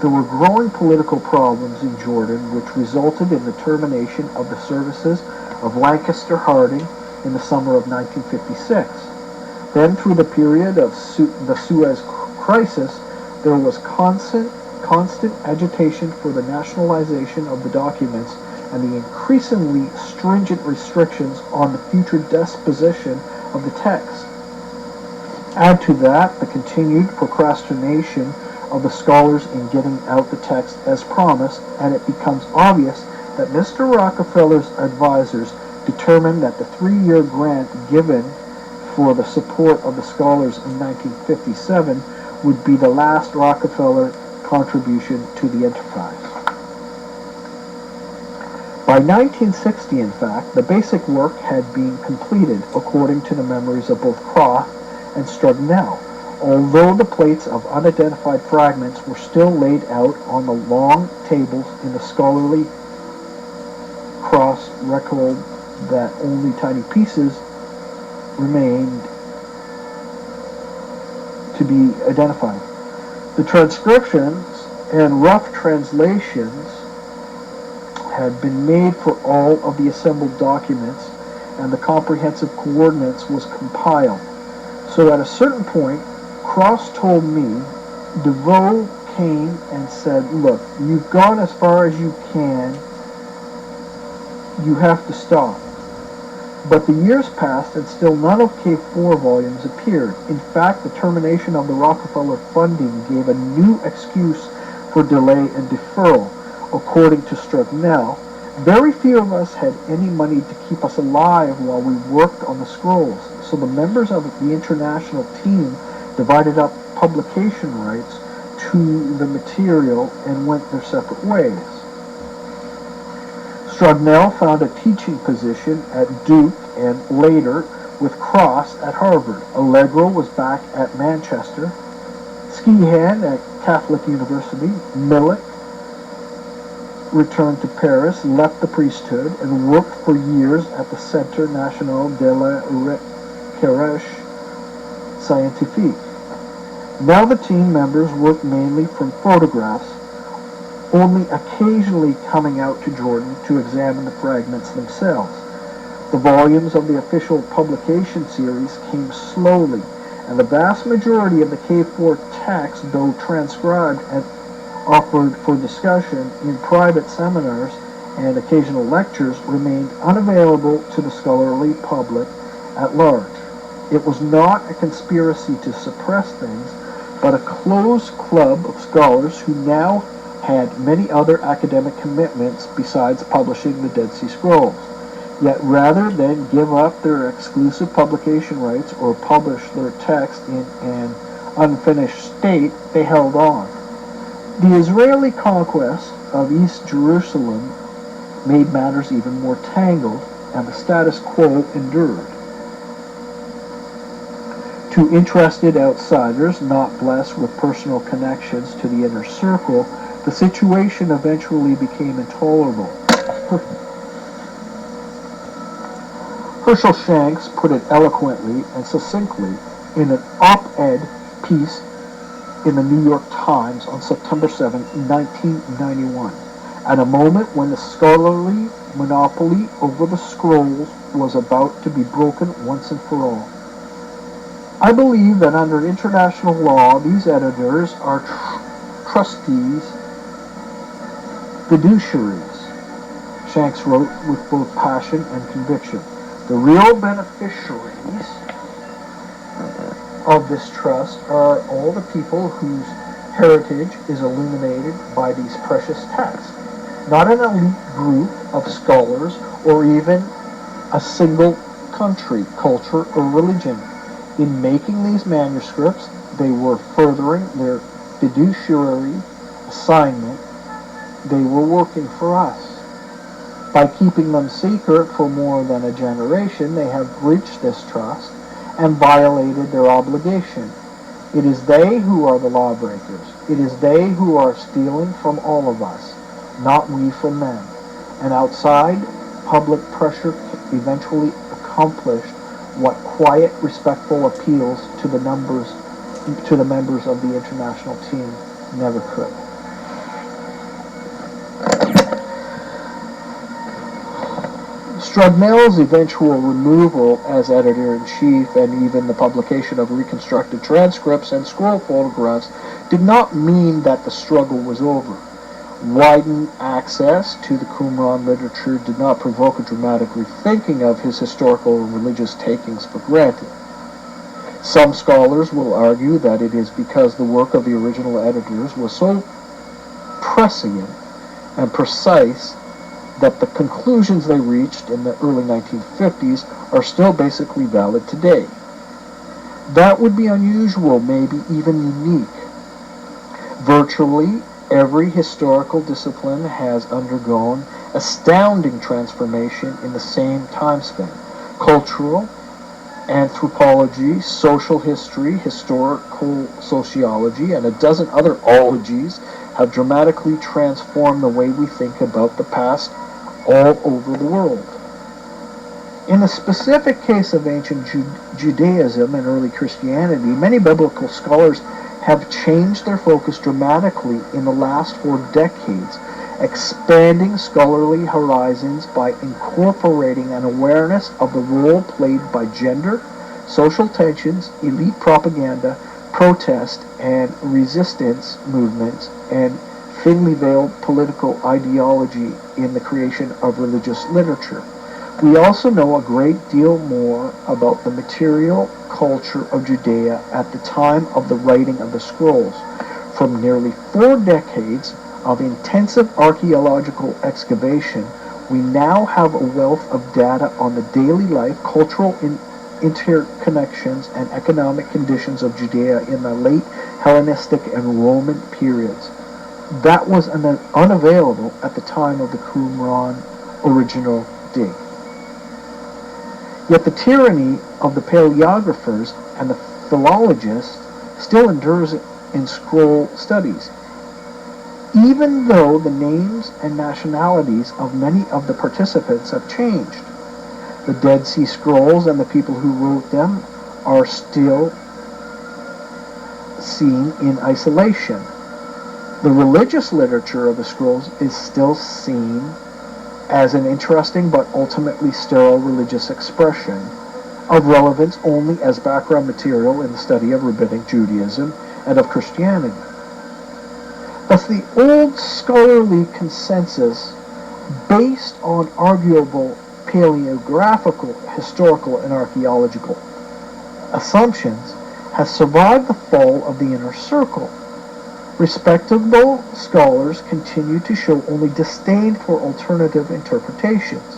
There were growing political problems in Jordan which resulted in the termination of the services of Lancaster Harding in the summer of 1956. Then, through the period of the Suez Crisis, there was constant agitation for the nationalization of the documents and the increasingly stringent restrictions on the future disposition of the text. Add to that the continued procrastination of the scholars in getting out the text as promised, and it becomes obvious that Mr. Rockefeller's advisors determined that the 3-year grant given for the support of the scholars in 1957 would be the last Rockefeller contribution to the enterprise. By 1960, in fact, the basic work had been completed according to the memories of both Croft and Strugnell, although the plates of unidentified fragments were still laid out on the long tables in the scholarly cross record that only tiny pieces remained to be identified. The transcriptions and rough translations had been made for all of the assembled documents, and the comprehensive coordinates was compiled. So at a certain point, Cross told me, DeVoe came and said, look, you've gone as far as you can, you have to stop. But the years passed and still none of K4 volumes appeared. In fact, the termination of the Rockefeller funding gave a new excuse for delay and deferral. According to Strugnell, very few of us had any money to keep us alive while we worked on the scrolls, so the members of the international team divided up publication rights to the material and went their separate ways. Strugnell found a teaching position at Duke and later with Cross at Harvard. Allegro was back at Manchester, Skehan at Catholic University, Millik returned to Paris, left the priesthood, and worked for years at the Centre National de la Recherche Scientifique. Now the team members work mainly from photographs, only occasionally coming out to Jordan to examine the fragments themselves. The volumes of the official publication series came slowly, and the vast majority of the K4 text, though transcribed and offered for discussion in private seminars and occasional lectures, remained unavailable to the scholarly public at large. It was not a conspiracy to suppress things, but a closed club of scholars who now had many other academic commitments besides publishing the Dead Sea Scrolls. Yet rather than give up their exclusive publication rights or publish their text in an unfinished state, they held on. The Israeli conquest of East Jerusalem made matters even more tangled, and the status quo endured. To interested outsiders, not blessed with personal connections to the inner circle, the situation eventually became intolerable. Herschel Shanks put it eloquently and succinctly in an op-ed piece in the New York Times on September 7, 1991, at a moment when the scholarly monopoly over the scrolls was about to be broken once and for all. I believe that under international law, these editors are trustees, fiduciaries, Shanks wrote with both passion and conviction. The real beneficiaries of this trust are all the people whose heritage is illuminated by these precious texts, not an elite group of scholars or even a single country, culture, or religion. In making these manuscripts, they were furthering their fiduciary assignment. They were working for us. By keeping them secret for more than a generation, they have breached this trust and violated their obligation. It is they who are the lawbreakers. It is they who are stealing from all of us, not we from them. And outside, public pressure eventually accomplished what quiet, respectful appeals to the members of the international team never could. Strugnell's eventual removal as editor-in-chief and even the publication of reconstructed transcripts and scroll photographs did not mean that the struggle was over. Widened access to the Qumran literature did not provoke a dramatic rethinking of his historical and religious takings for granted. Some scholars will argue that it is because the work of the original editors was so prescient and precise that the conclusions they reached in the early 1950s are still basically valid today. That would be unusual, maybe even unique. Virtually every historical discipline has undergone astounding transformation in the same time span. Cultural, anthropology, social history, historical sociology, and a dozen other ologies have dramatically transformed the way we think about the past all over the world. In the specific case of ancient Judaism and early Christianity, many biblical scholars have changed their focus dramatically in the last 4 decades, expanding scholarly horizons by incorporating an awareness of the role played by gender, social tensions, elite propaganda, protest and resistance movements, and thinly veiled political ideology in the creation of religious literature. We also know a great deal more about the material culture of Judea at the time of the writing of the scrolls. From nearly 4 decades of intensive archaeological excavation, we now have a wealth of data on the daily life, cultural interconnections, and economic conditions of Judea in the late Hellenistic and Roman periods. That was unavailable at the time of the Qumran original dig. Yet the tyranny of the paleographers and the philologists still endures in scroll studies, even though the names and nationalities of many of the participants have changed. The Dead Sea Scrolls and the people who wrote them are still seen in isolation. The religious literature of the scrolls is still seen as an interesting but ultimately sterile religious expression, of relevance only as background material in the study of Rabbinic Judaism and of Christianity. Thus, the old scholarly consensus, based on arguable paleographical, historical, and archaeological assumptions, has survived the fall of the inner circle. Respectable scholars continue to show only disdain for alternative interpretations,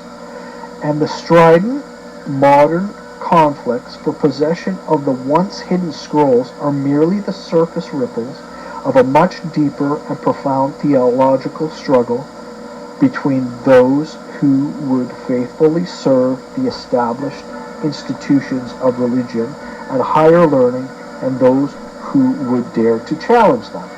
and the strident modern conflicts for possession of the once hidden scrolls are merely the surface ripples of a much deeper and profound theological struggle between those who would faithfully serve the established institutions of religion and higher learning and those who would dare to challenge them.